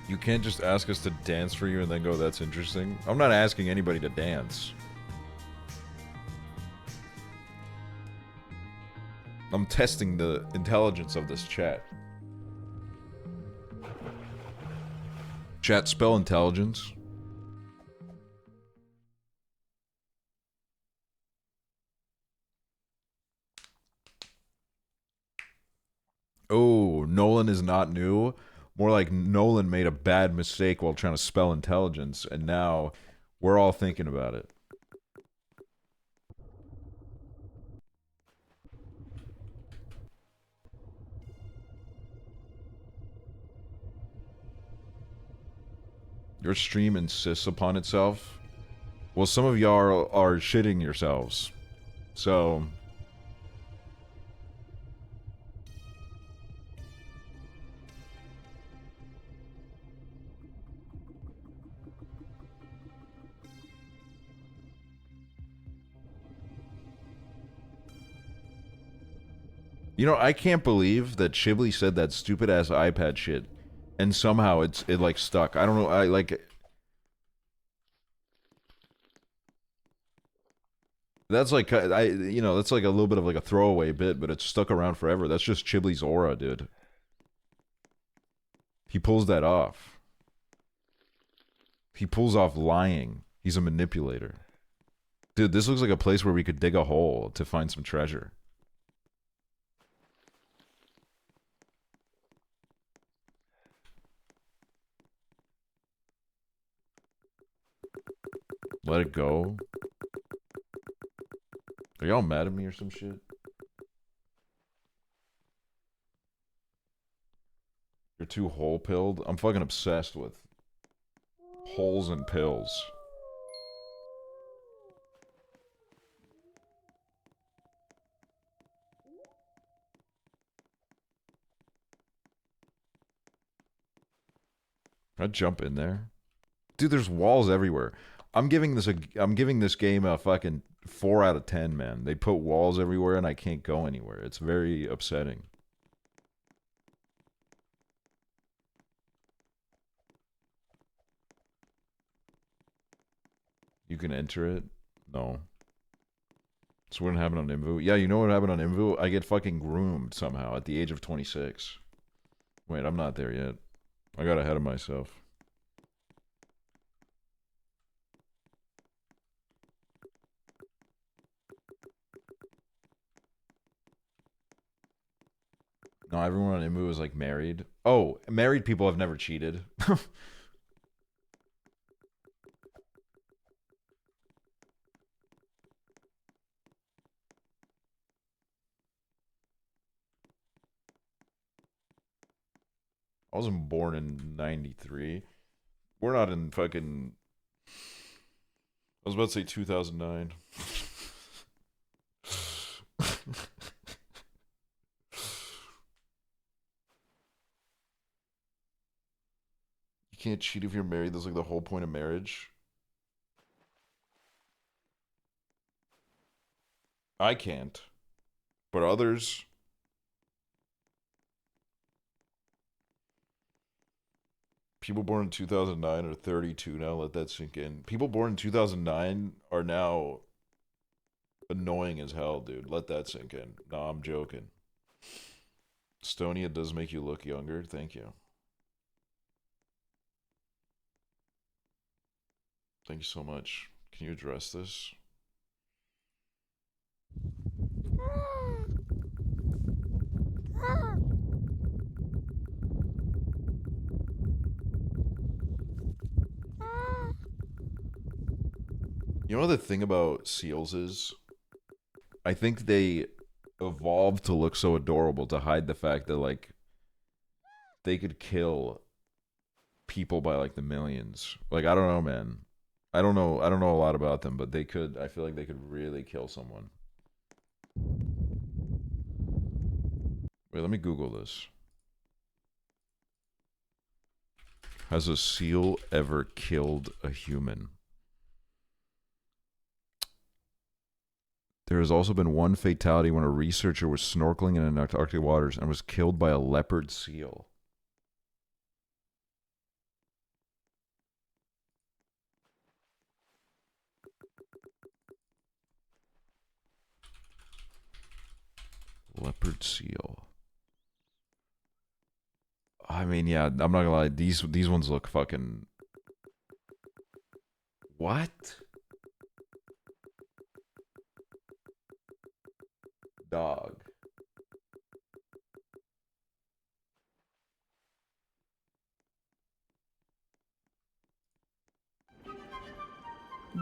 You can't just ask us to dance for you and then go, that's interesting. I'm not asking anybody to dance. I'm testing the intelligence of this chat. Chat, spell intelligence. Oh, Nolan is not new. More like Nolan made a bad mistake while trying to spell intelligence, and now we're all thinking about it. Your stream insists upon itself. Well, some of y'all are shitting yourselves. So... You know, I can't believe that Chiblee said that stupid ass iPad shit, and somehow it like stuck. I don't know. I like that's like that's like a little bit of like a throwaway bit, but it's stuck around forever. That's just Chiblee's aura, dude. He pulls that off. He pulls off lying. He's a manipulator. Dude, this looks like a place where we could dig a hole to find some treasure. Let it go. Are y'all mad at me or some shit? You're too hole-pilled? I'm fucking obsessed with holes and pills. Can I jump in there? Dude, there's walls everywhere. I'm giving this game a fucking 4 out of 10, man. They put walls everywhere and I can't go anywhere. It's very upsetting. You can enter it? No. So what happened on Invu? Yeah, you know what happened on Invu? I get fucking groomed somehow at the age of 26. Wait, I'm not there yet. I got ahead of myself. No, everyone on Imbu is like married. Oh, married people have never cheated. I wasn't born in 93. We're not in fucking... I was about to say 2009. You can't cheat if you're married. That's like the whole point of marriage. I can't. But others... People born in 2009 are 32 now. Let that sink in. People born in 2009 are now annoying as hell, dude. Let that sink in. Nah, I'm joking. Estonia does make you look younger. Thank you. Thank you so much. Can you address this? You know the thing about seals is? I think they evolved to look so adorable to hide the fact that, like, they could kill people by, like, the millions. Like, I don't know, man. I don't know a lot about them, but they could, I feel like they could really kill someone. Wait, let me Google this. Has a seal ever killed a human? There has also been one fatality when a researcher was snorkeling in Antarctic waters and was killed by a leopard seal. Leopard seal. I mean, yeah, I'm not gonna lie. These ones look fucking... What? Dog.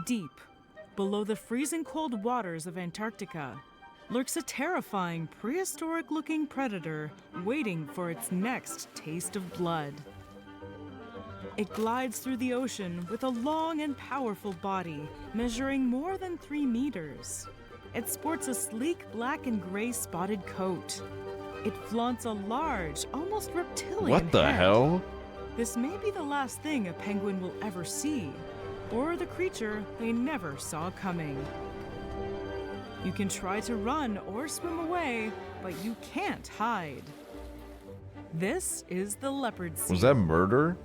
Deep, below the freezing cold waters of Antarctica, lurks a terrifying prehistoric-looking predator waiting for its next taste of blood. It glides through the ocean with a long and powerful body measuring more than 3 meters. It sports a sleek black and gray spotted coat. It flaunts a large, almost reptilian What the head. hell? This may be the last thing a penguin will ever see, or the creature they never saw coming. You can try to run or swim away, but you can't hide. This is the leopard seal. Was that murder?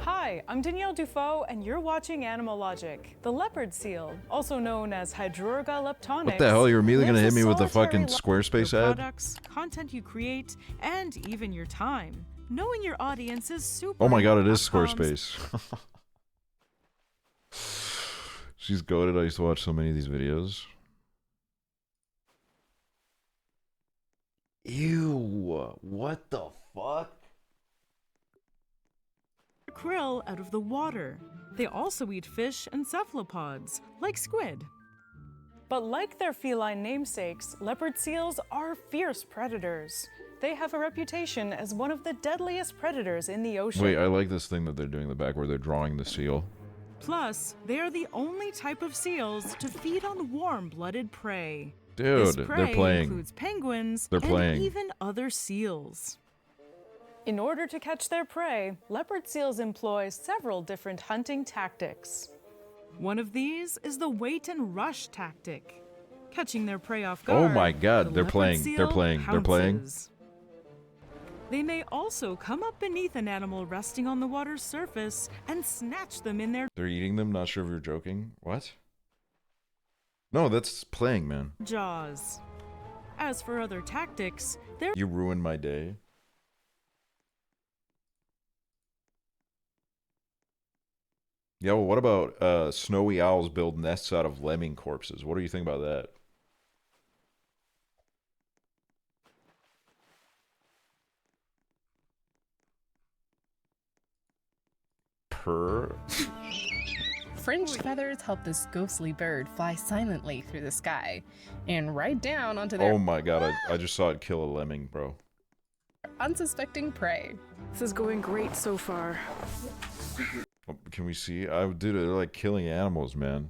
Hi, I'm Danielle Dufault, and you're watching Animal Logic. The leopard seal, also known as Hydrorga leptonix. What the hell? You're immediately gonna lives hit a me with the solitary fucking life. Squarespace Your ad? products, content you create, and even your time. Knowing your audience is super. Oh my god, it is important. Squarespace. She's goated. I used to watch so many of these videos. Ew. What the fuck? Krill out of the water. They also eat fish and cephalopods, like squid. But like their feline namesakes, leopard seals are fierce predators. They have a reputation as one of the deadliest predators in the ocean. Wait, I like this thing that they're doing in the back where they're drawing the seal. Plus, they are the only type of seals to feed on warm-blooded prey. Dude, This they're prey playing. includes penguins They're and playing. even other seals. In order to catch their prey, leopard seals employ several different hunting tactics. One of these is the wait and rush tactic. Catching their prey off guard. Oh my god, the they're leopard playing. seal They're playing. They're playing. pounces. They may also come up beneath an animal resting on the water's surface and snatch them in their They're eating them? Not sure if you're joking. What? No, that's playing, man. jaws. As for other tactics, they're You ruined my day. Yeah, well, what about snowy owls build nests out of lemming corpses? What do you think about that? Purr? Fringed feathers help this ghostly bird fly silently through the sky and right down onto their Oh my god, I just saw it kill a lemming, bro. unsuspecting prey. This is going great so far. Oh, can we see? Dude, they're like killing animals, man.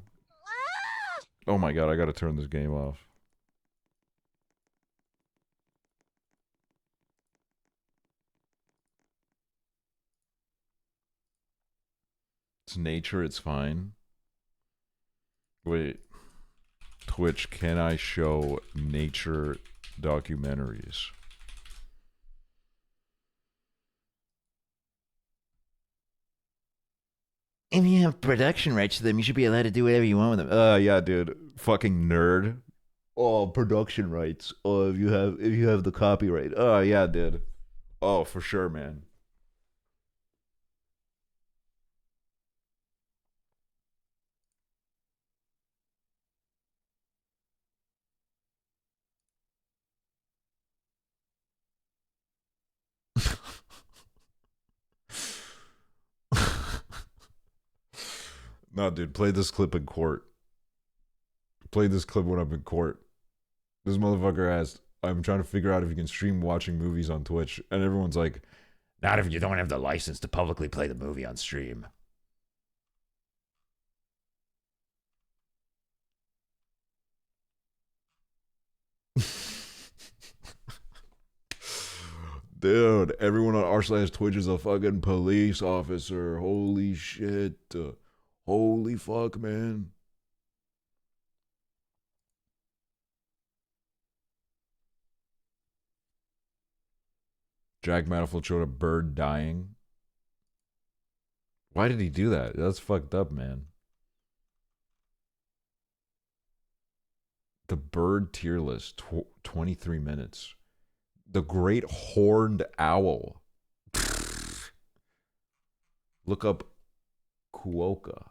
Oh my god, I gotta turn this game off. It's nature, it's fine. Wait. Twitch, can I show nature documentaries? If you have production rights to them, you should be allowed to do whatever you want with them. Yeah, dude. Fucking nerd. Oh, production rights. Oh, if you have the copyright. Oh, yeah, dude. Oh, for sure, man. No, dude, play this clip in court. Play this clip when I'm in court. This motherfucker asked, I'm trying to figure out if you can stream watching movies on Twitch. And everyone's like, not if you don't have the license to publicly play the movie on stream. Dude, everyone on r/Twitch is a fucking police officer. Holy shit. Holy fuck, man. Jack Manifold showed a bird dying. Why did he do that? That's fucked up, man. The bird tier list, 23 minutes. The great horned owl. Look up Kuoka.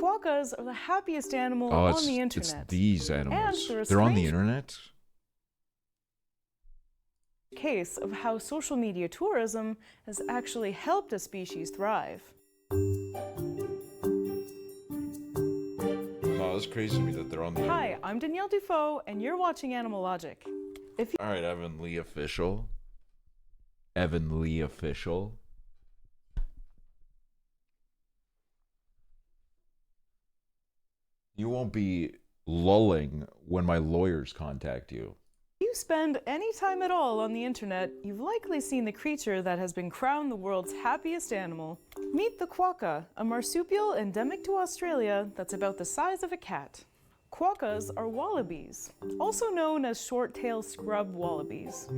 Quokkas are the happiest animal Oh, on the internet. it's these animals. And They're on the strange internet? case of how social media tourism has actually helped a species thrive. No, it's crazy to me that they're on the internet. Hi, I'm Danielle Dufault, and you're watching Animal Logic. If you Alright, Evan Lee official. Evan Lee official. You won't be lulling when my lawyers contact you. If you spend any time at all on the internet, you've likely seen the creature that has been crowned the world's happiest animal. Meet the quokka, a marsupial endemic to Australia that's about the size of a cat. Quokkas are wallabies, also known as short-tailed scrub wallabies.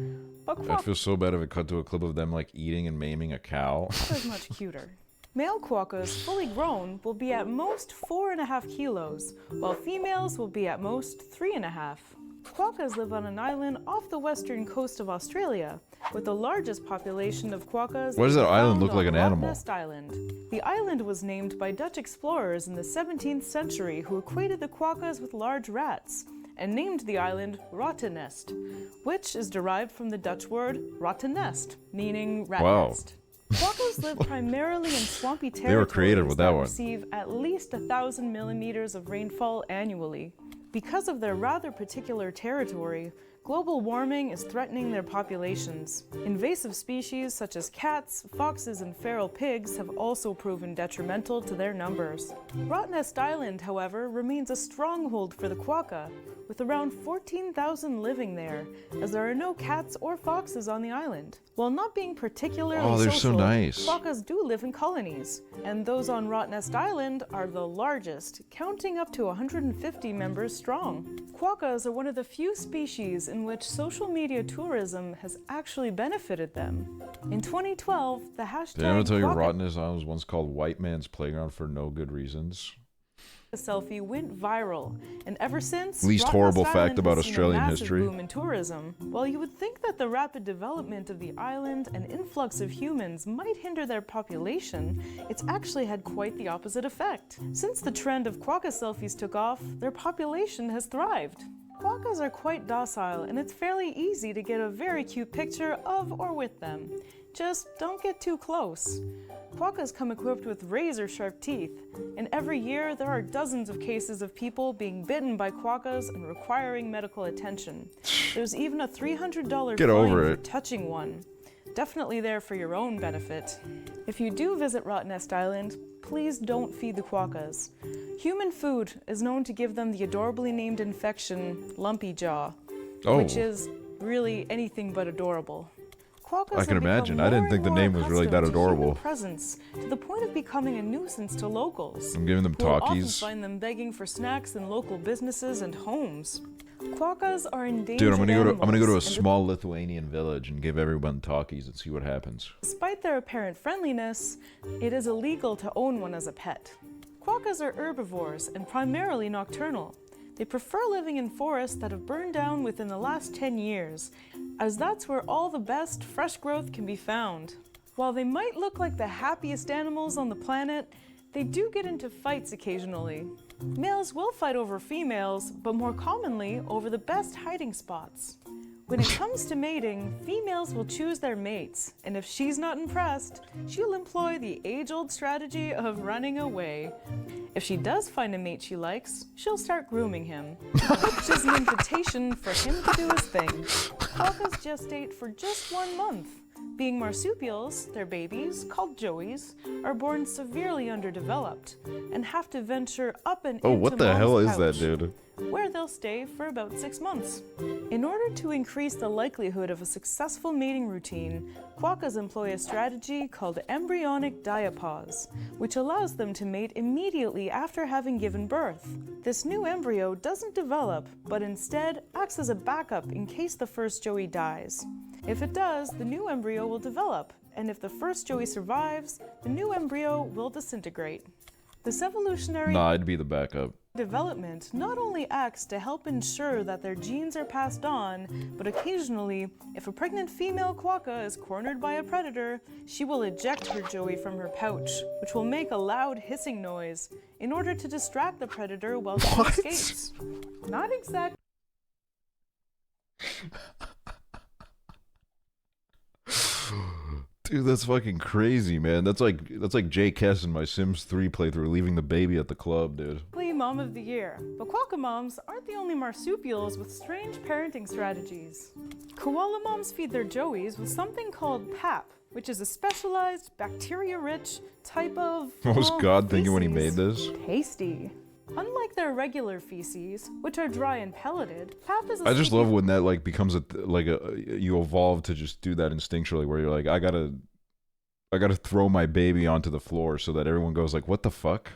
But I'd feel so bad if it cut to a clip of them like eating and maiming a cow. quokkas are much cuter. Male quokkas, fully grown, will be at most 4.5 kilos, while females will be at most 3.5. Quokkas live on an island off the western coast of Australia, with the largest population of quokkas. Why does that island found look like on an animal? Rottnest Island. The island was named by Dutch explorers in the 17th century who equated the quokkas with large rats, and named the island Rottnest, which is derived from the Dutch word rottennest, meaning rat Wow. nest. Quokkas live primarily in swampy territories They were creative with that one. receive at least 1,000 millimeters of rainfall annually. Because of their rather particular territory, global warming is threatening their populations. Invasive species such as cats, foxes, and feral pigs have also proven detrimental to their numbers. Rottnest Island, however, remains a stronghold for the quokka, with around 14,000 living there, as there are no cats or foxes on the island. While not being particularly Oh, they're so social, nice. quokkas do live in colonies, and those on Rottnest Island are the largest, counting up to 150 members strong. Quokkas are one of the few species in which social media tourism has actually benefited them. In 2012, the hashtag Did I ever tell you quokka Rottnest Island was once called White Man's Playground for no good reasons? selfie went viral, and ever since, Least Rottnest horrible Island fact about has seen a Australian massive history. boom in tourism. While you would think that the rapid development of the island and influx of humans might hinder their population, it's actually had quite the opposite effect. Since the trend of quokka selfies took off, their population has thrived. Quokkas are quite docile, and it's fairly easy to get a very cute picture of or with them. Just don't get too close. Quokkas come equipped with razor-sharp teeth, and every year there are dozens of cases of people being bitten by quokkas and requiring medical attention. There's even a $300 Get fine over for it. touching one. Definitely there for your own benefit. If you do visit Rottnest Island, please don't feed the quokkas. Human food is known to give them the adorably named infection lumpy jaw, which is really anything but adorable. Quokkas I can have become imagine. I didn't more think the and more name was really that accustomed to human adorable. presence, to the point of becoming a nuisance to locals. I'm giving them who will often talkies. find them begging for snacks in local businesses and homes. Quokkas are endangered Dude, I'm gonna go to a animals, and small Lithuanian village and give everyone talkies and see what happens. despite their apparent friendliness, it is illegal to own one as a pet. Quokkas are herbivores and primarily nocturnal. They prefer living in forests that have burned down within the last 10 years, as that's where all the best fresh growth can be found. While they might look like the happiest animals on the planet, they do get into fights occasionally. Males will fight over females, but more commonly over the best hiding spots. When it comes to mating, females will choose their mates, and if she's not impressed, she'll employ the age-old strategy of running away. If she does find a mate she likes, she'll start grooming him, which is an invitation for him to do his thing. Quokkas gestate for just 1 month. Being marsupials, their babies, called joeys, are born severely underdeveloped and have to venture up and Oh, into what the mom's hell is pouch, that, dude? where they'll stay for about 6 months. In order to increase the likelihood of a successful mating routine, quokkas employ a strategy called embryonic diapause, which allows them to mate immediately after having given birth. This new embryo doesn't develop, but instead acts as a backup in case the first joey dies. If it does, the new embryo will develop, and if the first joey survives, the new embryo will disintegrate. This evolutionary Nah, I'd be the backup. development not only acts to help ensure that their genes are passed on, but occasionally, if a pregnant female quokka is cornered by a predator, she will eject her joey from her pouch, which will make a loud hissing noise in order to distract the predator while she escapes. Not exactly. Dude, that's fucking crazy, man. That's like Jay Kess in my Sims 3 playthrough, leaving the baby at the club, dude. Mom of the year. But quokka moms aren't the only marsupials with strange parenting strategies. Koala moms feed their joeys with something called pap, which is a specialized, bacteria-rich type of... What was God thinking when he feces. made this? Tasty. Unlike their regular feces, which are dry and pelleted, pap is a I just sticky love when that like becomes you evolve to just do that instinctually, where you're like, I gotta throw my baby onto the floor so that everyone goes like, what the fuck?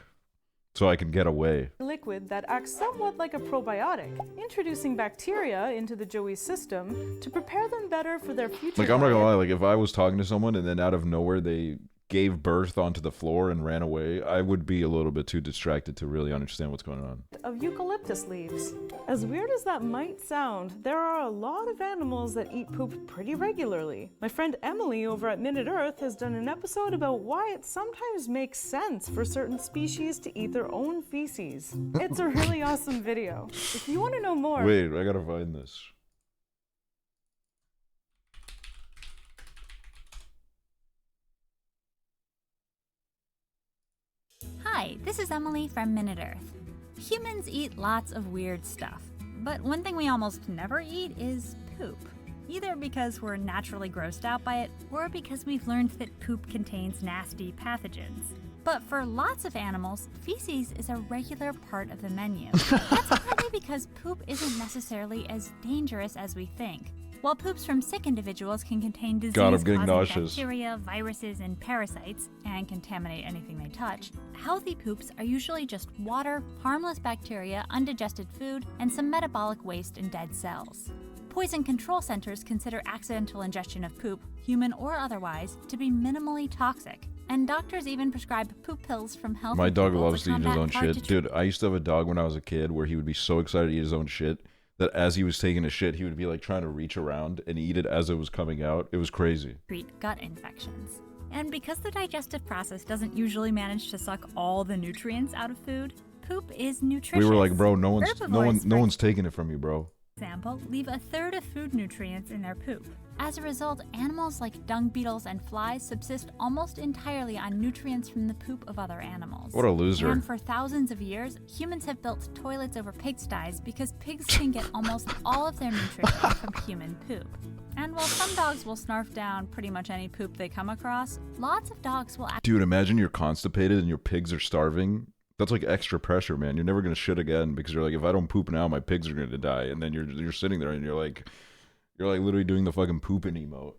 So I can get away. liquid that acts somewhat like a probiotic, introducing bacteria into the joey's system to prepare them better for their future Like, I'm not gonna diet. lie, like, if I was talking to someone and then out of nowhere they gave birth onto the floor and ran away, I would be a little bit too distracted to really understand what's going on. Of eucalyptus leaves. As weird as that might sound, there are a lot of animals that eat poop pretty regularly. My friend Emily over at Minute Earth has done an episode about why it sometimes makes sense for certain species to eat their own feces. It's a really awesome video. If you want to know more... Wait, I gotta find this. Hi, this is Emily from Minute Earth. Humans eat lots of weird stuff, but one thing we almost never eat is poop. Either because we're naturally grossed out by it, or because we've learned that poop contains nasty pathogens. But for lots of animals, feces is a regular part of the menu. That's partly because poop isn't necessarily as dangerous as we think. While poops from sick individuals can contain God, I'm getting disease-causing nauseous. bacteria, viruses, and parasites, and contaminate anything they touch, healthy poops are usually just water, harmless bacteria, undigested food, and some metabolic waste and dead cells. Poison control centers consider accidental ingestion of poop, human or otherwise, to be minimally toxic. And doctors even prescribe poop pills from healthy My dog people loves to eat his combat own hard shit. to Dude, I used to have a dog when I was a kid where he would be so excited to eat his own shit that as he was taking a shit, he would be like trying to reach around and eat it as it was coming out. It was crazy. treat gut infections. And because the digestive process doesn't usually manage to suck all the nutrients out of food, poop is nutritious. We were like, bro, no one's taking it from you, bro. Example, leave a third of food nutrients in their poop. As a result, animals like dung beetles and flies subsist almost entirely on nutrients from the poop of other animals. What a loser. And for thousands of years, humans have built toilets over pigsties because pigs can get almost all of their nutrition from human poop. And while some dogs will snarf down pretty much any poop they come across, lots of dogs will Dude, imagine you're constipated and your pigs are starving. That's like extra pressure, man. You're never gonna shit again because you're like, if I don't poop now, my pigs are gonna die. And then you're sitting there and you're like literally doing the fucking pooping emote.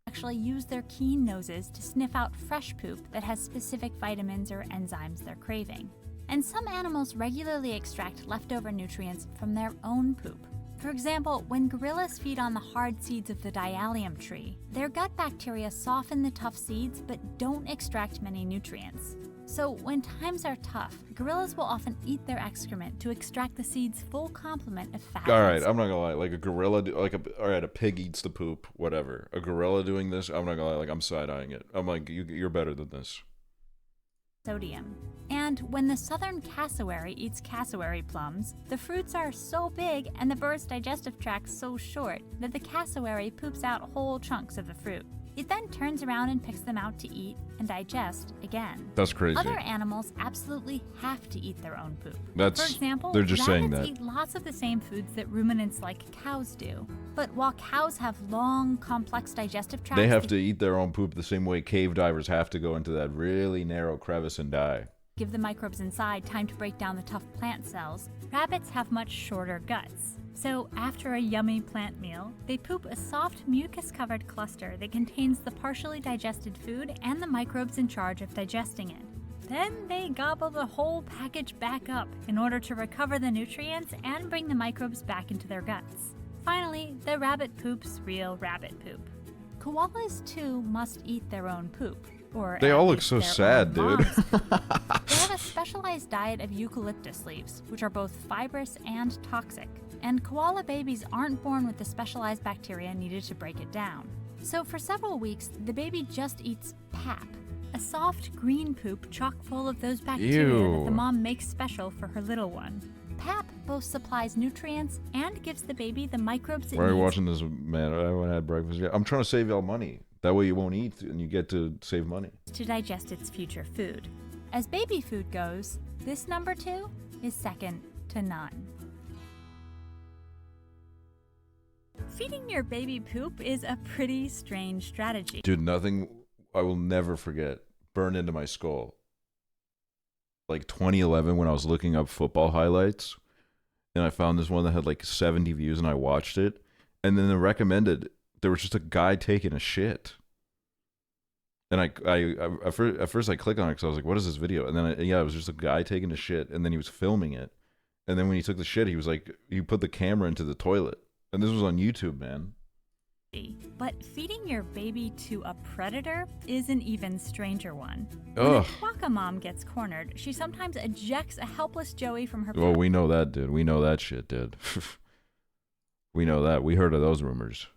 actually use their keen noses to sniff out fresh poop that has specific vitamins or enzymes they're craving. And some animals regularly extract leftover nutrients from their own poop. For example, when gorillas feed on the hard seeds of the diallium tree, their gut bacteria soften the tough seeds but don't extract many nutrients. So when times are tough, gorillas will often eat their excrement to extract the seed's full complement of fat. All right, I'm not gonna lie. Like a gorilla, all right, a pig eats the poop, whatever. A gorilla doing this, I'm not gonna lie. Like I'm side-eyeing it. I'm like, you're better than this. Sodium. And when the southern cassowary eats cassowary plums, the fruits are so big and the bird's digestive tract so short that the cassowary poops out whole chunks of the fruit. It then turns around and picks them out to eat and digest again. That's crazy. Other animals absolutely have to eat their own poop. That's- For example, they're just saying rabbits that. eat lots of the same foods that ruminants like cows do. But while cows have long, complex digestive tracts, They have to eat their own poop the same way cave divers have to go into that really narrow crevice and die. give the microbes inside time to break down the tough plant cells, rabbits have much shorter guts. So after a yummy plant meal, they poop a soft mucus-covered cluster that contains the partially digested food and the microbes in charge of digesting it. Then they gobble the whole package back up in order to recover the nutrients and bring the microbes back into their guts. Finally, the rabbit poops real rabbit poop. Koalas too must eat their own poop. Or They at all look least so their sad, own dude. mom's poop. They have a special specialized diet of eucalyptus leaves, which are both fibrous and toxic. And koala babies aren't born with the specialized bacteria needed to break it down. So for several weeks, the baby just eats pap, a soft green poop chock full of those bacteria that the mom makes special for her little one. Pap both supplies nutrients and gives the baby the microbes it Why are you needs watching this, man? I haven't had breakfast yet. I'm trying to save y'all money. That way you won't eat and you get to save money. to digest its future food. As baby food goes, this number 2 is second to none. Feeding your baby poop is a pretty strange strategy. Dude, nothing I will never forget burned into my skull. Like 2011 when I was looking up football highlights and I found this one that had like 70 views and I watched it. And then the recommended, there was just a guy taking a shit. And at first I clicked on it because I was like, what is this video? And then, it was just a guy taking a shit and then he was filming it. And then when he took the shit, he was like, he put the camera into the toilet. And this was on YouTube, man. But feeding your baby to a predator is an even stranger one. Ugh. When a quokka mom gets cornered, she sometimes ejects a helpless Joey from her Well, we know that, dude. We know that shit, dude. We know that. We heard of those rumors.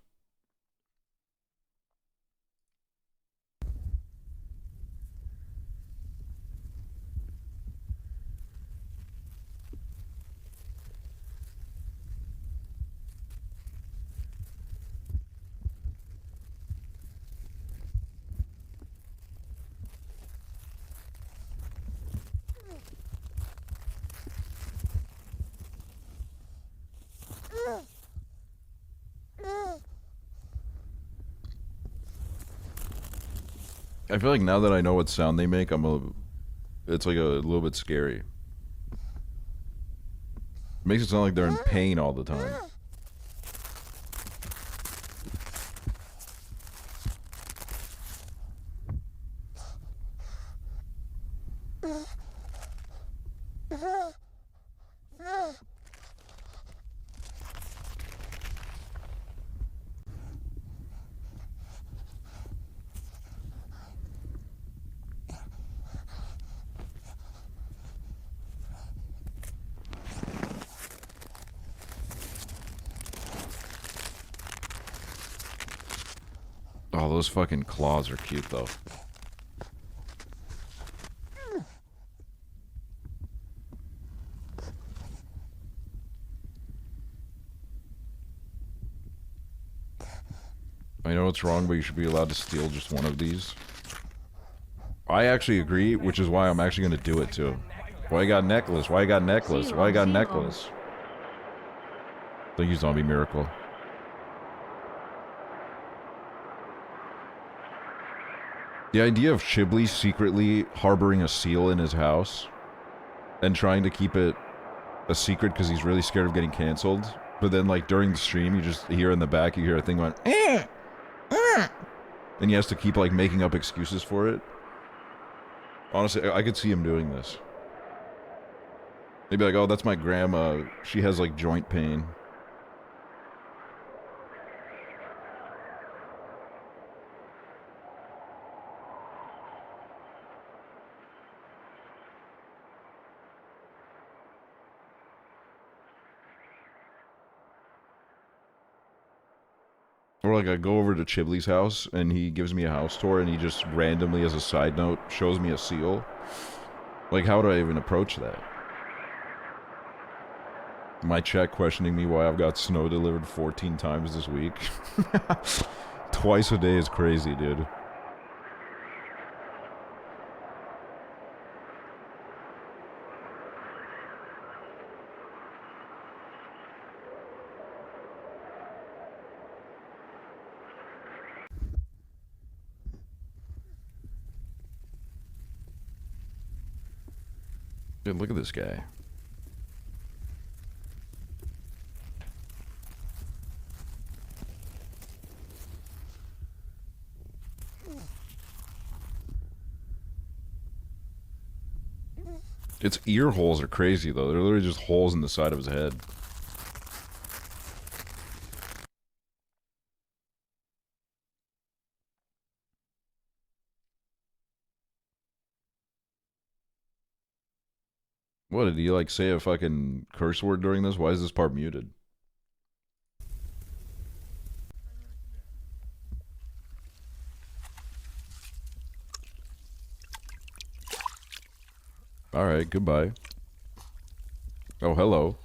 I feel like now that I know what sound they make, it's like a little bit scary. It makes it sound like they're in pain all the time. Oh, those fucking claws are cute, though. I know it's wrong, but you should be allowed to steal just one of these. I actually agree, which is why I'm actually going to do it, too. Why you got necklace? Why you got necklace? Why you got necklace? Thank you, Zombie Miracle. The idea of Chiblee secretly harboring a seal in his house and trying to keep it a secret because he's really scared of getting canceled, but then like during the stream you just hear in the back, you hear a thing going and he has to keep like making up excuses for it. Honestly, I could see him doing this. They'd be like, oh, that's my grandma, she has like joint pain. Or like I go over to Chiblee's house and he gives me a house tour and he just randomly as a side note shows me a seal. Like how do I even approach that? My chat questioning me why I've got snow delivered 14 times this week. Twice a day is crazy, dude. Dude, look at this guy. Its ear holes are crazy, though. They're literally just holes in the side of his head. What, did he like say a fucking curse word during this? Why is this part muted? Alright, goodbye. Oh, hello.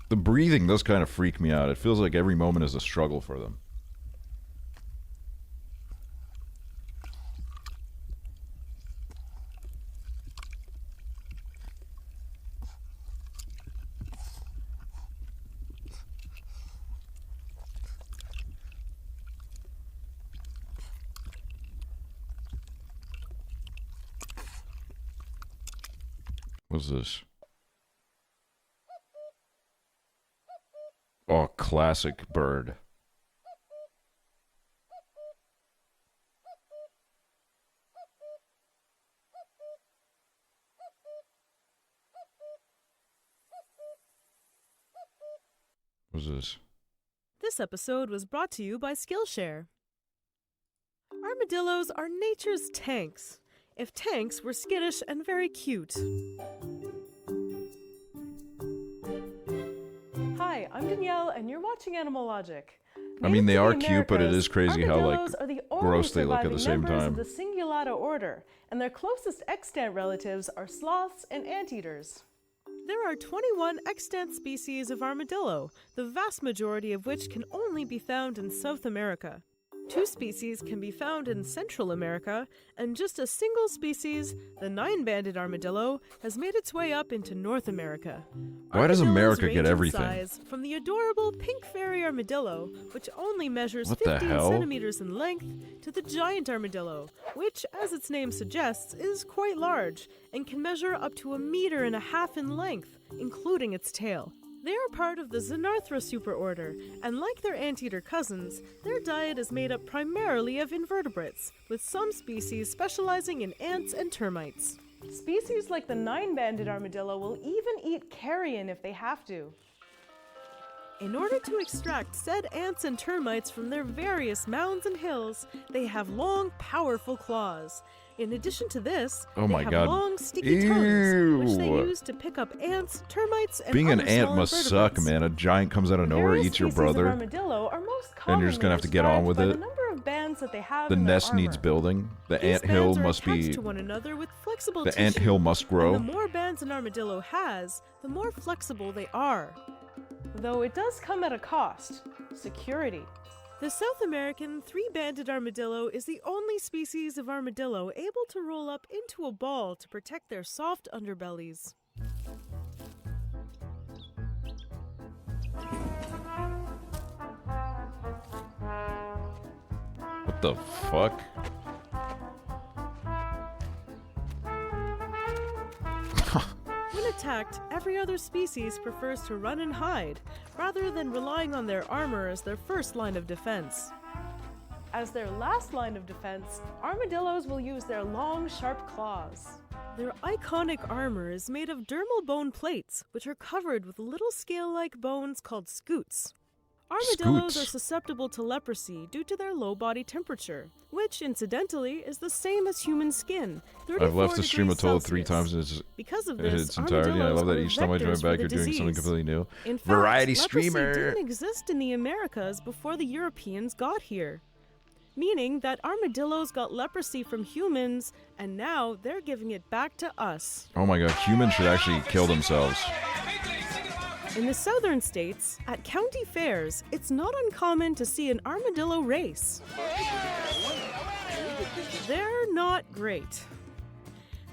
The breathing does kind of freak me out. It feels like every moment is a struggle for them. What's this? Oh, classic bird. What's this? This episode was brought to you by Skillshare. Armadillos are nature's tanks. If tanks were skittish and very cute. Hi, I'm Danielle, and you're watching Animal Logic. I mean, they Native are to the cute, but it Americas, is crazy how, like, armadillos are the only gross they look at the surviving same members time. of the Cingulata order, and their closest extant relatives are sloths and anteaters. There are 21 extant species of armadillo, the vast majority of which can only be found in South America. 2 species can be found in Central America, and just a single species, the 9-banded armadillo, has made its way up into North America. Why does America Armadillos get range in everything? size from the adorable pink fairy armadillo, which only measures What the 15 hell? centimeters in length, to the giant armadillo, which, as its name suggests, is quite large and can measure up to 1.5 meters in length, including its tail. They are part of the Xenarthra superorder, and like their anteater cousins, their diet is made up primarily of invertebrates, with some species specializing in ants and termites. Species like the 9-banded armadillo will even eat carrion if they have to. In order to extract said ants and termites from their various mounds and hills, they have long, powerful claws. In addition to this, Oh my they have God. long, sticky tongues, which they Ew. use to pick up ants, termites, and Being an other ant small must invertebrates. suck, man. A giant comes out of nowhere, Various eats your species of brother, armadillo are most and you're just gonna have to get on with described by it. the number of bands that they have The in their nest needs armor. building. The These ant hill bands are must attached be. to one another with flexible The tissue, ant hill must grow. and the more bands an armadillo has, the more flexible they are. Though it does come at a cost: security. The South American 3-banded armadillo is the only species of armadillo able to roll up into a ball to protect their soft underbellies. What the fuck? When attacked, every other species prefers to run and hide, rather than relying on their armor as their first line of defense. As their last line of defense, armadillos will use their long, sharp claws. Their iconic armor is made of dermal bone plates, which are covered with little scale-like bones called scutes. Armadillos Scutes. are susceptible to leprosy due to their low body temperature, which, incidentally, is the same as human skin. I've left the 34 stream a degrees total of 3 Celsius. times in its, Because of in this, its entirety. I love that armadillos each time I are join vectors for back, the you're doing something disease. completely new. In fact, Variety leprosy streamer. didn't exist in the Americas before the Europeans got here. Meaning that armadillos got leprosy from humans, and now they're giving it back to us. Oh my god, humans should actually kill themselves. In the southern states, at county fairs, it's not uncommon to see an armadillo race. They're not great.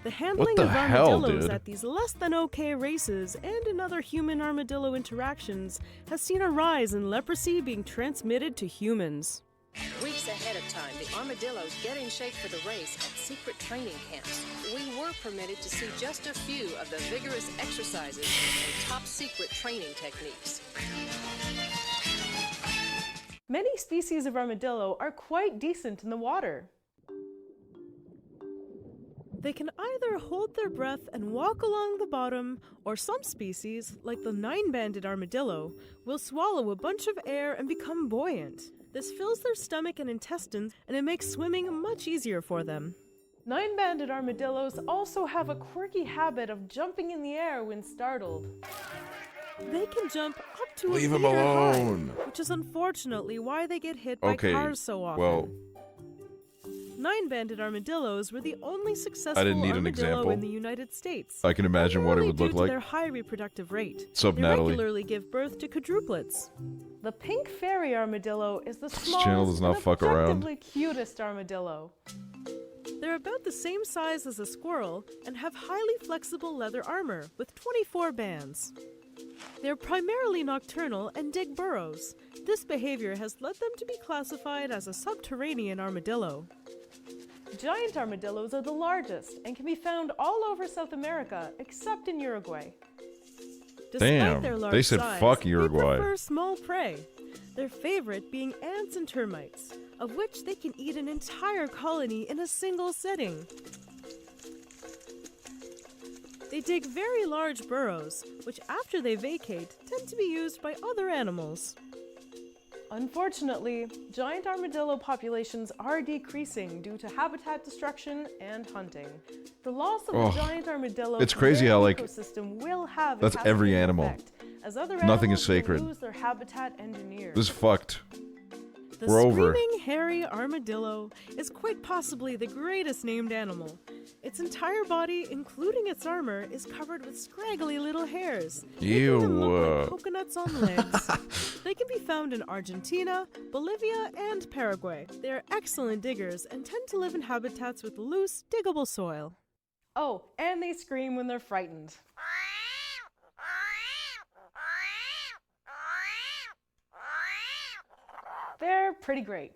The handling the of hell, armadillos dude? at these less than okay races and in other human-armadillo interactions has seen a rise in leprosy being transmitted to humans. Weeks ahead of time, the armadillos get in shape for the race at secret training camps. We were permitted to see just a few of the vigorous exercises and top secret training techniques. Many species of armadillo are quite decent in the water. They can either hold their breath and walk along the bottom, or some species, like the 9-banded armadillo, will swallow a bunch of air and become buoyant. This fills their stomach and intestines, and it makes swimming much easier for them. 9-banded armadillos also have a quirky habit of jumping in the air when startled. They can jump up to Leave a him meter alone. high, which is unfortunately why they get hit by Okay, cars so often. well, 9-banded armadillos were the only successful I didn't need an armadillo example. in the United States. I can imagine what it would look Due to like. their high reproductive rate. Sup, they Natalie? regularly give birth to quadruplets. The pink fairy armadillo is the channel smallest does not and fuck around. objectively cutest armadillo. They're about the same size as a squirrel and have highly flexible leather armor with 24 bands. They're primarily nocturnal and dig burrows. This behavior has led them to be classified as a subterranean armadillo. Giant armadillos are the largest and can be found all over South America except in Uruguay. Despite Damn, their large they said size, fuck they Uruguay. prefer small prey, their favorite being ants and termites, of which they can eat an entire colony in a single sitting. They dig very large burrows, which after they vacate, tend to be used by other animals. Unfortunately, giant armadillo populations are decreasing due to habitat destruction and hunting. The loss of Oh, the giant armadillo it's to crazy their how, like, ecosystem will have a that's every cascading animal. effect, as other Nothing is animals will sacred. lose their habitat engineers. This is fucked. The We're over. screaming hairy armadillo is quite possibly the greatest named animal. Its entire body, including its armor, is covered with scraggly little hairs, making them look like coconuts on legs. They can be found in Argentina, Bolivia, and Paraguay. They are excellent diggers and tend to live in habitats with loose, diggable soil. Oh, and they scream when they're frightened. They're pretty great.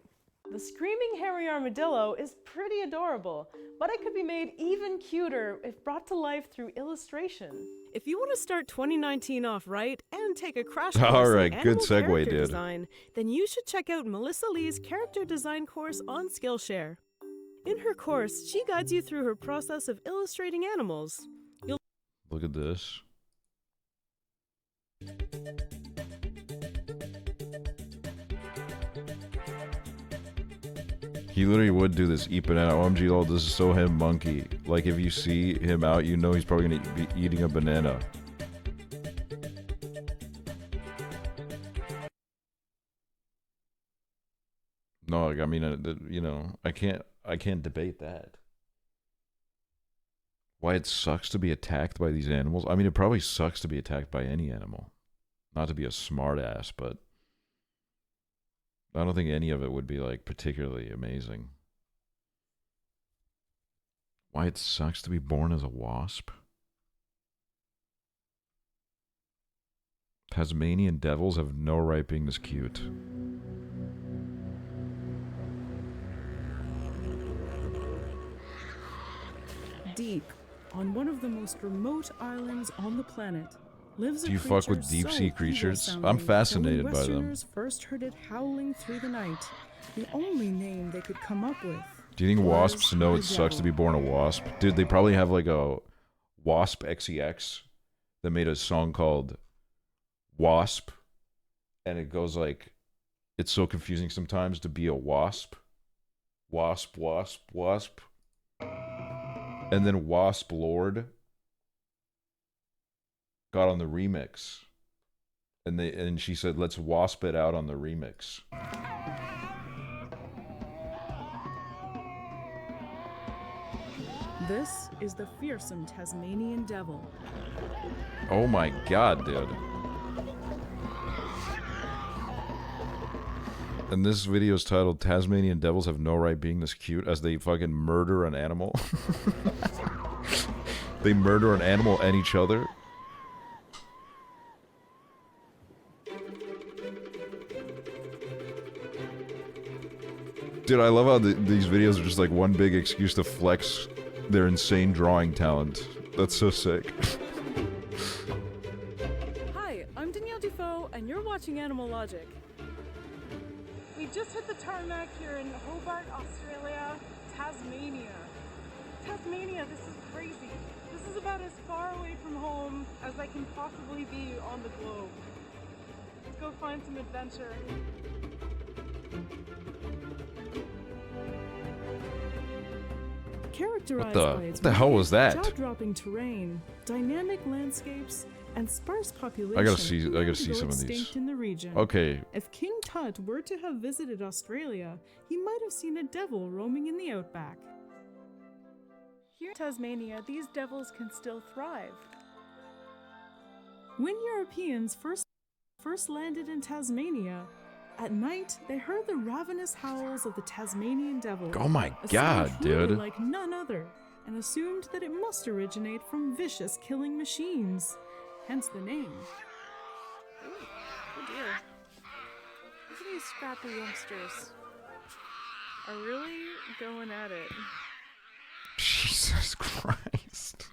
The screaming hairy armadillo is pretty adorable, but it could be made even cuter if brought to life through illustration. If you want to start 2019 off right and take a crash course All in right, good animal segue, character dude. design, then you should check out Melissa Lee's character design course on Skillshare. In her course, she guides you through her process of illustrating animals. You'll Look at this. He literally would do this, eat banana. OMG lol, this is so him monkey. Like if you see him out, you know he's probably gonna be eating a banana. No, like, I mean, you know, I can't debate that. Why it sucks to be attacked by these animals? I mean, it probably sucks to be attacked by any animal. Not to be a smart ass, but I don't think any of it would be like particularly amazing. Why it sucks to be born as a wasp? Tasmanian devils have no right being this cute. Deep, on one of the most remote islands on the planet, lives a Do you fuck with creature deep so sea creatures? evil-sounding I'm that fascinated when by them. Westerners first heard it howling through the night, the only name they could come up with. Do you think was wasps know the it sucks to devil. be born a wasp? Dude, they probably have like a Wasp XEX that made a song called Wasp. And it goes like, it's so confusing sometimes to be a wasp. Wasp, wasp, wasp. And then Wasp Lord got on the remix. And she said, let's wasp it out on the remix. This is the fearsome Tasmanian devil. Oh my god, dude. And this video is titled Tasmanian Devils Have No Right Being This Cute, as they fucking murder an animal. They murder an animal and each other. Dude, I love how these videos are just like one big excuse to flex their insane drawing talent. That's so sick. I'm Danielle Dufault, and you're watching Animal Logic. We just hit the tarmac here in Hobart, Australia, Tasmania. Tasmania, this is crazy. This is about as far away from home as I can possibly be on the globe. Let's go find some adventure. Characterized by its what the hell was that? jaw-dropping terrain, dynamic landscapes, and sparse population. I gotta see some of these. Extinct in the region. Okay. If King Tut were to have visited Australia, he might have seen a devil roaming in the outback. Here in Tasmania, these devils can still thrive. When Europeans first landed in Tasmania, at night they heard the ravenous howls of the Tasmanian devil. Oh my a god, sound truly dude. like none other, and assumed that it must originate from vicious killing machines. Hence the name. Ooh, oh dear. Look at these scrappy youngsters. Are really going at it. Jesus Christ.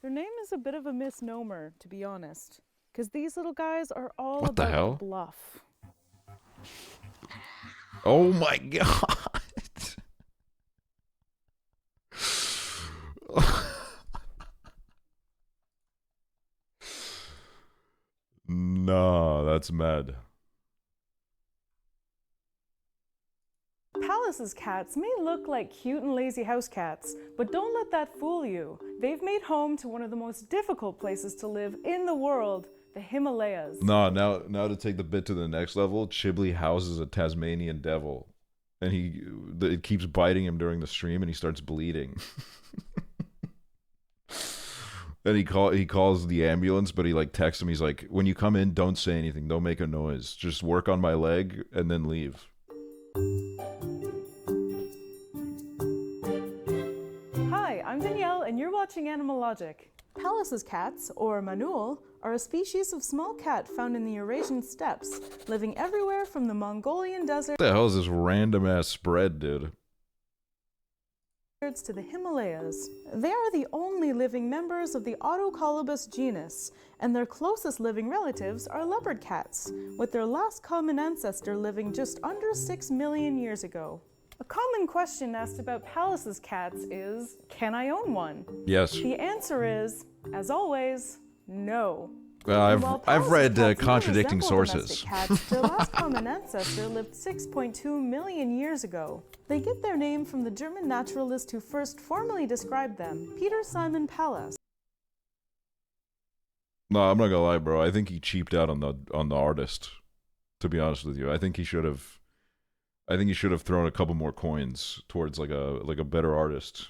Their name is a bit of a misnomer, to be honest, because these little guys are all What the about hell? bluff. Oh my god. Nah, that's mad. Palace's cats may look like cute and lazy house cats, but don't let that fool you. They've made home to one of the most difficult places to live in the world, the Himalayas. No, now to take the bit to the next level, Chiblee houses a Tasmanian devil, and it keeps biting him during the stream, and he starts bleeding. And he calls the ambulance, but he like texts him. He's like, "When you come in, don't say anything, don't make a noise, just work on my leg, and then leave." Hi, I'm Danielle, and you're watching Animal Logic. Palace's cats, or manul, are a species of small cat found in the Eurasian steppes, living everywhere from the Mongolian desert What the hell is this random ass spread, dude? to the Himalayas. They are the only living members of the Autocolobus genus, and their closest living relatives are leopard cats, with their last common ancestor living just under 6 million years ago. A common question asked about Palace's cats is, can I own one? Yes. The answer is, as always, no. Well, I've read contradicting Resemble sources. domestic cats, their last common ancestor lived 6.2 million years ago. They get their name from the German naturalist who first formally described them, Peter Simon Pallas. No, I'm not gonna lie, bro. I think he cheaped out on the artist. To be honest with you, I think he should have thrown a couple more coins towards like a better artist.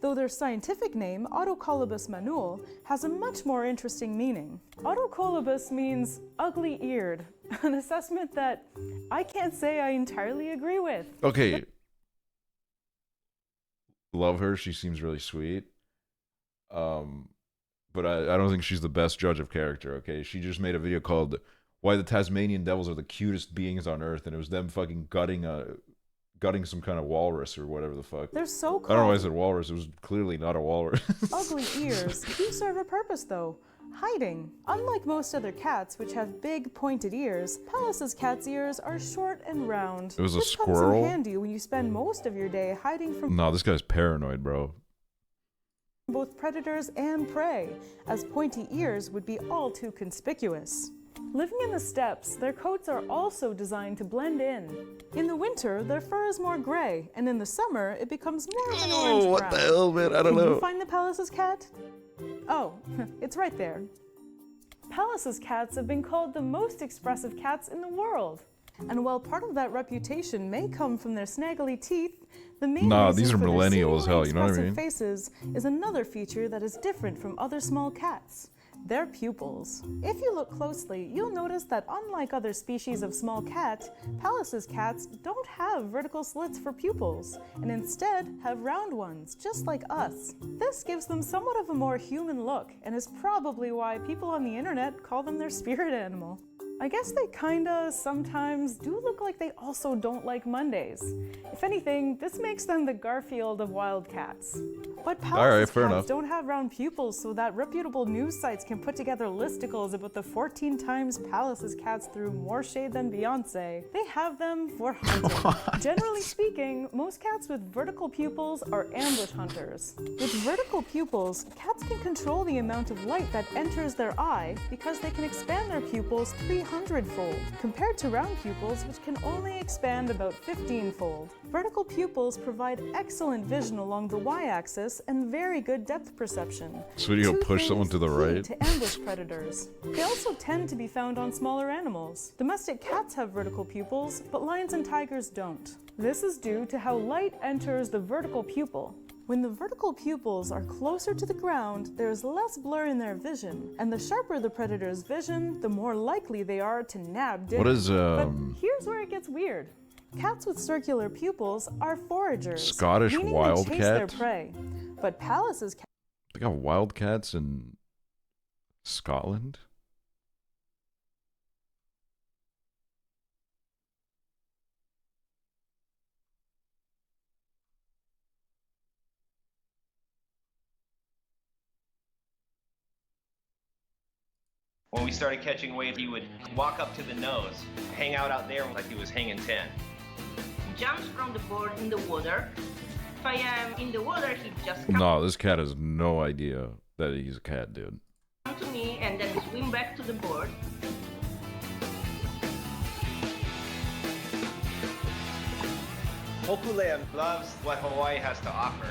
Though their scientific name, Autocolobus manul, has a much more interesting meaning. Autocolobus means ugly-eared, an assessment that I can't say I entirely agree with. Okay. Love her. She seems really sweet. But I don't think she's the best judge of character, okay? She just made a video called Why the Tasmanian Devils Are the Cutest Beings on Earth, and it was them fucking gutting some kind of walrus or whatever the fuck. They're so I don't know why I said walrus. It was clearly not a walrus. Ugly ears do serve a purpose though. Hiding. Unlike most other cats, which have big, pointed ears, Palace's cat's ears are short and round. It was a This squirrel? comes in handy when you spend most of your day hiding from No, this guy's paranoid, bro. both predators and prey, as pointy ears would be all too conspicuous. Living in the steppes, their coats are also designed to blend in. In the winter, their fur is more gray, and in the summer, it becomes more of an orange brown. What the hell, man? I don't Can know. you find the Palace's cat? Oh, it's right there. Palace's cats have been called the most expressive cats in the world. And while part of that reputation may come from their snaggly teeth, the main Nah, reason these are for their millennial as seemingly hell, you know what I expressive mean? faces is another feature that is different from other small cats. Their pupils. If you look closely, you'll notice that unlike other species of small cat, Palace's cats don't have vertical slits for pupils, and instead have round ones, just like us. This gives them somewhat of a more human look, and is probably why people on the internet call them their spirit animal. I guess they kinda sometimes do look like they also don't like Mondays. If anything, this makes them the Garfield of wildcats. But Palace's fair cats enough. don't have round pupils so that reputable news sites can put together listicles about the 14 times Palace's cats threw more shade than Beyonce. They have them for hunting. Generally speaking, most cats with vertical pupils are ambush hunters. With vertical pupils, cats can control the amount of light that enters their eye because they can expand their pupils 300-fold, compared to round pupils which can only expand about 15-fold. Vertical pupils provide excellent vision along the y-axis and very good depth perception. So you Two push someone things to the key right? to ambush predators. They also tend to be found on smaller animals. Domestic cats have vertical pupils, but lions and tigers don't. This is due to how light enters the vertical pupil. When the vertical pupils are closer to the ground, there is less blur in their vision, and the sharper the predator's vision, the more likely they are to nab dinner. What is, But here's where it gets weird. Cats with circular pupils are foragers, Scottish meaning they chase their wildcat? prey. But Palace's cats They got wildcats in Scotland? When we started catching waves, he would walk up to the nose, hang out there like he was hanging 10. He jumps from the board in the water. If I am in the water, he just No, this cat has no idea that he's a cat, dude. comes to me and then swim back to the board. Hokulean loves what Hawaii has to offer.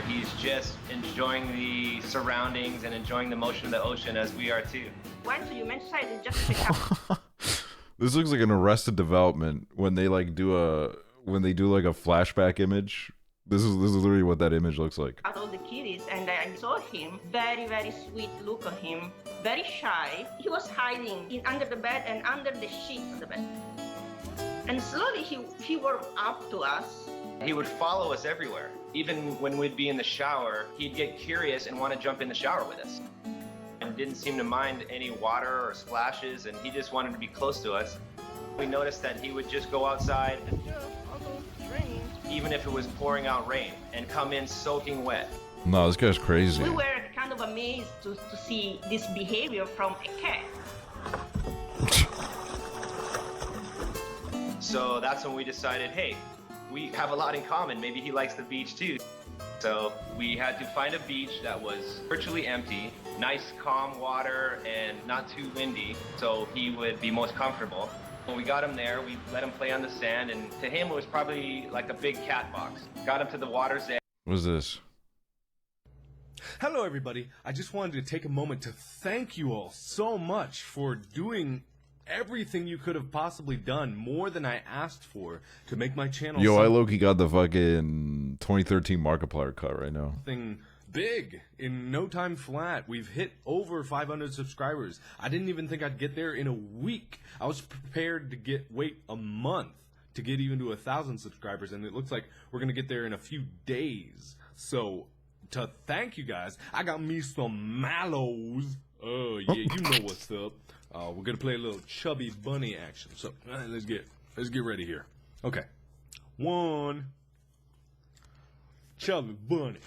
He's just enjoying the surroundings and enjoying the motion of the ocean as we are too. Went to human side and just pick up. This looks like an Arrested Development when they like do a flashback image. This is literally what that image looks like. Out all the kitties, and I saw him. Very sweet look on him. Very shy. He was hiding under the bed and under the sheet of the bed. And slowly he worked up to us. He would follow us everywhere. Even when we'd be in the shower, he'd get curious and want to jump in the shower with us. And didn't seem to mind any water or splashes, and he just wanted to be close to us. We noticed that he would just go outside, even if it was pouring out rain, and come in soaking wet. No, this guy's crazy. We were kind of amazed to see this behavior from a cat. So that's when we decided, hey, we have a lot in common. Maybe he likes the beach too. So we had to find a beach that was virtually empty, nice calm water and not too windy, so he would be most comfortable. When we got him there, we let him play on the sand, and to him it was probably like a big cat box. Got him to the water's edge. What's this? Hello, everybody. I just wanted to take a moment to thank you all so much for doing everything you could have possibly done, more than I asked for, to make my channel Yo, I low-key got the fucking 2013 Markiplier cut right now. something big in no time flat. We've hit over 500 subscribers. I didn't even think I'd get there in a week. I was prepared to wait a month to get even to 1,000 subscribers, and it looks like we're gonna get there in a few days. So to thank you guys, I got me some mallows. Oh yeah, you know what's up. We're gonna play a little chubby bunny action. So let's get ready here. Okay, 1 chubby bunny.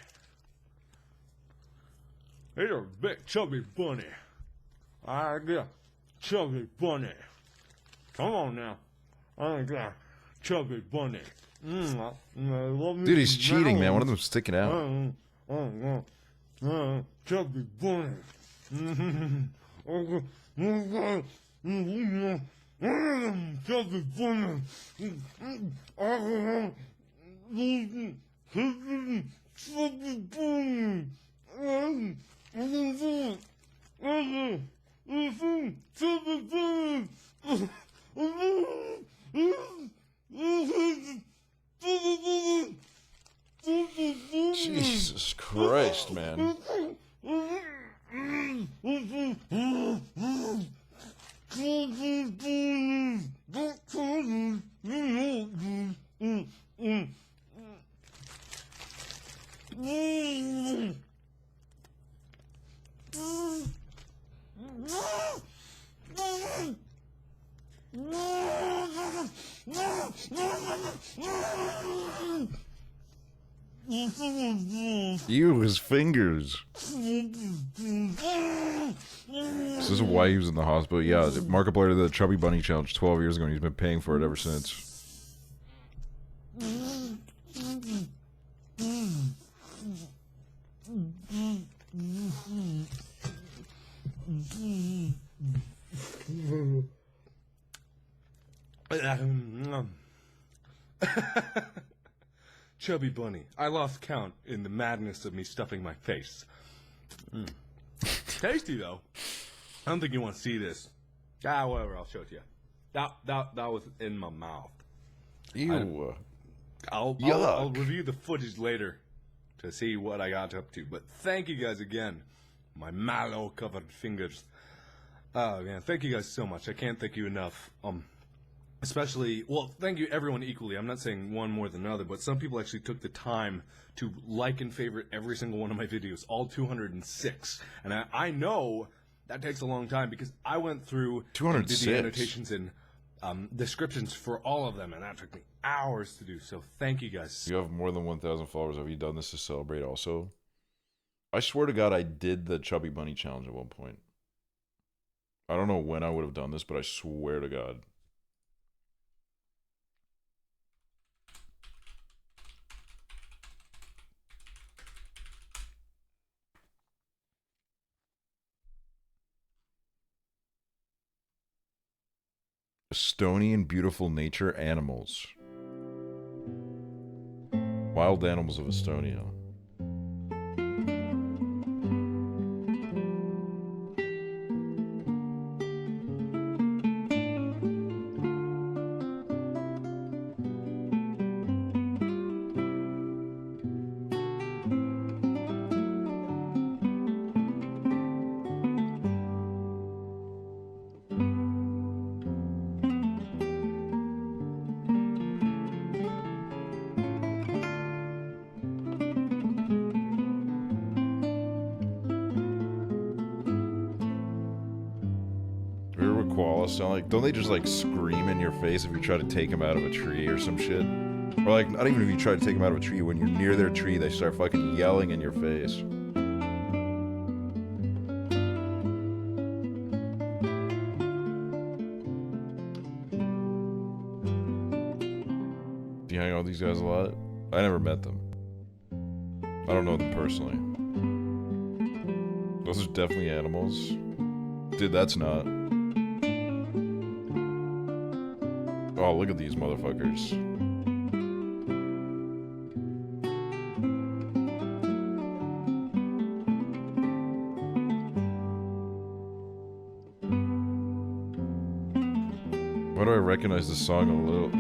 Here's a big chubby bunny. I got chubby bunny. Come on now, I got chubby bunny. Dude, he's cheating, man. One of them's sticking out. Chubby bunny. Chubby bunny. Chubby bunny. Jesus Christ, man. Ew, his fingers. This is why he was in the hospital. Yeah, Markiplier did the Chubby Bunny Challenge 12 years ago, and he's been paying for it ever since. Chubby Bunny. I lost count in the madness of me stuffing my face. Tasty, though. I don't think you want to see this. Whatever, I'll show it to you. That was in my mouth. Ew. I'll review the footage later to see what I got up to. But thank you guys again. My mallow-covered fingers. Oh, man, thank you guys so much. I can't thank you enough. Especially, well, thank you everyone equally. I'm not saying one more than another, but some people actually took the time to like and favorite every single one of my videos, all 206. And I know that takes a long time because I went through 206. and did the annotations and descriptions for all of them, and that took me hours to do. So thank you guys. You have more than 1,000 followers. Have you done this to celebrate also? I swear to God, I did the Chubby Bunny Challenge at one point. I don't know when I would have done this, but I swear to God. Estonian beautiful nature animals. Wild animals of Estonia. Sound like, don't they just like scream in your face if you try to take them out of a tree or some shit? Or like, not even if you try to take them out of a tree, when you're near their tree, they start fucking yelling in your face. Do you hang out with these guys a lot? I never met them. I don't know them personally. Those are definitely animals. Dude, that's not. Oh, look at these motherfuckers. Why do I recognize the song a little?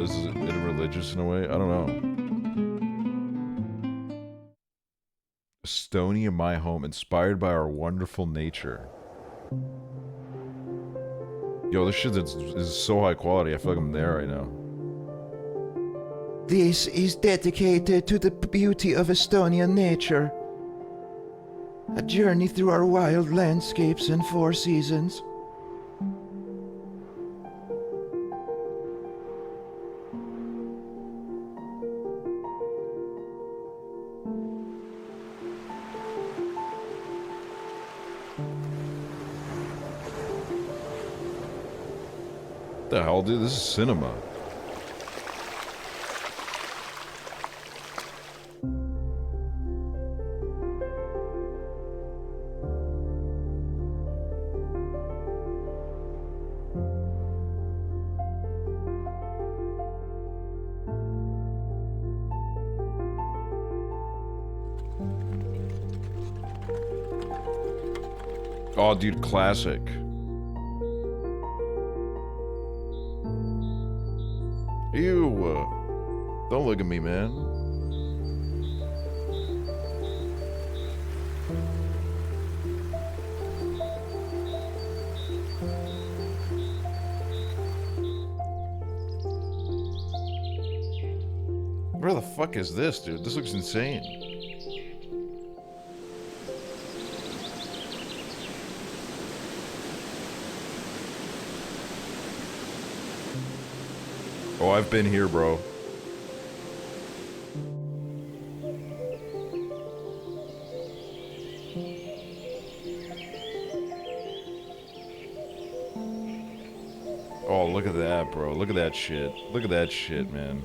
Is it religious in a way? I don't know. Estonia, my home, inspired by our wonderful nature. Yo, this shit is so high quality, I feel like I'm there right now. This is dedicated to the beauty of Estonian nature. A journey through our wild landscapes and four seasons. What the hell, dude? This is cinema. Oh, dude, classic. Ew. Don't look at me, man. Where the fuck is this, dude? This looks insane. Oh, I've been here, bro. Oh, look at that, bro. Look at that shit. Look at that shit, man.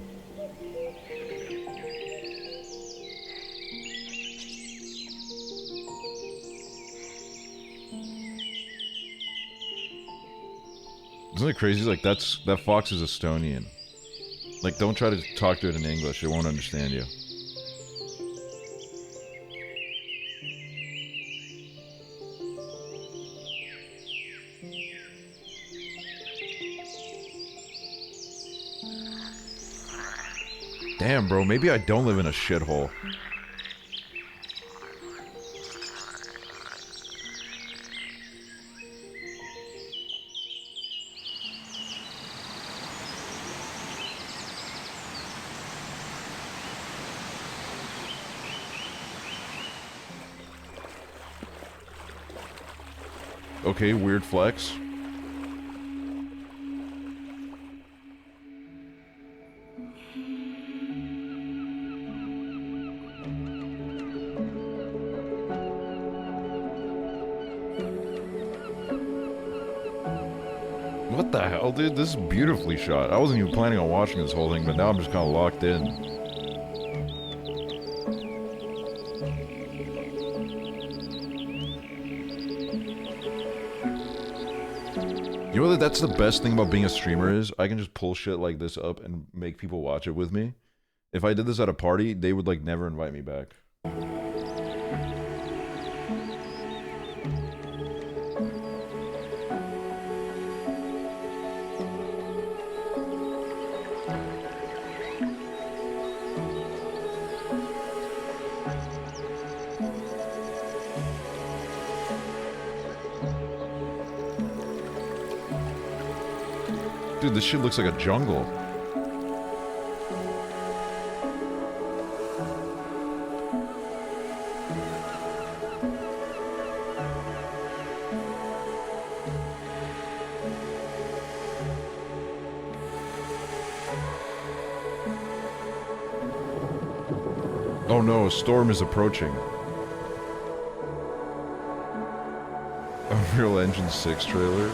Isn't it crazy? Like, that fox is Estonian. Like, don't try to talk to it in English. It won't understand you. Damn, bro. Maybe I don't live in a shithole. Okay, weird flex. What the hell, dude? This is beautifully shot. I wasn't even planning on watching this whole thing, but now I'm just kind of locked in. You know, that's the best thing about being a streamer is I can just pull shit like this up and make people watch it with me. If I did this at a party, they would like never invite me back. Dude, this shit looks like a jungle. Oh no, a storm is approaching. Unreal Engine 6 trailer.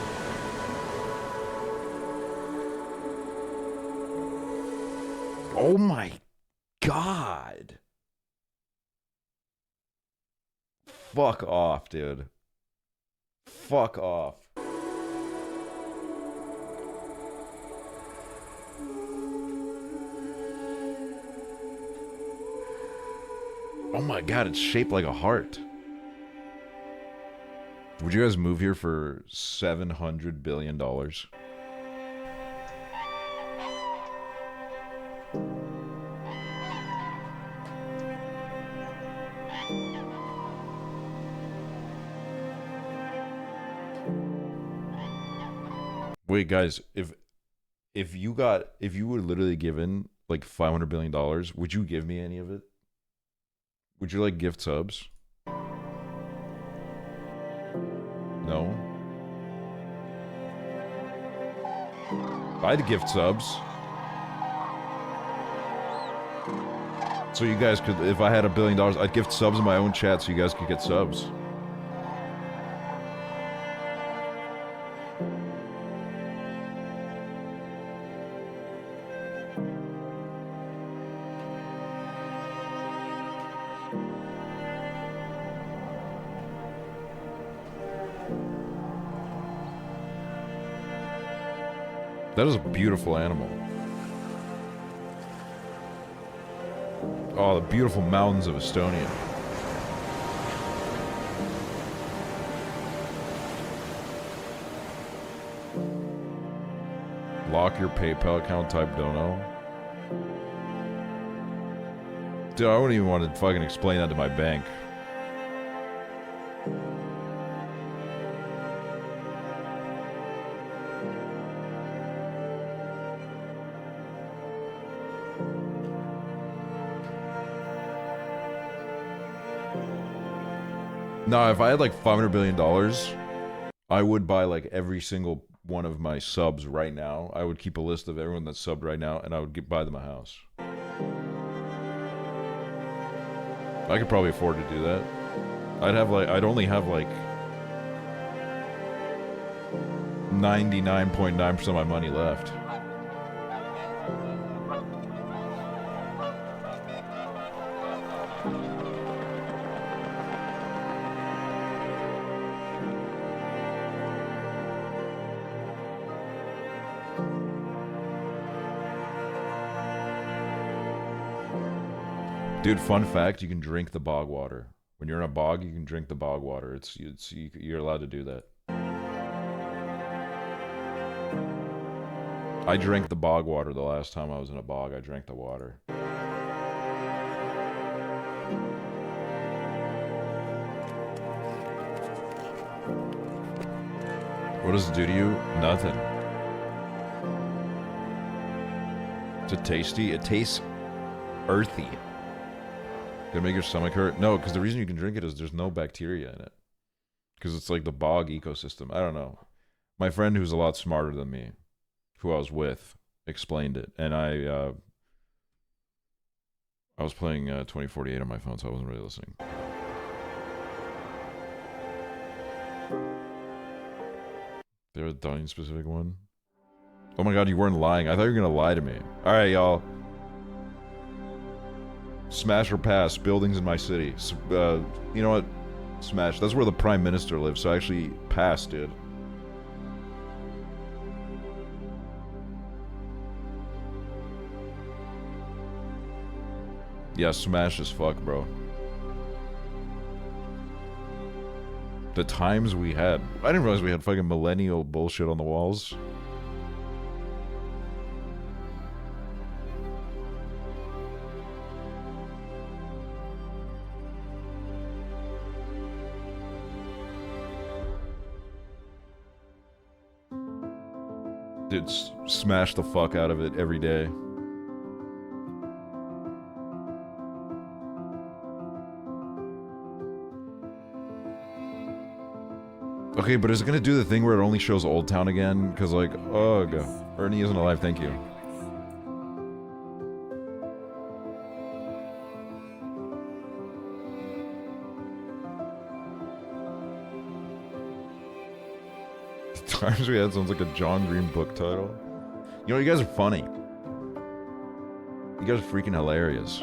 Oh my god. Fuck off, dude. Fuck off. Oh my god, it's shaped like a heart. Would you guys move here for $700 billion? Wait, guys, if you were literally given like $500 billion, would you give me any of it? Would you like gift subs? No? I'd gift subs. So you guys could, if I had $1 billion, I'd gift subs in my own chat so you guys could get subs. That is a beautiful animal. Oh, the beautiful mountains of Estonia. Lock your PayPal account, type dono. Dude, I wouldn't even want to fucking explain that to my bank. No, if I had like $500 billion, I would buy like every single one of my subs right now. I would keep a list of everyone that's subbed right now, and I would buy them a house. I could probably afford to do that. I'd only have like 99.9% of my money left. Dude, fun fact, you can drink the bog water. When you're in a bog, you can drink the bog water. You're allowed to do that. I drank the bog water the last time I was in a bog. I drank the water. What does it do to you? Nothing. Is it tasty? It tastes earthy. Gonna make your stomach hurt? No, because the reason you can drink it is there's no bacteria in it. Because it's like the bog ecosystem. I don't know. My friend who's a lot smarter than me, who I was with, explained it. And I was playing 2048 on my phone, so I wasn't really listening. There was a dining specific one? Oh my god, you weren't lying. I thought you were gonna lie to me. Alright, y'all. Smash or pass, buildings in my city. You know what? Smash. That's where the Prime Minister lives, so I actually pass, dude. Yeah, smash as fuck, bro. The times we had. I didn't realize we had fucking millennial bullshit on the walls. Dude, smash the fuck out of it every day. Okay, but is it gonna do the thing where it only shows Old Town again? Because, like, ugh. Ernie isn't alive, thank you. Times we had sounds like a John Green book title. You know, you guys are funny. You guys are freaking hilarious.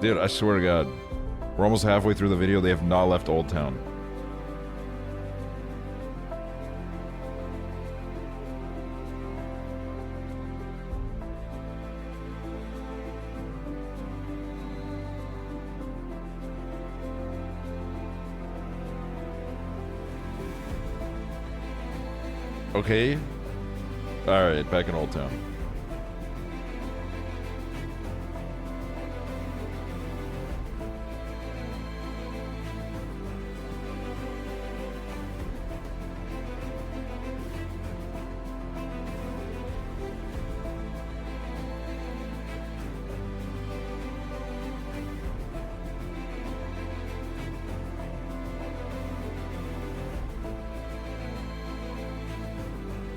Dude, I swear to God. We're almost halfway through the video, they have not left Old Town. Okay. Alright, back in Old Town.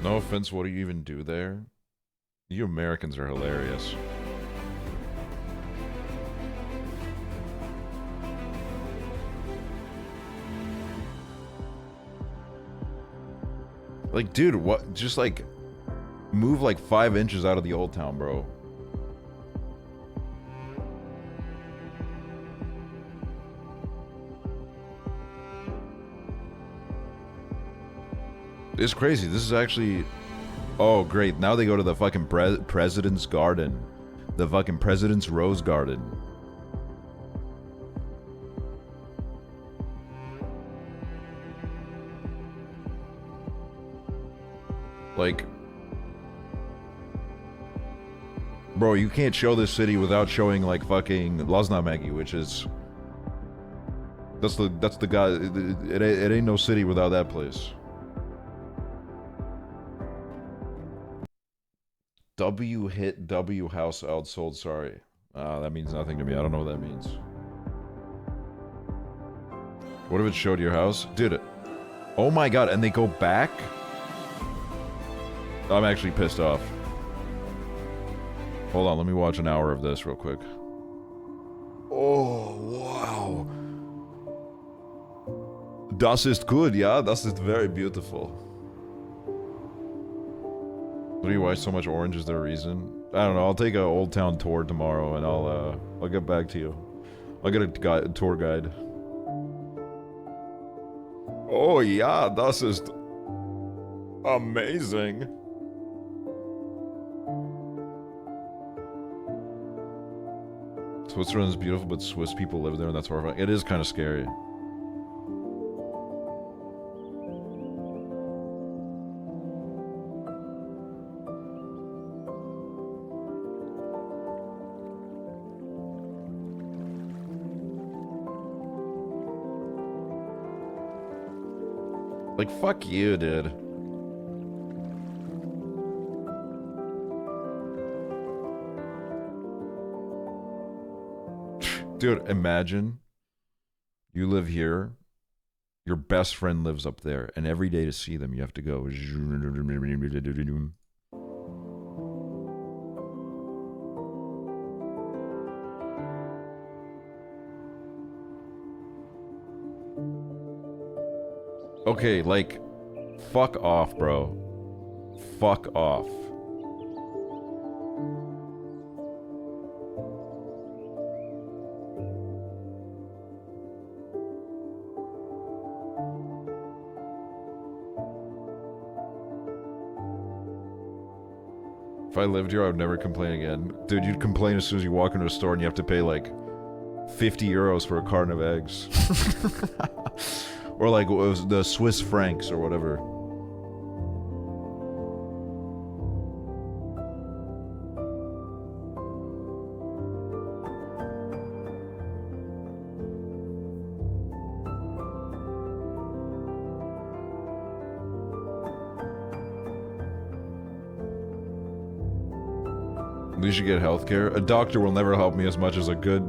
No offense, what do you even do there? You Americans are hilarious. Like, dude, what? Just like, move like 5 inches out of the Old Town, bro. It's crazy. This is actually... Oh, great. Now they go to the fucking President's Garden. The fucking President's Rose Garden. Like... Bro, you can't show this city without showing, like, fucking Laznamegi, which is... That's the guy... It ain't no city without that place. W hit W house outsold, sorry. That means nothing to me. I don't know what that means. What if it showed your house? Dude, oh my god, and they go back? I'm actually pissed off. Hold on, let me watch an hour of this real quick. Oh, wow. Das ist gut, yeah? Das ist very beautiful. What do you watch so much Orange? Is there a reason? I don't know, I'll take a Old Town tour tomorrow and I'll get back to you. I'll get a tour guide. Oh yeah, das ist amazing. Switzerland is beautiful, but Swiss people live there, and that's horrifying. It is kind of scary. Like, fuck you, dude. Dude, imagine you live here, your best friend lives up there, and every day to see them, you have to go. Okay, like, fuck off, bro. Fuck off. If I lived here, I would never complain again. Dude, you'd complain as soon as you walk into a store and you have to pay like 50 euros for a carton of eggs. Or like what was the Swiss francs or whatever. At least you get healthcare. A doctor will never help me as much as a good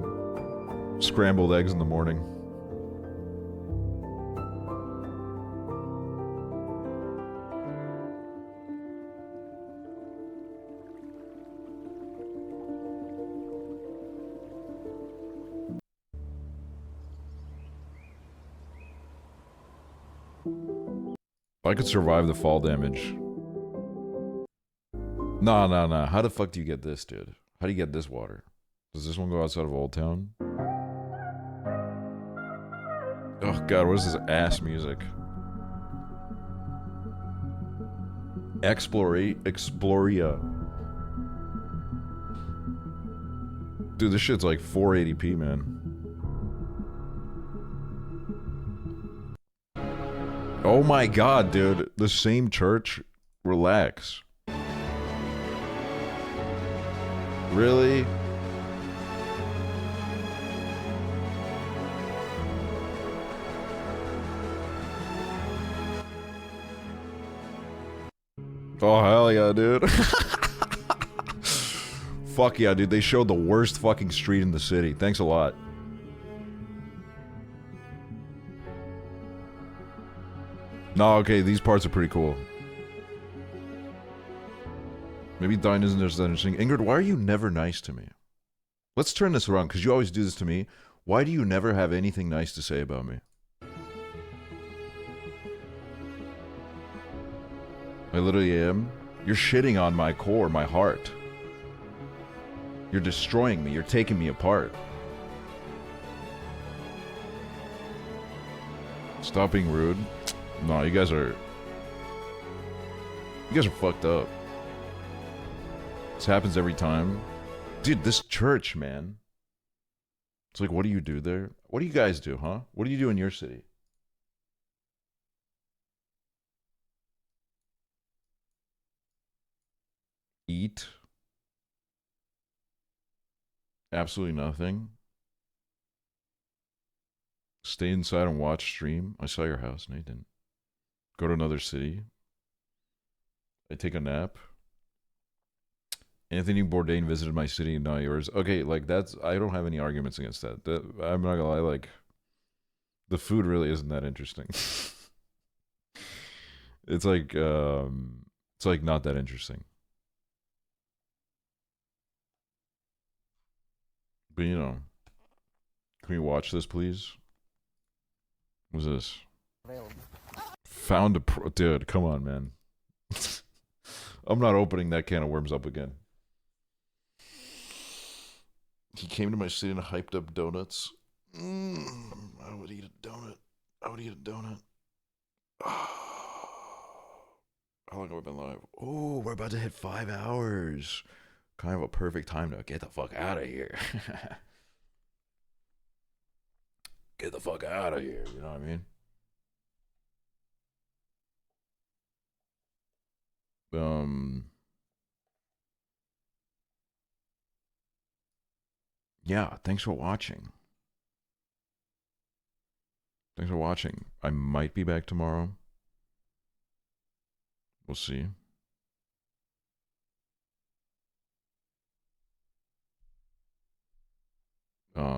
scrambled eggs in the morning. I could survive the fall damage. Nah. How the fuck do you get this, dude? How do you get this water? Does this one go outside of Old Town? Oh god, what is this ass music? Exploria. Dude, this shit's like 480p, man. Oh my god, dude. The same church? Relax. Really? Oh, hell yeah, dude. Fuck yeah, dude. They showed the worst fucking street in the city. Thanks a lot. No, okay, these parts are pretty cool. Maybe Dine isn't as interesting. Ingrid, why are you never nice to me? Let's turn this around, because you always do this to me. Why do you never have anything nice to say about me? I literally am. You're shitting on my core, my heart. You're destroying me. You're taking me apart. Stop being rude. No, you guys are fucked up. This happens every time. Dude, this church, man. It's like, what do you do there? What do you guys do, huh? What do you do in your city? Eat. Absolutely nothing. Stay inside and watch stream. I saw your house. No, you didn't. Go to another city. I take a nap. Anthony Bourdain visited my city and not yours. Okay, like that's... I don't have any arguments against that. I'm not gonna lie, like... The food really isn't that interesting. It's like not that interesting. But you know, can we watch this, please? What's this? Found a pro. Dude, come on, man. I'm not opening that can of worms up again. He came to my city and hyped up donuts. I would eat a donut. I would eat a donut. How long have we been live? Oh, we're about to hit 5 hours. Kind of a perfect time to get the fuck out of here. Get the fuck out of here, you know what I mean? Yeah, thanks for watching. Thanks for watching. I might be back tomorrow. We'll see.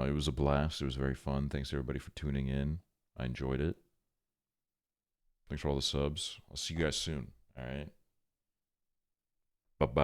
It was a blast. It was very fun. Thanks everybody for tuning in. I enjoyed it. Thanks for all the subs. I'll see you guys soon. All right. Bye-bye.